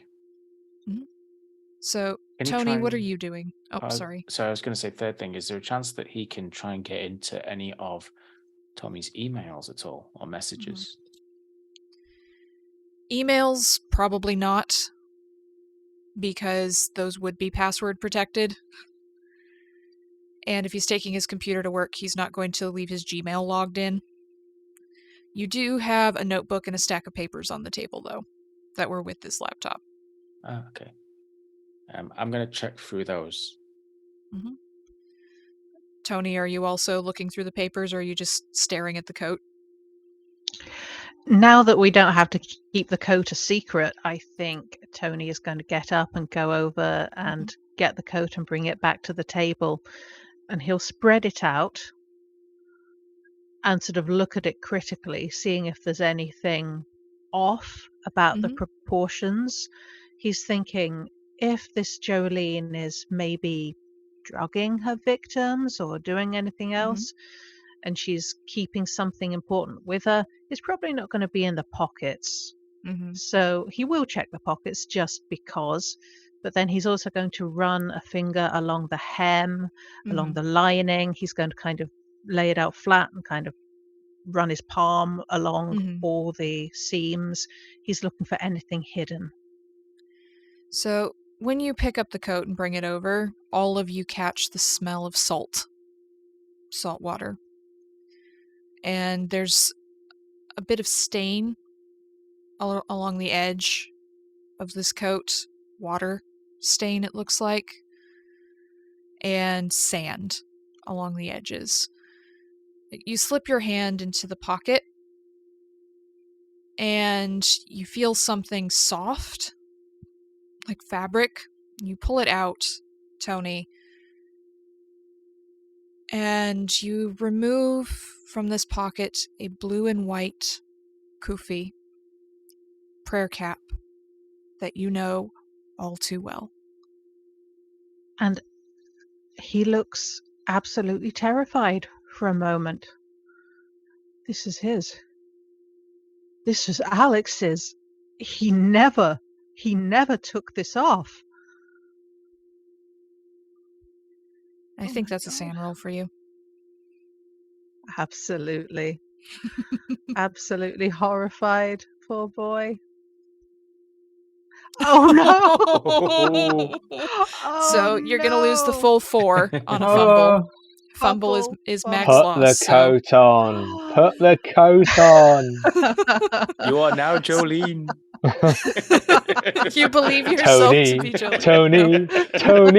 So, Tony, what are you doing? Oh, sorry. So I was going to say third thing. Is there a chance that he can try and get into any of Tommy's emails at all, or messages? Emails, probably not, because those would be password protected. And if he's taking his computer to work, he's not going to leave his Gmail logged in. You do have a notebook and a stack of papers on the table, though, that were with this laptop. Oh, okay. I'm going to check through those. Tony, are you also looking through the papers, or are you just staring at the coat? Now that we don't have to keep the coat a secret, I think Tony is going to get up and go over and get the coat and bring it back to the table. And he'll spread it out and sort of look at it critically, seeing if there's anything off about the proportions. He's thinking, if this Jolene is maybe drugging her victims or doing anything else, and she's keeping something important with her, it's probably not going to be in the pockets. So he will check the pockets just because, but then he's also going to run a finger along the hem, along the lining. He's going to kind of lay it out flat and kind of run his palm along all the seams. He's looking for anything hidden. So when you pick up the coat and bring it over, all of you catch the smell of salt water. And there's a bit of stain along the edge of this coat. Water stain, it looks like. And sand along the edges. You slip your hand into the pocket, and you feel something soft, like fabric. You pull it out, Tony, and you remove from this pocket a blue and white kufi prayer cap that you know all too well. And he looks absolutely terrified for a moment. This is his. This was Alex's. He never took this off. I think that's a SAN roll for you. Absolutely. Absolutely horrified, poor boy. Oh no! So you're going to lose the full 4 on a fumble. Fumble is max loss. Put the coat on. Put the coat on. You are now Jolene. You believe yourself to be Jolene. Tony.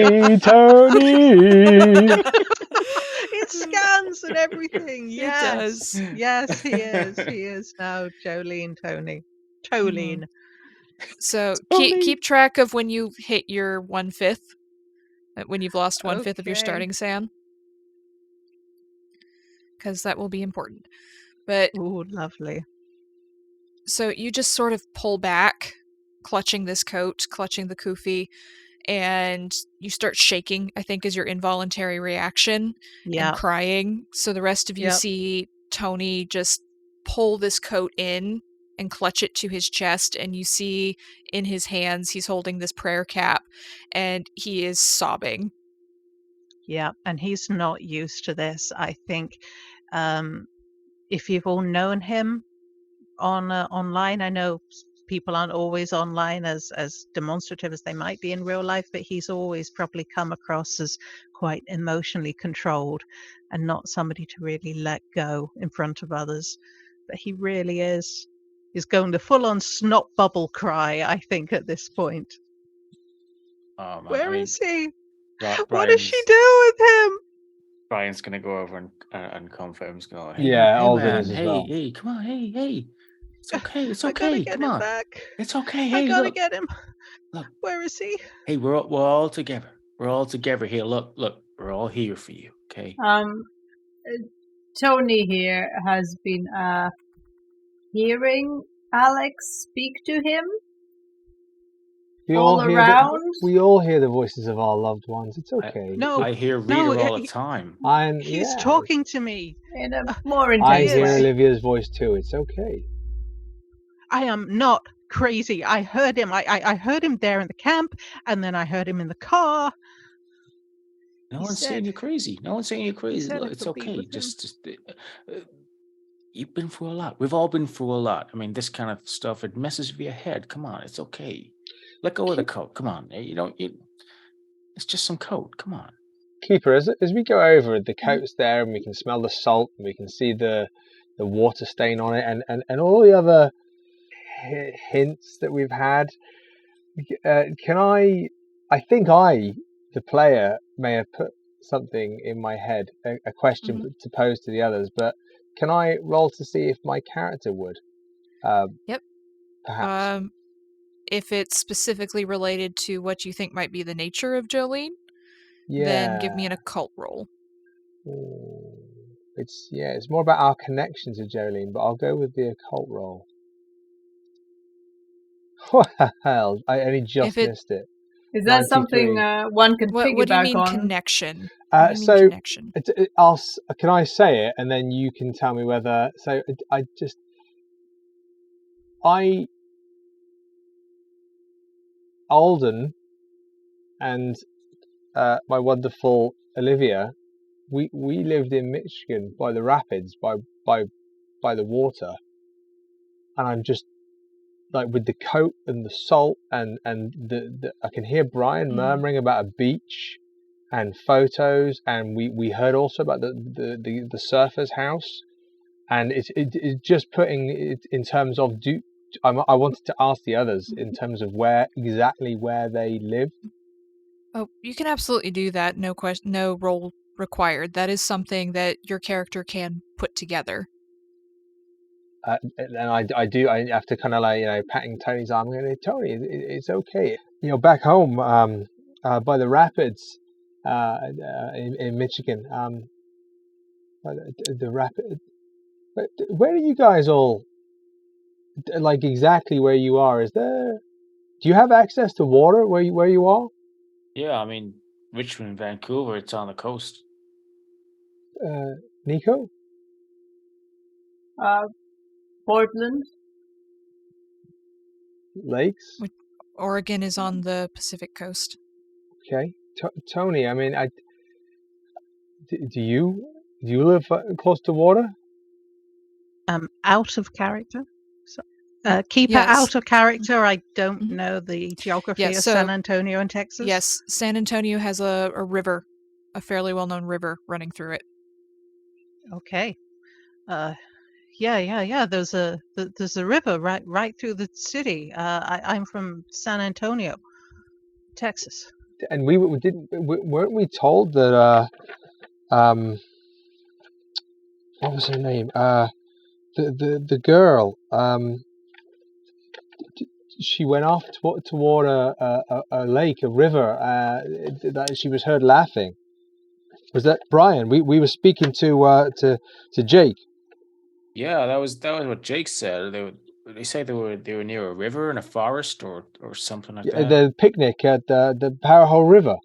It scans hands and everything. Yes. does. Yes, he is. He is now Jolene Tony. Jolene. So Tony. keep track of when you hit your 1/5, when you've lost 1/5 of your Okay. starting sand, because that will be important. But Ooh, lovely. so you just sort of pull back, clutching this coat, clutching the kufi, and you start shaking, I think is your involuntary reaction, and Yeah. crying. So the rest of you Yep. see Tony just pull this coat in and clutch it to his chest, and you see in his hands he's holding this prayer cap, and he is sobbing. Yeah, and he's not used to this. I think if you've all known him on online, I know people aren't always online as demonstrative as they might be in real life, but he's always probably come across as quite emotionally controlled and not somebody to really let go in front of others. But he really is. He's going the full-on snot bubble cry, I think, at this point. Oh man, Where is he? What does she Brian's do with him? Brian's gonna go over and comfort him. He's gonna go, hey Yeah, man, hey Alden man, is as hey, well. hey, come on, hey, it's okay, it's I gotta okay, get come him on, back. it's okay. I Hey, gotta look, get him. look, Where is he? hey, we're all together. We're all together here. Look, we're all here for you. Okay. Tony here has been hearing Alex speak to him We all hear around. we all hear the voices of our loved ones. It's okay. No, I hear no, Rita all the time. he's talking to me. In a more I intense hear way. Olivia's voice too. It's okay. I am not crazy. I heard him. I heard him there in the camp, and then I heard him in the car. No He one's said- saying you're crazy. No one's saying you're crazy. said Look, I it's could be okay. with him. Just you've been through a lot. We've all been through a lot. I mean, this kind of stuff, it messes with your head. Come on, it's okay. Let go of the coat. Come on. It's just some coat. Come on. Keeper, as we go over, the coat's there, and we can smell the salt, and we can see the water stain on it, and all the other hints that we've had. Can I think the player, may have put something in my head, a question to pose to the others, but can I roll to see if my character would? Yep. Perhaps. If it's specifically related to what you think might be the nature of Jolene, then give me an occult roll. It's more about our connection to Jolene, but I'll go with the occult roll. Well, I only just missed it. Is that 93. something one can What do you piggyback mean on? connection? What do you mean connection? Can I say it, and then you can tell me whether. So Alden and my wonderful Olivia, we lived in Michigan by the rapids, by the water, and I'm just like with the coat and the salt and the I can hear Brian murmuring about a beach and photos, and we heard also about the surfer's house, and it's just putting it in terms of I wanted to ask the others in terms of where they live. Oh, you can absolutely do that. No roll required. That is something that your character can put together. And I do. I have to kind of like, patting Tony's arm, going, Tony, it's okay. Back home, by the rapids, in Michigan, by the rapid. Where are you guys all? Like exactly where you are? Do you have access to water where you are? Yeah, I mean, Richmond, Vancouver, it's on the coast. Nico? Portland. Lakes? Oregon is on the Pacific coast. Okay. Tony, I mean, do you live close to water? Out of character. So, keeper out of character. I don't know the geography of San Antonio and Texas. Yes, San Antonio has a river, a fairly well-known river running through it. Okay. Yeah. There's a river right through the city. I'm from San Antonio, Texas. And weren't we told that What was her name? The girl. She went off toward a lake, a river. That she was heard laughing. Was that Brian? We were speaking to Jake. Yeah, that was what Jake said. They say they were near a river in a forest or something like that. The picnic at the Powerhole River.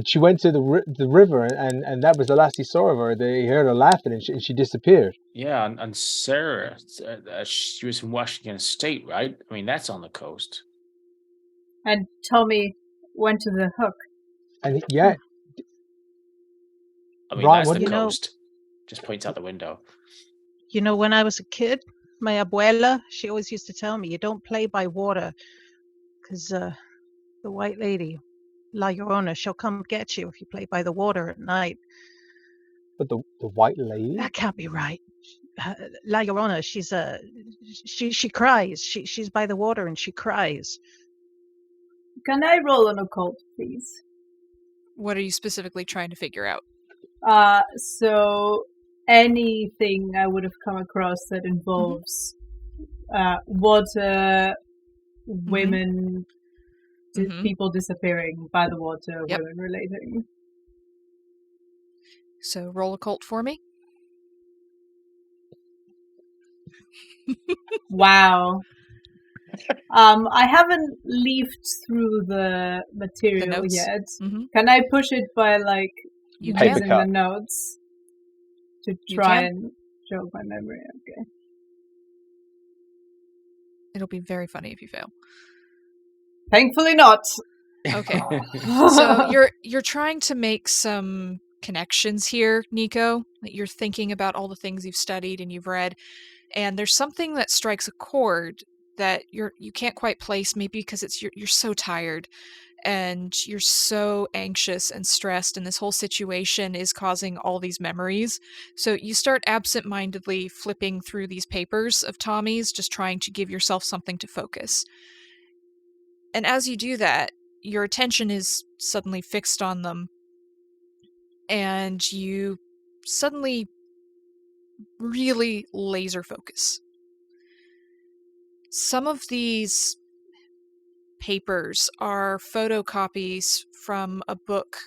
She went to the river, and that was the last he saw of her. They heard her laughing, and she disappeared. Yeah, and Sarah, she was in Washington State, right? I mean, that's on the coast. And Tommy went to the Hook. And yeah, I mean, Brian, that's the You know- coast. Just points out the window. You know, when I was a kid, my abuela, she always used to tell me, you don't play by water, because the white lady, La Llorona, she'll come get you if you play by the water at night. but the white lady. That can't be right. La Llorona, she cries. She's by the water and she cries. Can I roll an occult, please? What are you specifically trying to figure out? So anything I would have come across that involves water, women, people disappearing by the water, Yep. women relating. So roll occult for me. Wow. I haven't leafed through the material notes? yet. Mm-hmm. Can I push it by like You Paper can. using cut. the notes to You try can. and jog my memory? Okay. It'll be very funny if you fail. Thankfully not. Okay. So you're trying to make some connections here, Nico. You're thinking about all the things you've studied and you've read, and there's something that strikes a chord that you can't quite place, maybe because you're so tired and you're so anxious and stressed, and this whole situation is causing all these memories. So you start absent-mindedly flipping through these papers of Tommy's, just trying to give yourself something to focus. And as you do that, your attention is suddenly fixed on them, and you suddenly really laser focus. Some of these papers are photocopies from a book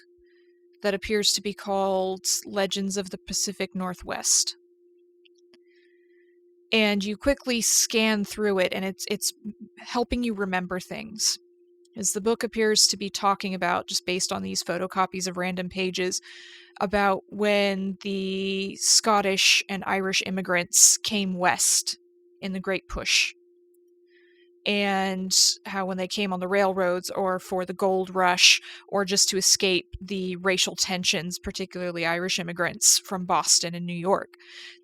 that appears to be called Legends of the Pacific Northwest. And you quickly scan through it, and it's helping you remember things. As the book appears to be talking about, just based on these photocopies of random pages, about when the Scottish and Irish immigrants came west in the Great Push. And how when they came on the railroads or for the gold rush or just to escape the racial tensions, particularly Irish immigrants from Boston and New York,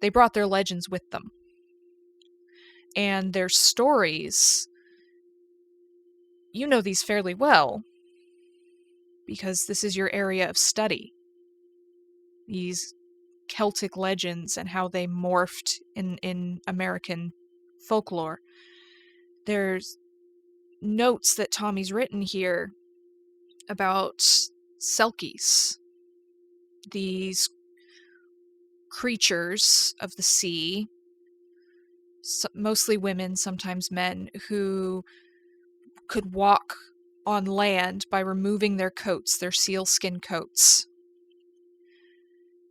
they brought their legends with them. And their stories, you know these fairly well because this is your area of study. These Celtic legends and how they morphed in American folklore. There's notes that Tommy's written here about Selkies, these creatures of the sea, mostly women, sometimes men, who could walk on land by removing their coats, their sealskin coats.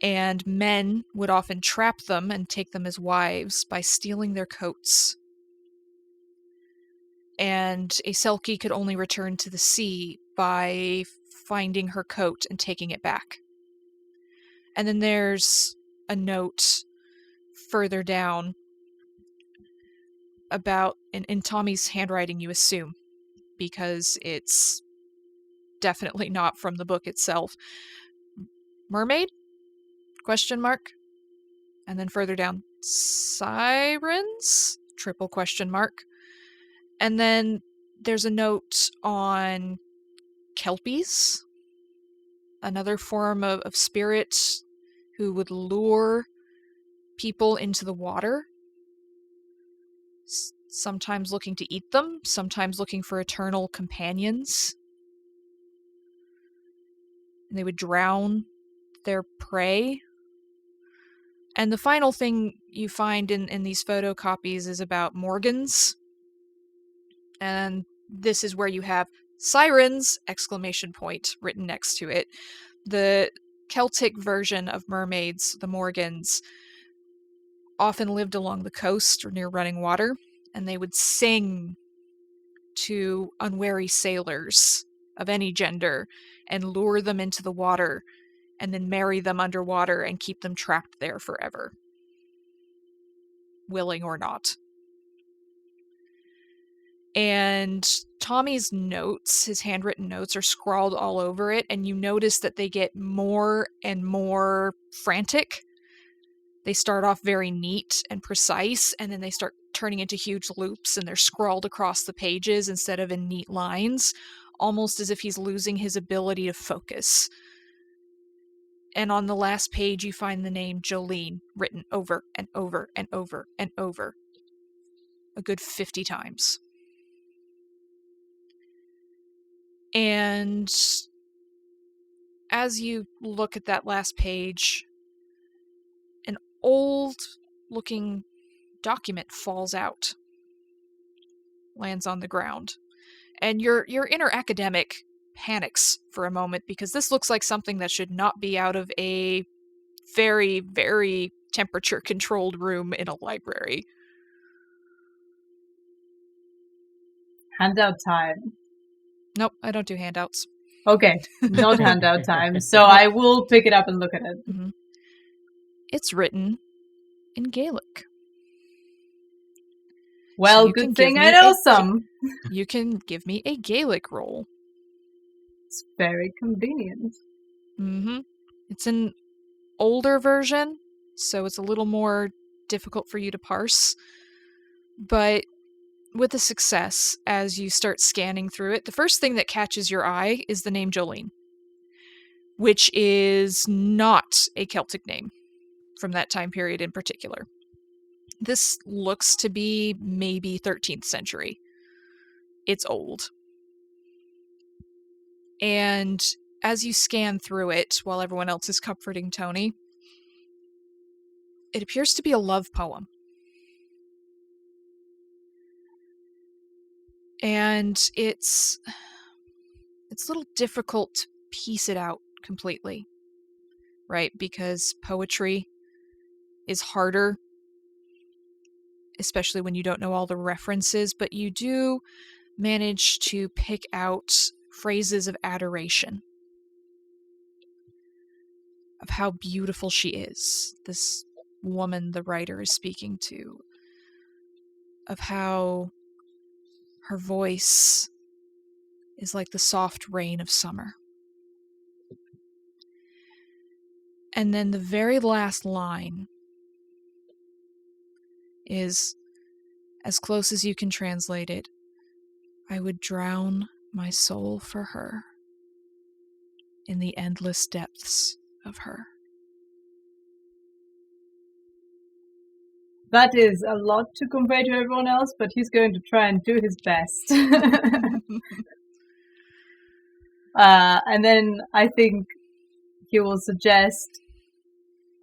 And men would often trap them and take them as wives by stealing their coats. And a Selkie could only return to the sea by finding her coat and taking it back. And then there's a note further down about, in Tommy's handwriting, you assume, because it's definitely not from the book itself. Mermaid? Question mark. And then further down, sirens? Triple question mark. And then there's a note on kelpies, another form of spirit who would lure people into the water, sometimes looking to eat them, sometimes looking for eternal companions. And they would drown their prey. And the final thing you find in these photocopies is about Morgans. And this is where you have sirens, ! Written next to it. The Celtic version of mermaids, the Morgans, often lived along the coast or near running water, and they would sing to unwary sailors of any gender and lure them into the water and then marry them underwater and keep them trapped there forever, willing or not. And Tommy's notes, his handwritten notes, are scrawled all over it, and you notice that they get more and more frantic. They start off very neat and precise, and then they start turning into huge loops, and they're scrawled across the pages instead of in neat lines, almost as if he's losing his ability to focus. And on the last page, you find the name Jolene written over and over and over and over. A good 50 times. And as you look at that last page, an old-looking document falls out, lands on the ground. And your inner academic panics for a moment, because this looks like something that should not be out of a very, very temperature-controlled room in a library. Handout time. Nope, I don't do handouts. Okay, not handout time. So I will pick it up and look at it. Mm-hmm. It's written in Gaelic. Well, So good thing I know some. You can give me a Gaelic roll. It's very convenient. Mm-hmm. It's an older version, so it's a little more difficult for you to parse. But with a success, as you start scanning through it, the first thing that catches your eye is the name Jolene, which is not a Celtic name from that time period in particular. This looks to be maybe 13th century. It's old. And as you scan through it, while everyone else is comforting Tony, it appears to be a love poem. And it's a little difficult to piece it out completely, right? Because poetry is harder, especially when you don't know all the references, but you do manage to pick out phrases of adoration, of how beautiful she is, this woman the writer is speaking to, of how her voice is like the soft rain of summer. And then the very last line is, as close as you can translate it, I would drown my soul for her in the endless depths of her. That is a lot to convey to everyone else, but he's going to try and do his best. And then I think he will suggest,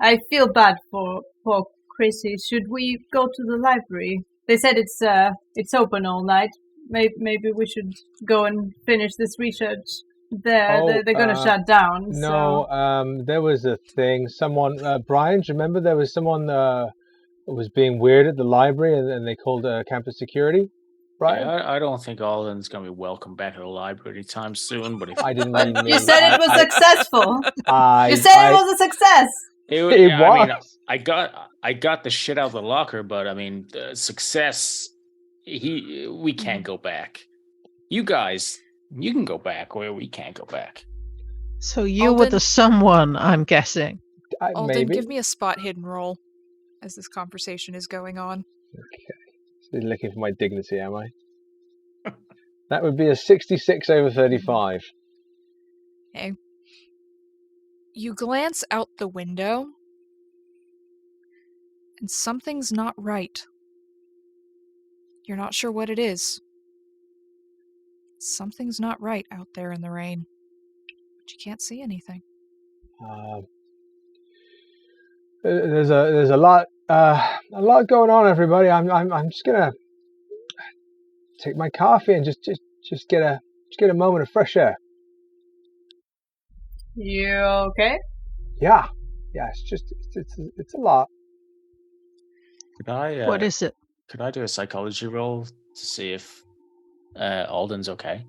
I feel bad for poor Chrissy. Should we go to the library? They said it's open all night. Maybe we should go and finish this research there. Oh, they're going to shut down. No, so. there was a thing. Someone, Brian, do you remember there was someone who was being weird at the library, and they called campus security? Brian? Yeah, I don't think Alden's going to be welcome back at the library anytime soon. But if I didn't But mean you said it was successful. you said it was a success. it was. I mean, I got the shit out of the locker, but I mean, the success. We can't go back. You guys, you can go back, or we can't go back. So you were the Alden- someone, I'm guessing. Alden, Maybe. give me a spot hidden roll as this conversation is going on. Still looking for my dignity, am I? That would be a 66 over 35. Okay. You glance out the window, and something's not right. You're not sure what it is. Something's not right out there in the rain, but you can't see anything. There's a lot going on, everybody. I'm just gonna take my coffee and just get a moment of fresh air. You okay? Yeah, it's a lot. Could I? What is it? Could I do a psychology roll to see if Alden's okay?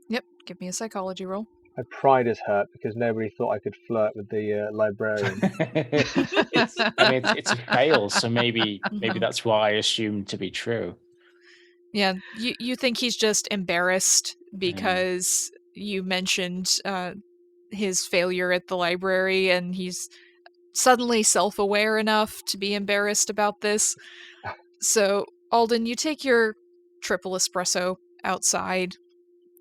Yep, give me a psychology roll. My pride is hurt because nobody thought I could flirt with the librarian. It's a fail, so maybe Mhm. that's why I assumed to be true. Yeah, you think he's just embarrassed because you mentioned his failure at the library, and he's suddenly self-aware enough to be embarrassed about this. So, Alden, you take your triple espresso outside,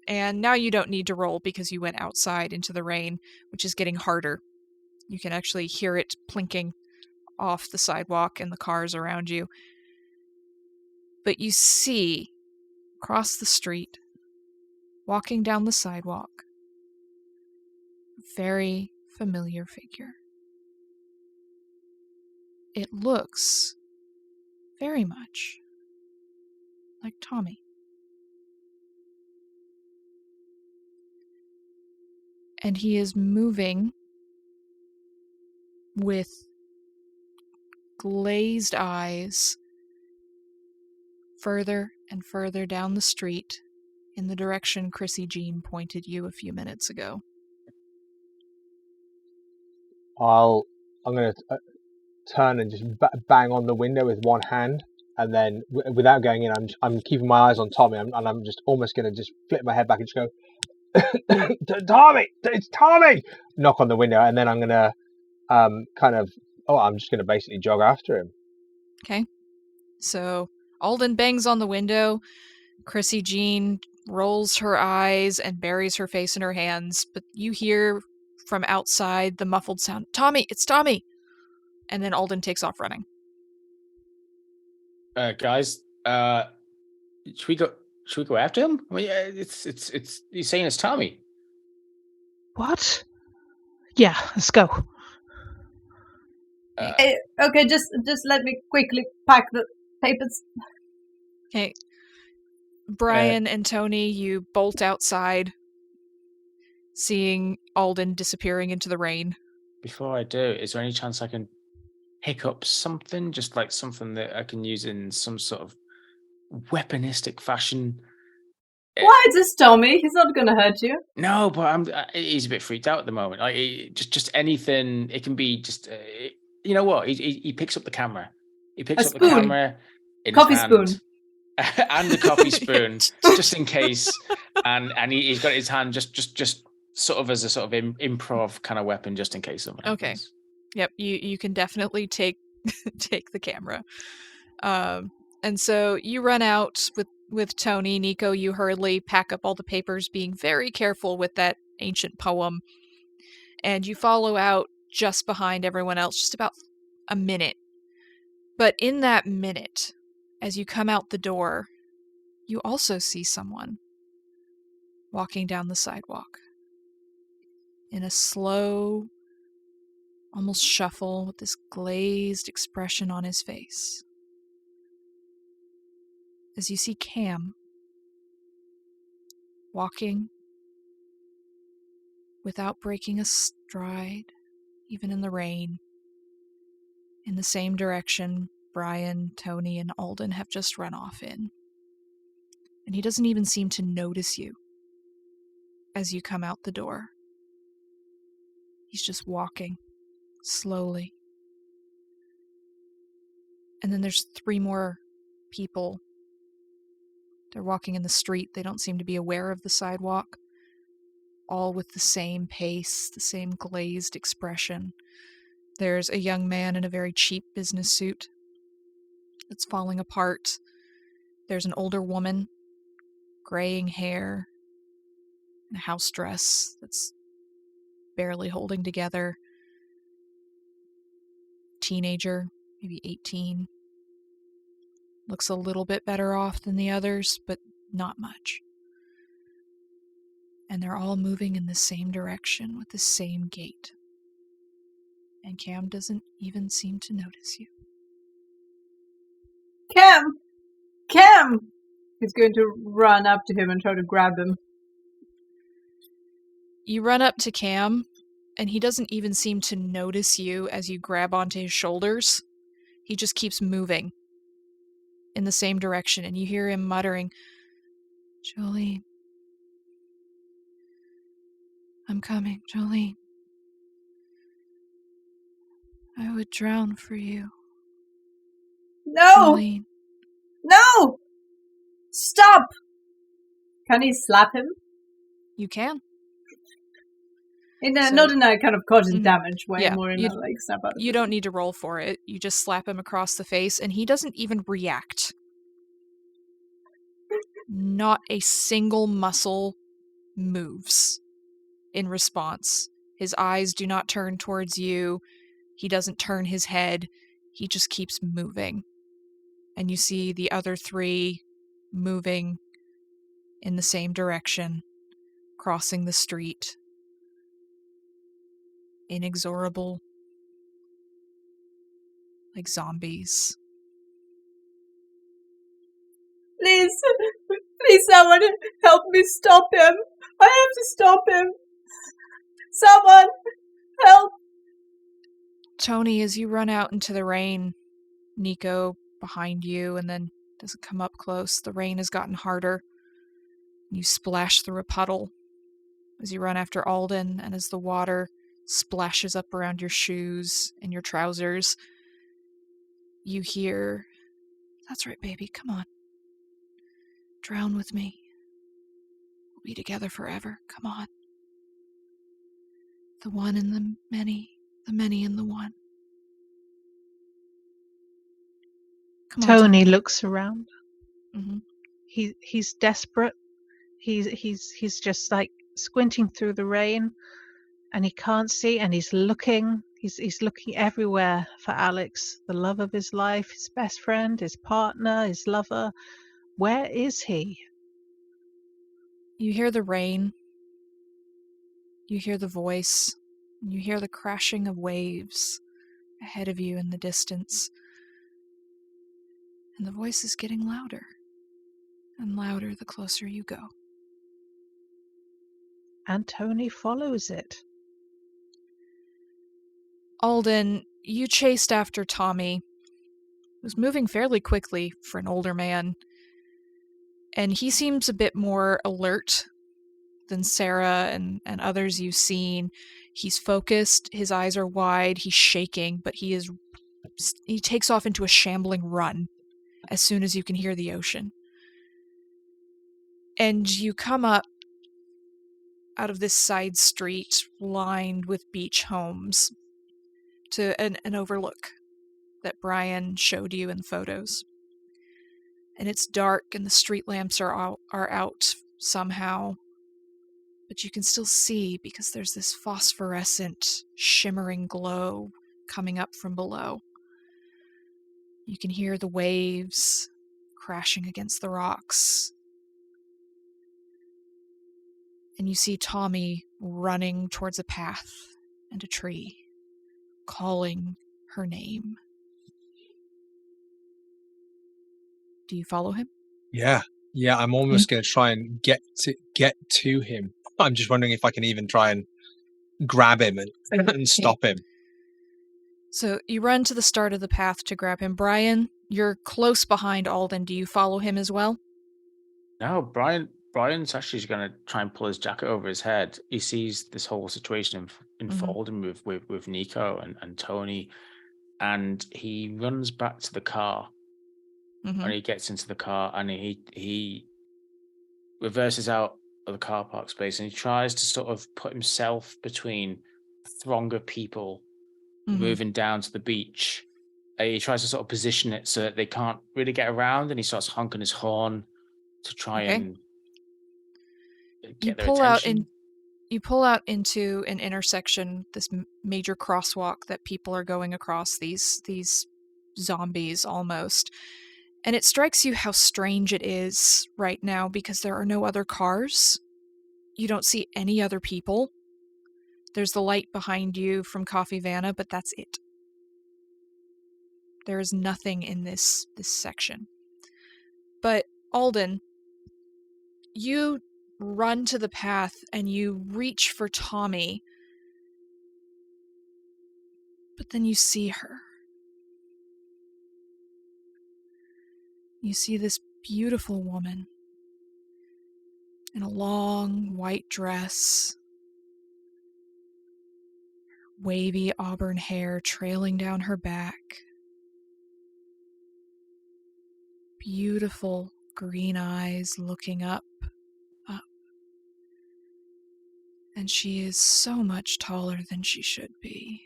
and now you don't need to roll because you went outside into the rain, which is getting harder. You can actually hear it plinking off the sidewalk and the cars around you. But you see, across the street, walking down the sidewalk, a very familiar figure. It looks very much like Tommy. And he is moving with glazed eyes further and further down the street in the direction Chrissy Jean pointed you a few minutes ago. I'm gonna turn and just bang on the window with one hand, and then without going in, I'm keeping my eyes on Tommy, and I'm just almost gonna just flip my head back and just go, Tommy, it's Tommy! Knock on the window, and then I'm gonna I'm just gonna basically jog after him. Okay. So Alden bangs on the window. Chrissy Jean rolls her eyes and buries her face in her hands, but you hear from outside the muffled sound, Tommy, it's Tommy! And then Alden takes off running. Guys, should we go after him? I mean, it's he's saying it's Tommy. What? Yeah, let's go. Okay, just let me quickly pack the papers. Okay. Brian and Tony, you bolt outside, seeing Alden disappearing into the rain. Before I do, is there any chance I can pick up something, just like something that I can use in some sort of weaponistic fashion? Why is this Tommy? He's not gonna hurt you. No, but he's a bit freaked out at the moment. Like, just anything. It can be just. You know what? He picks up the camera. He picks up the camera in coffee his hand, spoon, and the coffee spoon, just in case. And he's got his hand just sort of as a sort of improv kind of weapon, just in case something happens. Yep, you can definitely take the camera. And so you run out with Tony. Nico, you hurriedly pack up all the papers, being very careful with that ancient poem. And you follow out just behind everyone else, just about a minute. But in that minute, as you come out the door, you also see someone walking down the sidewalk in a slow, almost shuffle, with this glazed expression on his face. As you see Cam walking without breaking a stride, even in the rain, in the same direction Brian, Tony, and Alden have just run off in. And he doesn't even seem to notice you as you come out the door. He's just walking slowly. And then there's 3 more people. They're walking in the street. They don't seem to be aware of the sidewalk. All with the same pace, the same glazed expression. There's a young man in a very cheap business suit that's falling apart. There's an older woman, graying hair, in a house dress that's barely holding together. Teenager, maybe 18. Looks a little bit better off than the others, but not much. And they're all moving in the same direction with the same gait. And Cam doesn't even seem to notice you. Cam! Cam! He's going to run up to him and try to grab him. You run up to Cam, and he doesn't even seem to notice you as you grab onto his shoulders. He just keeps moving in the same direction, and you hear him muttering, Jolene. I'm coming, Jolene. I would drown for you. No! Jolene. No! Stop! Can he slap him? You can. Not in a kind of causing Mhm. damage way, Yeah, more in a like snap out of You it. don't need to roll for it. You just slap him across the face, and he doesn't even react. Not a single muscle moves in response. His eyes do not turn towards you. He doesn't turn his head. He just keeps moving. And you see the other three moving in the same direction, crossing the street. Inexorable. Like zombies. Please! Please, someone help me stop him! I have to stop him! Someone! Help! Tony, as you run out into the rain, Nico behind you and then doesn't come up close. The rain has gotten harder. You splash through a puddle as you run after Alden, and as the water splashes up around your shoes and your trousers, you hear, that's right, baby, come on. Drown with me. We'll be together forever. Come on. The one and the many and the one. Come on, Tony looks around. Mm-hmm. He's desperate. He's just like squinting through the rain, and he can't see. And he's looking. He's looking everywhere for Alex, the love of his life, his best friend, his partner, his lover. Where is he? You hear the rain. You hear the voice. You hear the crashing of waves ahead of you in the distance. And the voice is getting louder and louder the closer you go. And Tony follows it. Alden, you chased after Tommy. He was moving fairly quickly for an older man. And he seems a bit more alert than Sarah and others you've seen. He's focused, his eyes are wide, he's shaking, but he takes off into a shambling run as soon as you can hear the ocean. And you come up out of this side street lined with beach homes to an overlook that Brian showed you in the photos. And it's dark and the street lamps are out somehow, but you can still see because there's this phosphorescent, shimmering glow coming up from below. You can hear the waves crashing against the rocks. And you see Tommy running towards a path and a tree, calling her name. Do you follow him? Yeah, I'm almost going to try and get to him. I'm just wondering if I can even try and grab him and stop him. So you run to the start of the path to grab him. Brian, you're close behind Alden. Do you follow him as well? No, Brian's actually going to try and pull his jacket over his head. He sees this whole situation unfolding with Nico and Tony, and he runs back to the car. Mm-hmm. When he gets into the car, and he reverses out of the car park space, and he tries to sort of put himself between a throng of people moving down to the beach. He tries to sort of position it so that they can't really get around, and he starts honking his horn to try and get their attention. You pull out into an intersection, this major crosswalk that people are going across, these zombies almost. And it strikes you how strange it is right now because there are no other cars. You don't see any other people. There's the light behind you from Coffee Vanna, but that's it. There is nothing in this section. But Alden, you run to the path and you reach for Tommy, but then you see her. You see this beautiful woman in a long white dress, wavy auburn hair trailing down her back, beautiful green eyes looking up. And she is so much taller than she should be.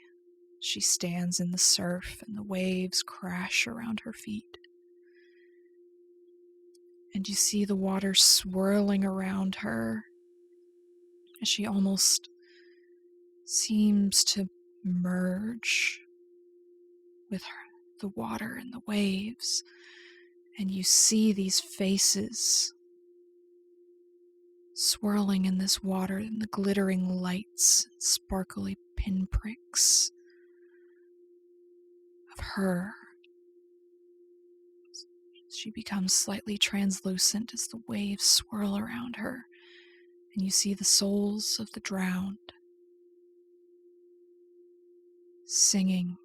She stands in the surf and the waves crash around her feet. And you see the water swirling around her as she almost seems to merge with the water and the waves. And you see these faces swirling in this water and the glittering lights and sparkly pinpricks of her. She becomes slightly translucent as the waves swirl around her, and you see the souls of the drowned singing,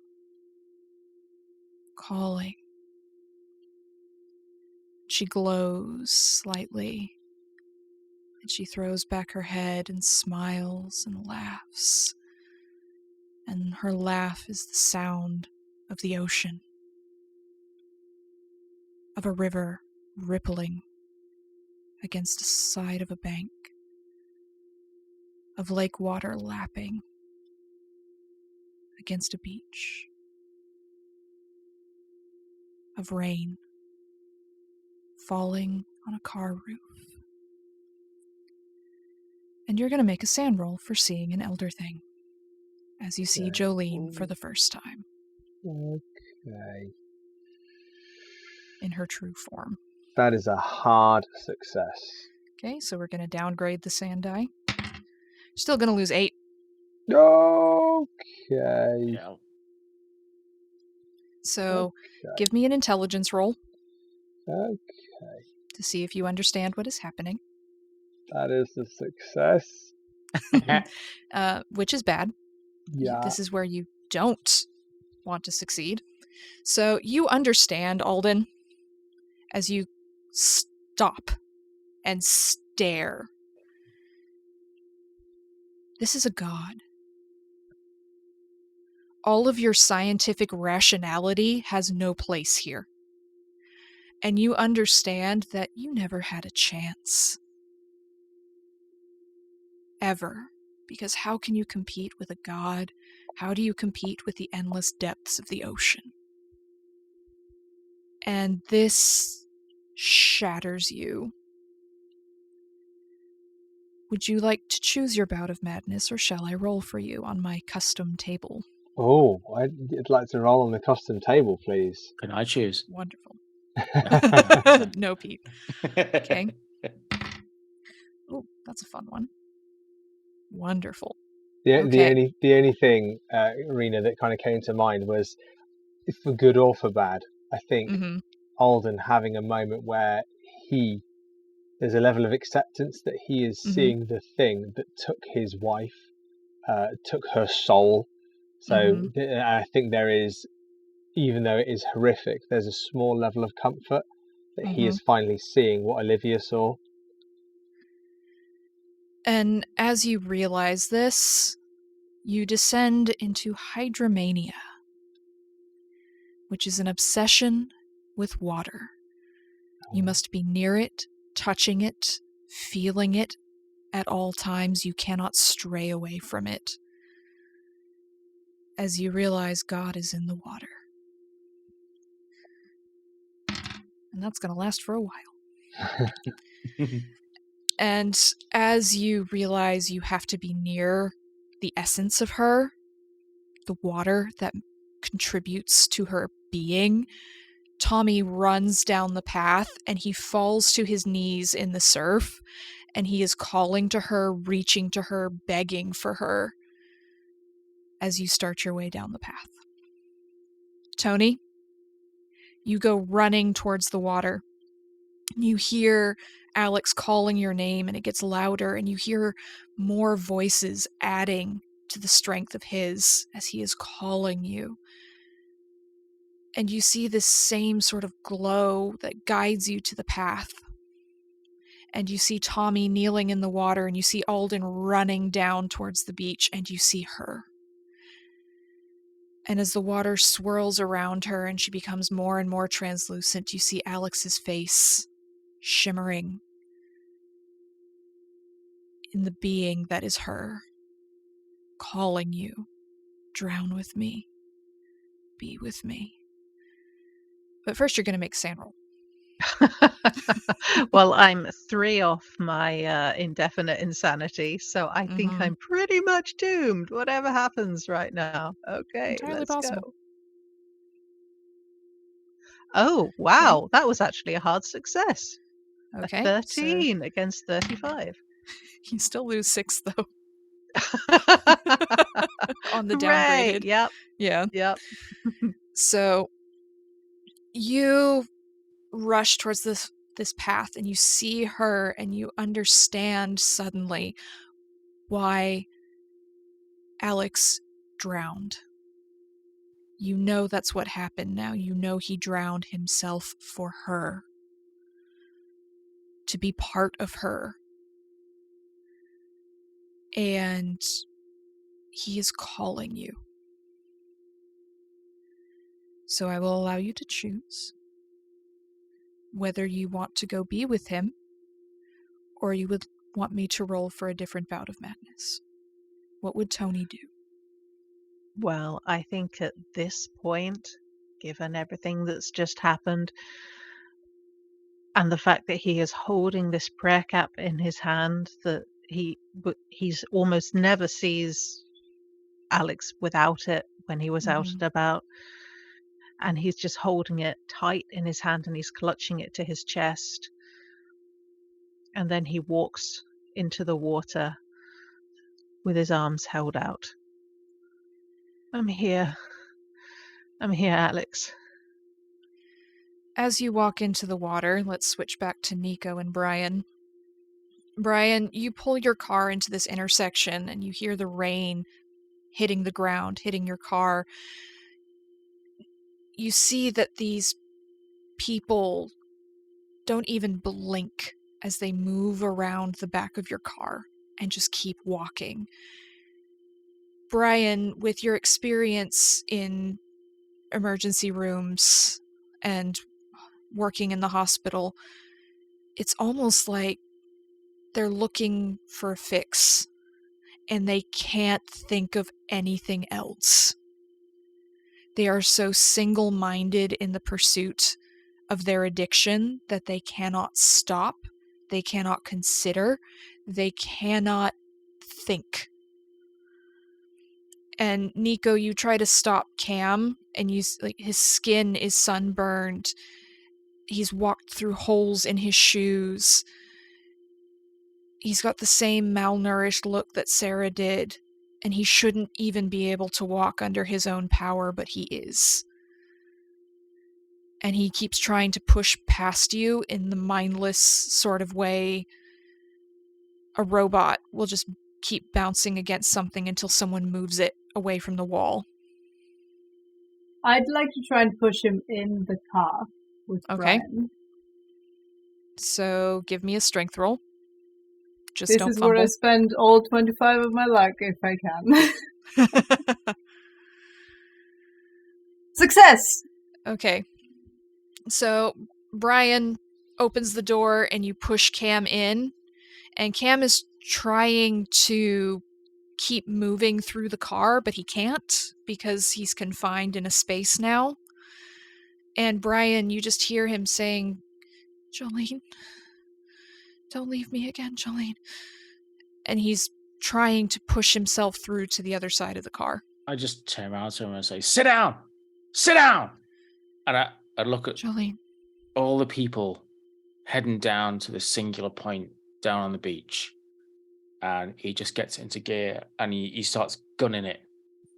calling. She glows slightly, and she throws back her head and smiles and laughs. And her laugh is the sound of the ocean, of a river rippling against the side of a bank, of lake water lapping against a beach, of rain falling on a car roof. And you're going to make a sand roll for seeing an elder thing, as you see Jolene for the first time. Okay. In her true form. That is a hard success. Okay, so we're going to downgrade the sand die. Still going to lose 8. Okay. Yeah. So give me an intelligence roll Okay. to see if you understand what is happening. That is a success. Which is bad. Yeah. This is where you don't want to succeed. So you understand, Alden, as you stop and stare. This is a god. All of your scientific rationality has no place here. And you understand that you never had a chance. Ever. Because how can you compete with a god? How do you compete with the endless depths of the ocean? And this shatters you. Would you like to choose your bout of madness, or shall I roll for you on my custom table? Oh, I'd like to roll on the custom table, please. Can I choose? Wonderful. No, Pete. Okay. Oh, that's a fun one. Wonderful. The Okay. only thing, Rina, that kind of came to mind was, for good or for bad, I think Alden having a moment where there's a level of acceptance that he is seeing the thing that took his wife, took her soul. So I think there is, even though it is horrific, there's a small level of comfort that he is finally seeing what Olivia saw. And as you realize this, you descend into hydromania, which is an obsession with water. You must be near it, touching it, feeling it at all times. You cannot stray away from it. As you realize God is in the water. And that's going to last for a while. And as you realize you have to be near the essence of her, the water that contributes to her being, Tommy runs down the path and he falls to his knees in the surf, and he is calling to her, reaching to her, begging for her. as you start your way down the path. Tony, you go running towards the water. You hear Alex calling your name, and it gets louder, and you hear more voices adding to the strength of his as he is calling you. And you see this same sort of glow that guides you to the path. And you see Tommy kneeling in the water, and you see Alden running down towards the beach, and you see her. And as the water swirls around her and she becomes more and more translucent, you see Alex's face shimmering in the being that is her, calling you, drown with me, be with me. But first you're going to make sand roll. Well, I'm 3 off my indefinite insanity, so I think I'm pretty much doomed, whatever happens right now. Okay, Entirely let's possible. go. Oh, wow, that was actually a hard success. Okay. A 13 against 35. You still lose 6, though, on the Hooray! downgraded. Yep. Yeah. Yep. So you rush towards this path, and you see her, and you understand suddenly why Alex drowned. You know that's what happened now. You know he drowned himself for her. To be part of her. And he is calling you. So I will allow you to choose whether you want to go be with him, or you would want me to roll for a different bout of madness. What would Tony do? Well, I think at this point, given everything that's just happened, and the fact that he is holding this prayer cap in his hand, that he's almost never sees Alex without it when he was out and about, and he's just holding it tight in his hand, and he's clutching it to his chest, and then he walks into the water with his arms held out. I'm here, Alex. As you walk into the water, let's switch back to Nico and Brian. Brian, you pull your car into this intersection, and you hear the rain hitting the ground, hitting your car. You see that these people don't even blink as they move around the back of your car and just keep walking. Brian, with your experience in emergency rooms and working in the hospital, it's almost like they're looking for a fix and they can't think of anything else. They are so single-minded in the pursuit of their addiction that they cannot stop, they cannot consider, they cannot think. And Nico, you try to stop Cam, and his skin is sunburned. He's walked through holes in his shoes. He's got the same malnourished look that Sarah did, and he shouldn't even be able to walk under his own power, but he is. And he keeps trying to push past you in the mindless sort of way a robot will just keep bouncing against something until someone moves it away from the wall. I'd like to try and push him in the car with Brian. So give me a strength roll. Just this don't is fumble. where I spend all 25 of my luck if I can. Success! Okay. So Brian opens the door and you push Cam in, and Cam is trying to keep moving through the car, but he can't because he's confined in a space now. And Brian, you just hear him saying, "Jolene, don't leave me again, Jolene." And he's trying to push himself through to the other side of the car. I just turn around to him and say, "Sit down! Sit down!" And I look at Jolene. all the people heading down to the singular point down on the beach. And he just gets into gear and he starts gunning it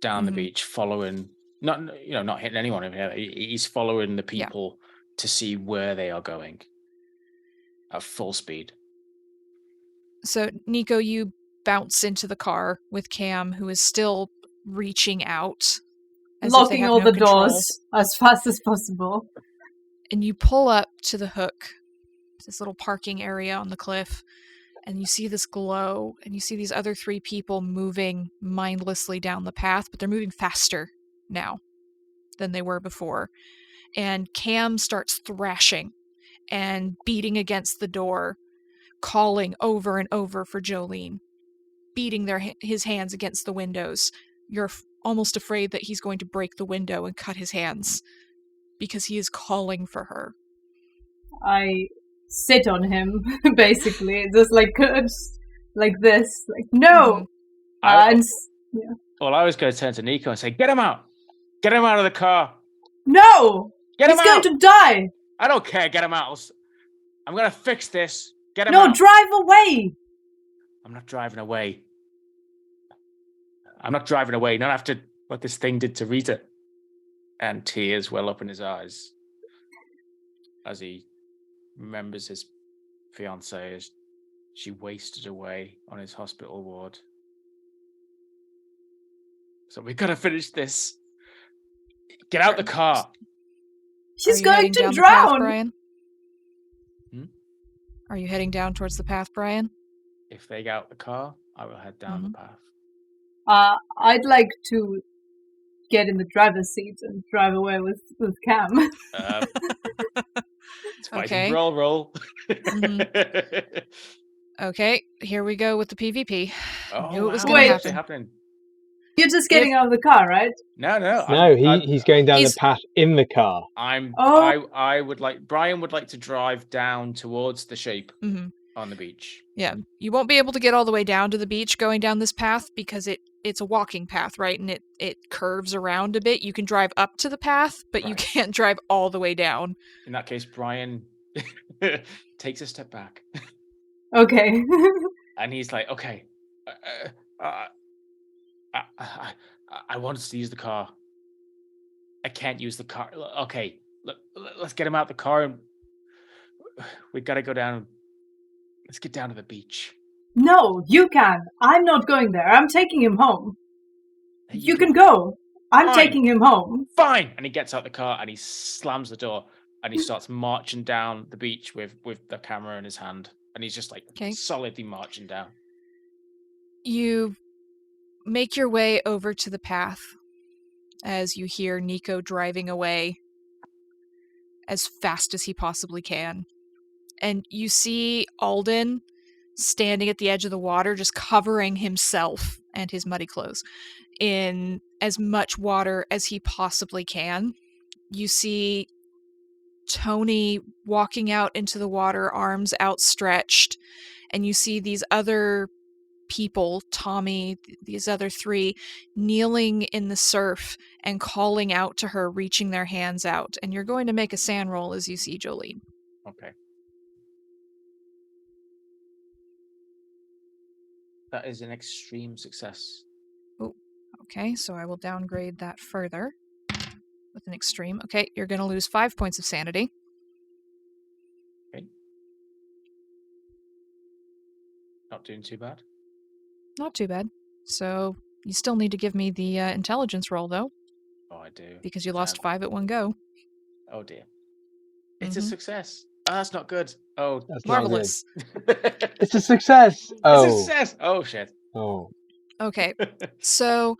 down the beach, following, not hitting anyone. He's following the people to see where they are going at full speed. So, Nico, you bounce into the car with Cam, who is still reaching out, as if they Locking have all no the control. doors as fast as possible. And you pull up to the hook, this little parking area on the cliff, and you see this glow, and you see these other 3 people moving mindlessly down the path, but they're moving faster now than they were before. And Cam starts thrashing and beating against the door, calling over and over for Jolene, beating his hands against the windows. You're almost afraid that he's going to break the window and cut his hands because he is calling for her. I sit on him, basically, just like this, like no. Well, I was going to turn to Nico and say, "Get him out! Get him out of the car! No, Get him he's out! going to die. I don't care. Get him out! I'm going to fix this. Get him No, out! drive away. I'm not driving away. I'm not driving away. Not after what this thing did to Rita." And tears well up in his eyes as he remembers his fiancée as she wasted away on his hospital ward. So we gotta finish this. Get out the car. She's going to down drown. The path, Brian? Are you heading down towards the path, Brian? If they get out the car, I will head down the path. I'd like to get in the driver's seat and drive away with Cam. It's fighting. Roll. Okay, here we go with the PvP. Oh, Knew it was wow. going to What's happen. happening? You're just getting out of the car, right? No. He's going down the path in the car. I would like Brian would like to drive down towards the shape on the beach. Yeah, you won't be able to get all the way down to the beach going down this path because it's a walking path, right? And it curves around a bit. You can drive up to the path, but you can't drive all the way down. In that case, Brian takes a step back. Okay. And he's like, "Okay, I want us to use the car. I can't use the car. Okay, let's get him out the car, and we gotta go down. Let's get down to the beach." No, you can. I'm not going there. I'm taking him home. You can go. I'm taking him home. Fine. And he gets out the car and he slams the door and he starts marching down the beach with the camera in his hand. And he's just like solidly marching down. You make your way over to the path as you hear Nico driving away as fast as he possibly can. And you see Alden standing at the edge of the water, just covering himself and his muddy clothes in as much water as he possibly can. You see Tony walking out into the water, arms outstretched, and you see these other people, Tommy, these other 3, kneeling in the surf and calling out to her, reaching their hands out. And you're going to make a sand roll as you see Jolene. Okay. That is an extreme success. Oh, okay, so I will downgrade that further with an extreme. Okay, you're going to lose 5 points of sanity. Okay. Not doing too bad. Not too bad. So you still need to give me the intelligence roll, though. Oh, I do. Because you lost 5 at one go. Oh, dear. It's a success. Oh, that's not good. Oh, that's marvelous. It's a success. Oh. It's a success. Oh, shit. Oh. Okay, so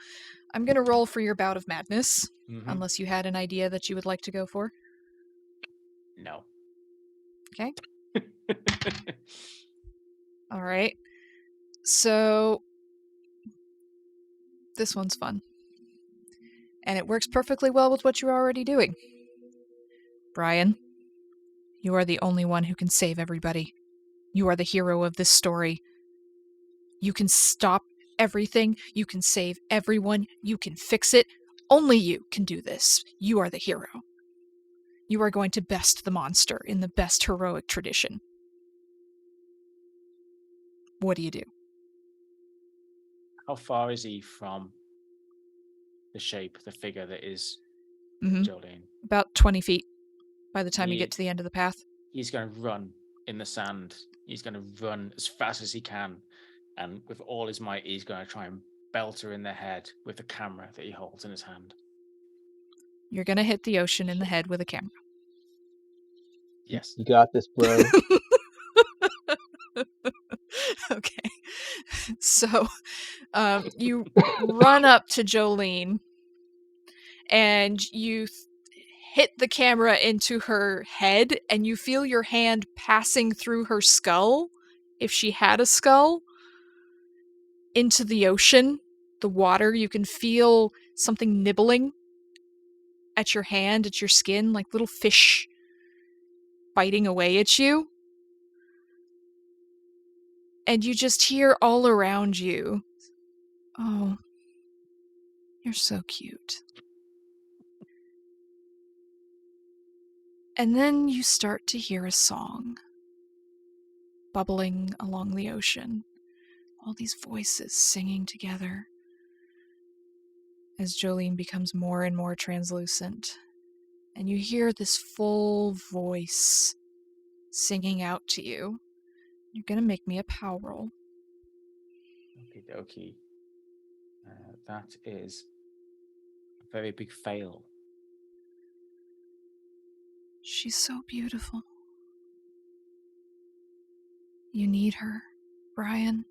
I'm going to roll for your bout of madness, unless you had an idea that you would like to go for. No. Okay. All right. So this one's fun. And it works perfectly well with what you're already doing. Brian, you are the only one who can save everybody. You are the hero of this story. You can stop everything. You can save everyone. You can fix it. Only you can do this. You are the hero. You are going to best the monster in the best heroic tradition. What do you do? How far is he from shape, the figure that is Mhm. Jolene. About 20 feet by the time you get to the end of the path. He's going to run in the sand. He's going to run as fast as he can. And with all his might, he's going to try and belt her in the head with the camera that he holds in his hand. You're going to hit the ocean in the head with a camera. Yes. You got this, bro. Okay. So you run up to Jolene and you hit the camera into her head, and you feel your hand passing through her skull, if she had a skull, into the ocean, the water. You can feel something nibbling at your hand, at your skin, like little fish biting away at you. And you just hear all around you, "Oh, you're so cute." And then you start to hear a song bubbling along the ocean. All these voices singing together as Jolene becomes more and more translucent. And you hear this full voice singing out to you. You're going to make me a power roll. Okie dokie. That is a very big fail. She's so beautiful. You need her, Brian.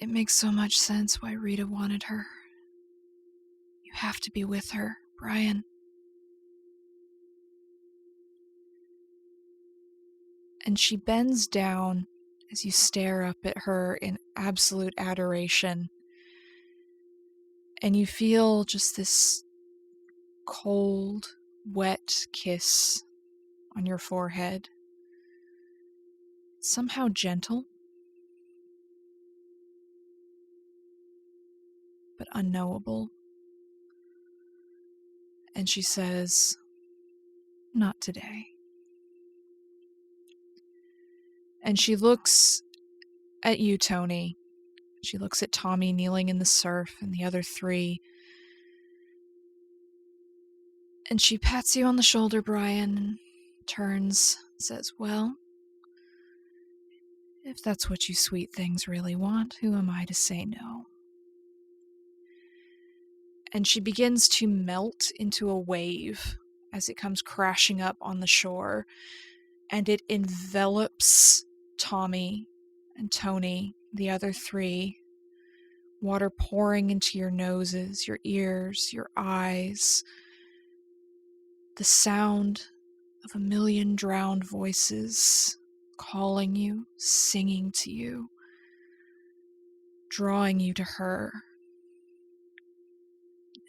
It makes so much sense why Rita wanted her. You have to be with her, Brian. And she bends down as you stare up at her in absolute adoration. And you feel just this cold, wet kiss on your forehead. Somehow gentle, but unknowable. And she says, "Not today." And she looks at you, Tony. She looks at Tommy kneeling in the surf and the other three. And she pats you on the shoulder, Brian, and turns, says, "Well, if that's what you sweet things really want, who am I to say no?" And she begins to melt into a wave as it comes crashing up on the shore, and it envelops Tommy and Tony, the other three, water pouring into your noses, your ears, your eyes, the sound of a million drowned voices calling you, singing to you, drawing you to her.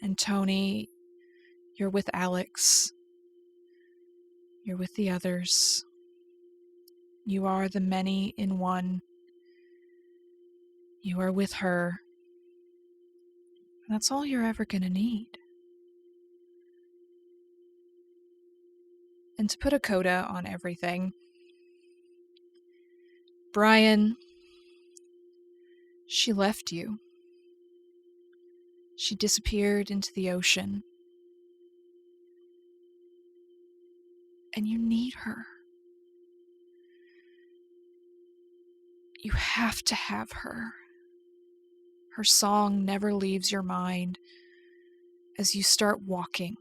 And Tony, you're with Alex. You're with the others. You are the many in one. You are with her. That's all you're ever going to need. And to put a coda on everything, Brian, she left you. She disappeared into the ocean. And you need her. You have to have her. Her song never leaves your mind as you start walking,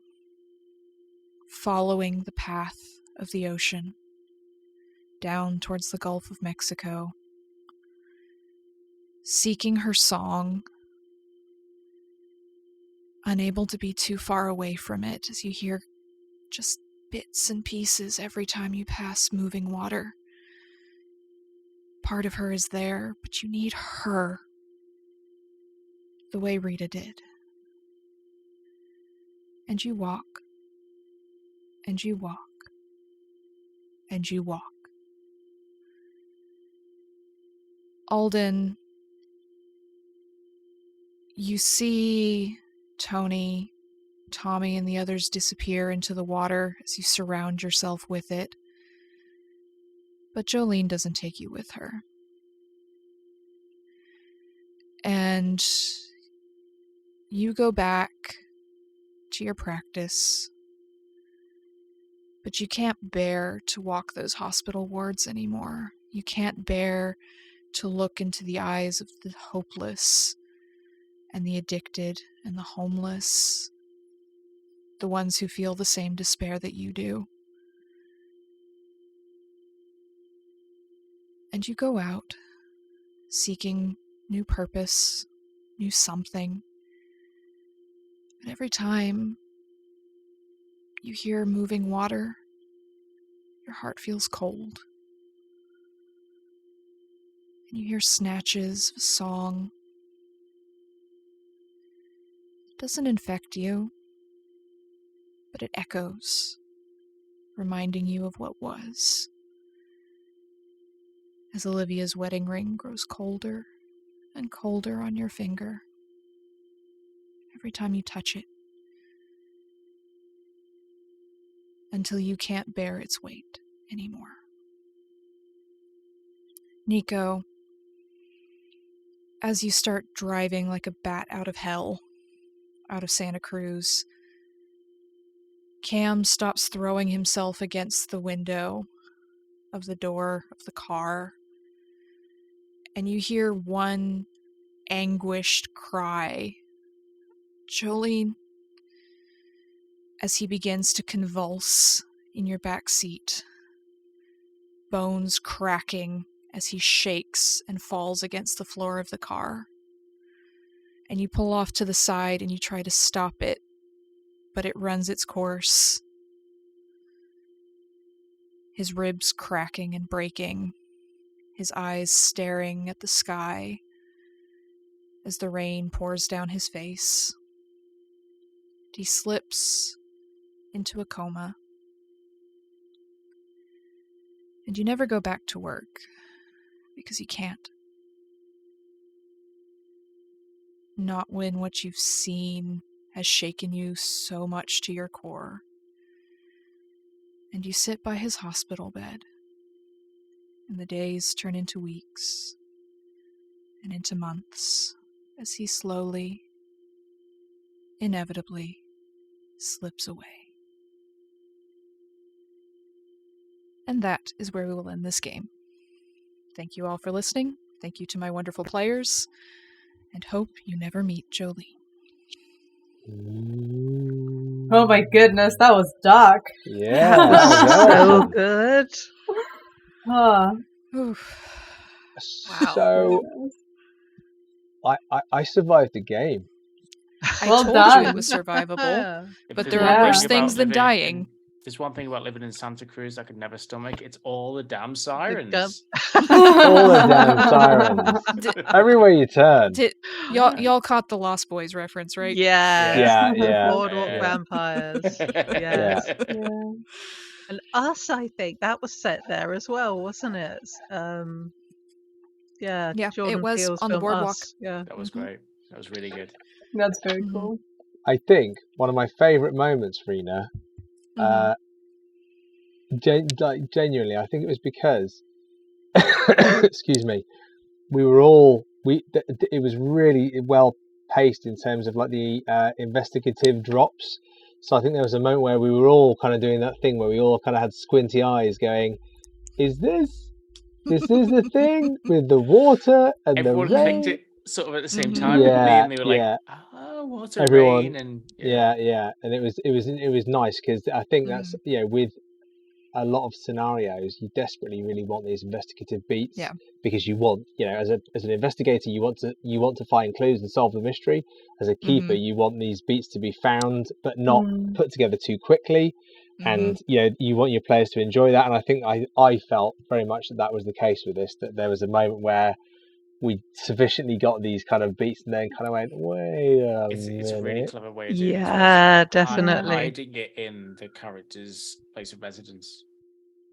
following the path of the ocean, down towards the Gulf of Mexico, seeking her song, unable to be too far away from it as you hear just bits and pieces every time you pass moving water. Part of her is there, but you need her the way Rita did. And you walk, and you walk, and you walk. Alden, you see Tony, Tommy, and the others disappear into the water as you surround yourself with it. But Jolene doesn't take you with her. And you go back to your practice, but you can't bear to walk those hospital wards anymore. You can't bear to look into the eyes of the hopeless and the addicted and the homeless, the ones who feel the same despair that you do. And you go out, seeking new purpose, new something. But every time you hear moving water, your heart feels cold. And you hear snatches of a song. It doesn't infect you, but it echoes, reminding you of what was. As Olivia's wedding ring grows colder and colder on your finger, every time you touch it, until you can't bear its weight anymore. Nico, as you start driving like a bat out of hell, out of Santa Cruz, Cam stops throwing himself against the window of the door of the car, and you hear one anguished cry, "Jolene," as he begins to convulse in your back seat, bones cracking as he shakes and falls against the floor of the car. And you pull off to the side and you try to stop it, but it runs its course. His ribs cracking and breaking, his eyes staring at the sky as the rain pours down his face. He slips into a coma. And you never go back to work, because you can't. Not when what you've seen has shaken you so much to your core. And you sit by his hospital bed, and the days turn into weeks, and into months, as he slowly, inevitably, slips away. And that is where we will end this game. Thank you all for listening. Thank you to my wonderful players, and hope you never meet Jolene. Oh my goodness, that was dark. Yeah, That was so awesome. good. Oh, Wow. So I survived the game. I Well told done. you it was survivable, If but there's there one are Yeah. worse thing things about than living dying. There's one thing about living in Santa Cruz I could never stomach. It's all the damn sirens. All the damn sirens. Everywhere you turn. Y'all caught the Lost Boys reference, right? Yes. Yeah. Boardwalk Yeah. vampires. Yeah. Yes. yeah. And Us, I think that was set there as well, wasn't it? Yeah, Yeah, Jordan it was Peele's on the film boardwalk. Us. Yeah. That was great. That was really good. That's very Mhm. cool. I think one of my favourite moments, Rina, Mhm. genuinely, I think it was because, excuse me, it was really well paced in terms of like the investigative drops. So I think there was a moment where we were all kind of doing that thing where we all kind of had squinty eyes going, is this the thing with the water and Everyone the clicked rain? it sort of at the same Mhm. time with me, and they were like, Yeah. "Oh, water, Everyone, rain," and yeah, and it was nice because I think that's with a lot of scenarios you desperately really want these investigative beats. Yeah. Because you want, as an investigator, you want to find clues and solve the mystery. As a keeper, you want these beats to be found but not put together too quickly, and you want your players to enjoy that. And I think I felt very much that was the case with this, that there was a moment where we sufficiently got these kind of beats and then kind of went, wait a it's a really minute. clever way of doing it. Yeah, definitely. Hiding it in the character's place of residence.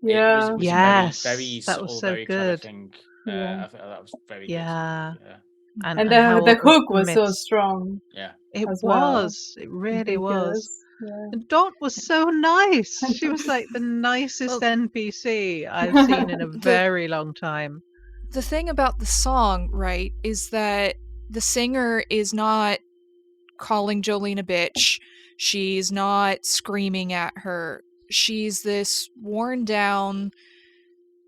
Yeah. It was Yes, a very that subtle, was so very clever good. thing. Yeah. I thought that was very Yeah. good. Yeah. And how the hook was so myths- strong Yeah. It as well. was. It really was. because, yeah. And Dot was so nice. She was like the nicest NPC I've seen in a very long time. The thing about the song, right, is that the singer is not calling Jolene a bitch. She's not screaming at her. She's this worn down,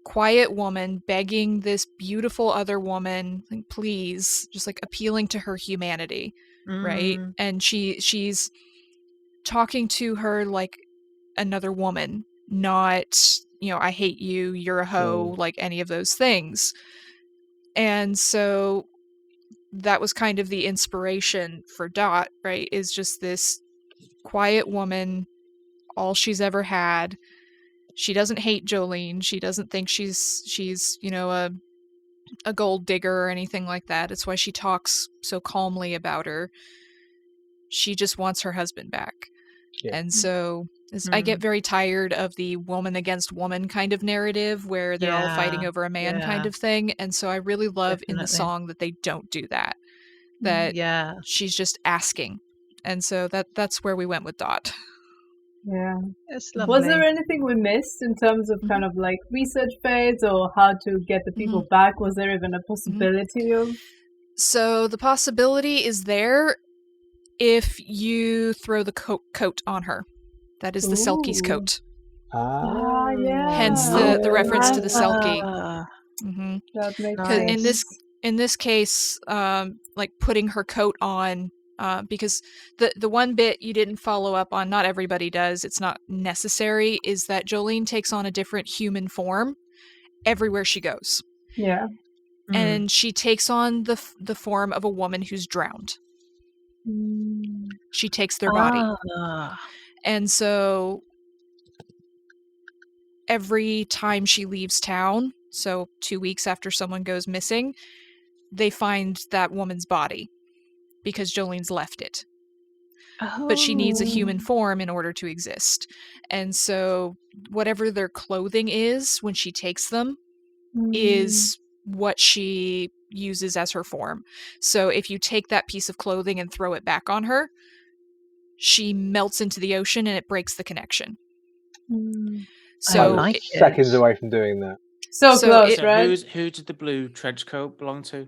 quiet woman begging this beautiful other woman, like, please, just like appealing to her humanity, right? And she's talking to her like another woman, not, I hate you, you're a hoe, like any of those things. And so that was kind of the inspiration for Dot, right? Is just this quiet woman, all she's ever had. She doesn't hate Jolene. She doesn't think she's a gold digger or anything like that. It's why she talks so calmly about her. She just wants her husband back. Yeah. And so I get very tired of the woman against woman kind of narrative where they're all fighting over a man kind of thing. And so I really love in the song that they don't do that. That she's just asking. And so that's where we went with Dot. Yeah. It's lovely. Was there anything we missed in terms of kind of like research phase or how to get the people back? Was there even a possibility of? So the possibility is there if you throw the coat on her. That is the Selkie's coat. Yeah. Hence the reference to the Selkie. That makes sense. In this case, like putting her coat on, because the one bit you didn't follow up on, not everybody does, it's not necessary, is that Jolene takes on a different human form everywhere she goes. Yeah. And she takes on the form of a woman who's drowned. She takes their body. And so every time she leaves town, so 2 weeks after someone goes missing, they find that woman's body because Jolene's left it. But she needs a human form in order to exist. And so whatever their clothing is when she takes them is what she uses as her form. So if you take that piece of clothing and throw it back on her, she melts into the ocean and it breaks the connection. So I was seconds away from doing that. So close, right? Who did the blue trench coat belong to?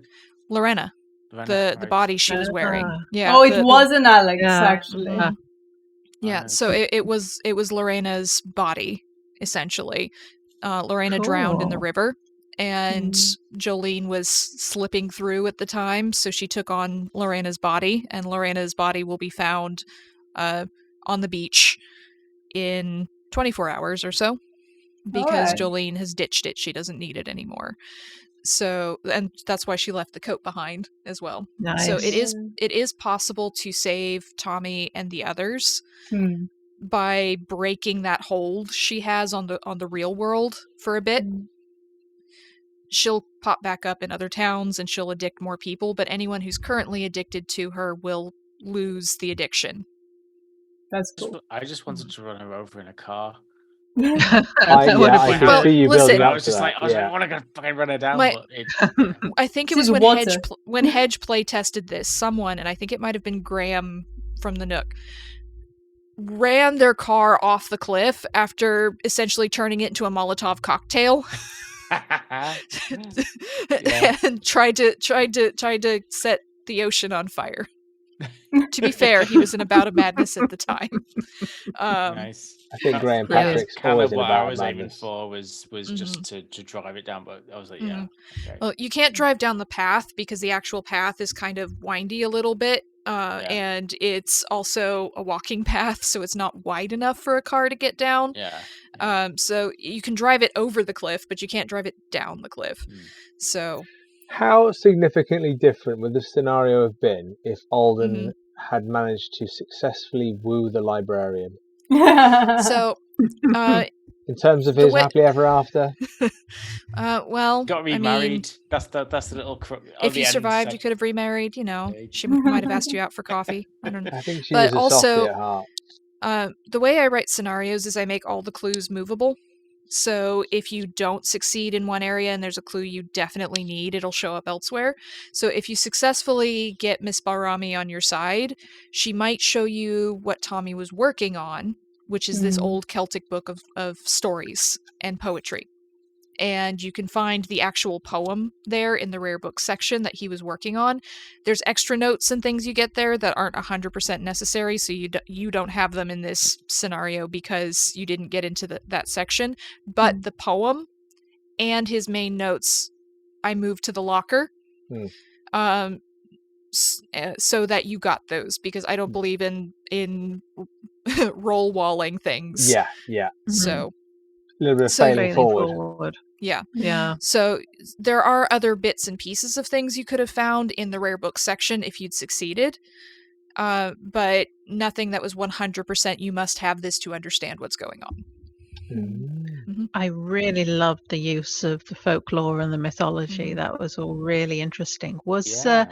Lorena. The body she was wearing. Yeah. Oh, it wasn't Alex, actually. Yeah, so it was Lorena's body, essentially. Lorena drowned in the river, and Jolene was slipping through at the time, so she took on Lorena's body, and Lorena's body will be found on the beach in 24 hours or so, because Jolene has ditched it. She doesn't need it anymore. So, and that's why she left the coat behind as well. Nice. So it is possible to save Tommy and the others by breaking that hold she has on the real world for a bit. She'll pop back up in other towns and she'll addict more people, but anyone who's currently addicted to her will lose the addiction. That's cool. I just wanted to run her over in a car. I can see you building up I was just to like, that. I was like, I want to fucking run her down. I think it was when Hedge play tested this. Someone, and I think it might have been Graham from the Nook, ran their car off the cliff after essentially turning it into a Molotov cocktail. And tried to set the ocean on fire. To be fair, he was in a bout of madness at the time. Nice. I think Graham Patrick's always in a what bout I was of aiming madness. for was just to drive it down, but I was like, okay. Well, you can't drive down the path because the actual path is kind of windy a little bit, and it's also a walking path, so it's not wide enough for a car to get down. So you can drive it over the cliff, but you can't drive it down the cliff. So, how significantly different would the scenario have been if Alden had managed to successfully woo the librarian? So, in terms of his happily ever after, well, got remarried. That's the little. If you survived, you could have remarried. You know, she might have asked you out for coffee. I don't know. I think she was a softie at heart. The way I write scenarios is I make all the clues movable. So if you don't succeed in one area and there's a clue you definitely need, it'll show up elsewhere. So if you successfully get Miss Barami on your side, she might show you what Tommy was working on, which is this old Celtic book of stories and poetry. and you can find the actual poem there in the rare book section that he was working on. There's extra notes and things you get there that aren't 100% necessary, so you don't have them in this scenario because you didn't get into that section. But the poem and his main notes, I moved to the locker, so that you got those, because I don't believe in roll walling things. Yeah. So A little bit of So you're failing forward. yeah. Yeah. So there are other bits and pieces of things you could have found in the rare book section if you'd succeeded, but nothing that was 100% you must have this to understand what's going on. I really loved the use of the folklore and the mythology. That was all really interesting. Was it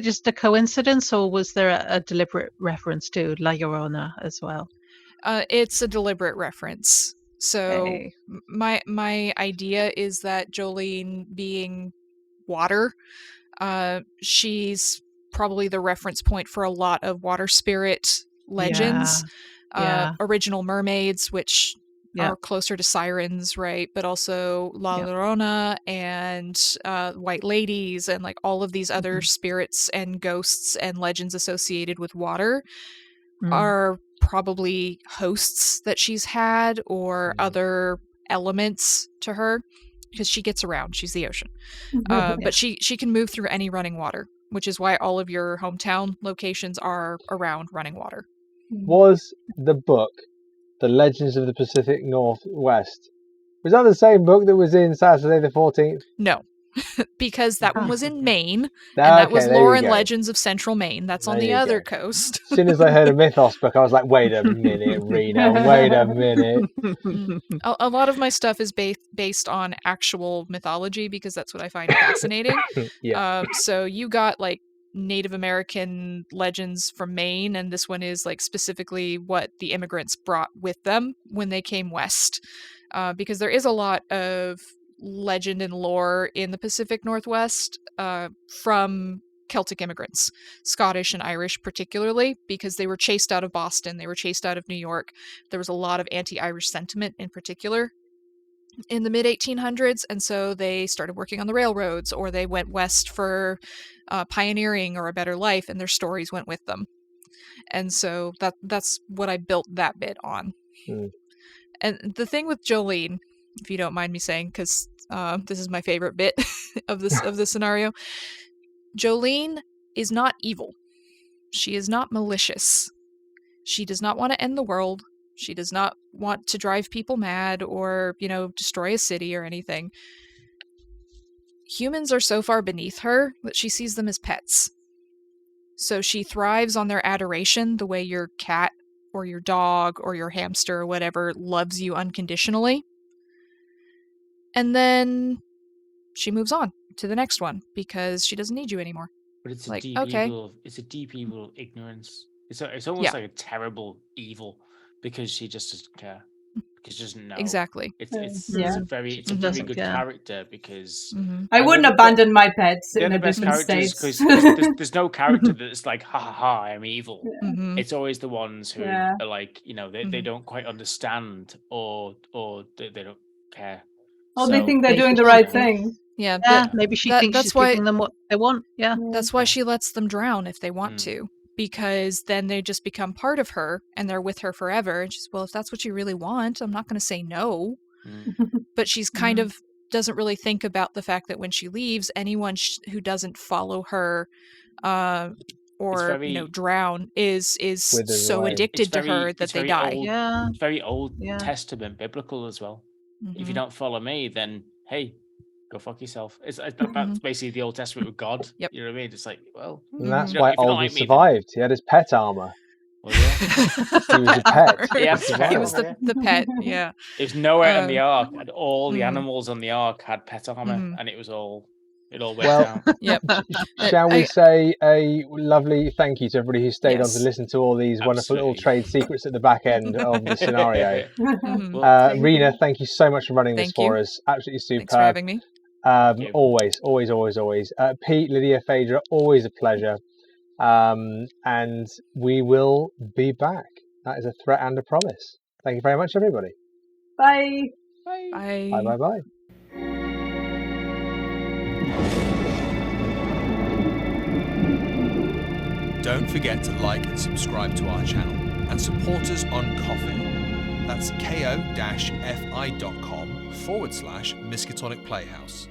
just a coincidence, or was there a deliberate reference to La Llorona as well? It's a deliberate reference. So Okay. my idea is that Jolene, being water, she's probably the reference point for a lot of water spirit legends. Yeah. Original mermaids, which Yeah. are closer to sirens, right? But also La Llorona and white ladies and like all of these other spirits and ghosts and legends associated with water are probably hosts that she's had or other elements to her, because she gets around. She's the ocean. But she can move through any running water, which is why all of your hometown locations are around running water. Was the book The Legends of the Pacific Northwest, was that the same book that was in Saturday the 14th? No. Because that one was in Maine, and Okay, that was there Lore you and go. Legends of Central Maine. That's on There the you other go. coast. As soon as I heard a Mythos book, I was like, wait a minute, Rina, wait a minute. A lot of my stuff is based on actual mythology because that's what I find fascinating. So you got like Native American legends from Maine, and this one is like specifically what the immigrants brought with them when they came west. Because there is a lot of legend and lore in the Pacific Northwest from Celtic immigrants, Scottish and Irish particularly, because they were chased out of Boston, they were chased out of New York. There was a lot of anti-Irish sentiment in particular in the mid-1800s, and so they started working on the railroads, or they went west for pioneering or a better life, and their stories went with them. And so that's what I built that bit on. And the thing with Jolene, if you don't mind me saying, because this is my favorite bit of this scenario, Jolene is not evil. She is not malicious. She does not want to end the world. She does not want to drive people mad or, destroy a city or anything. Humans are so far beneath her that she sees them as pets. So she thrives on their adoration the way your cat or your dog or your hamster or whatever loves you unconditionally. And then she moves on to the next one because she doesn't need you anymore. But it's Like, deep okay. evil. It's a deep evil ignorance. It's almost like a terrible evil because she just doesn't care. Because she doesn't know. Exactly. It's a very good character because I wouldn't abandon my pets they're in the a best different characters state. because there's no character that's like ha ha ha I'm evil. It's always the ones who are like they don't quite understand or they don't care. Oh, they think they're doing the right thing. Yeah, maybe she thinks she's giving them what they want. Yeah. That's why she lets them drown if they want to. Because then they just become part of her and they're with her forever. And she's, well, if that's what you really want, I'm not going to say no. But she's kind of doesn't really think about the fact that when she leaves, anyone who doesn't follow her or drown is so addicted to her that they die. It's very Old Testament biblical as well. If you don't follow me, then hey, go fuck yourself. That's basically the Old Testament with God. Yep. You know what I mean? It's like, well, and that's why Alden survived. He had his pet armor. Well, yeah. He was a pet. He was the pet. Yeah. It was nowhere on the ark, and all the animals on the ark had pet armor, and it all went down. Yep. Shall we say a lovely thank you to everybody who stayed on to listen to all these wonderful little trade secrets at the back end of the scenario? Rina, thank you so much for running this for us. Absolutely superb. Thanks for having me. Always. Pete, Lydia, Phaedra, always a pleasure. And we will be back. That is a threat and a promise. Thank you very much, everybody. Bye. Bye. Bye. Bye. Bye. Bye. Don't forget to like and subscribe to our channel and support us on Ko-fi. That's ko-fi.com/Miskatonic Playhouse.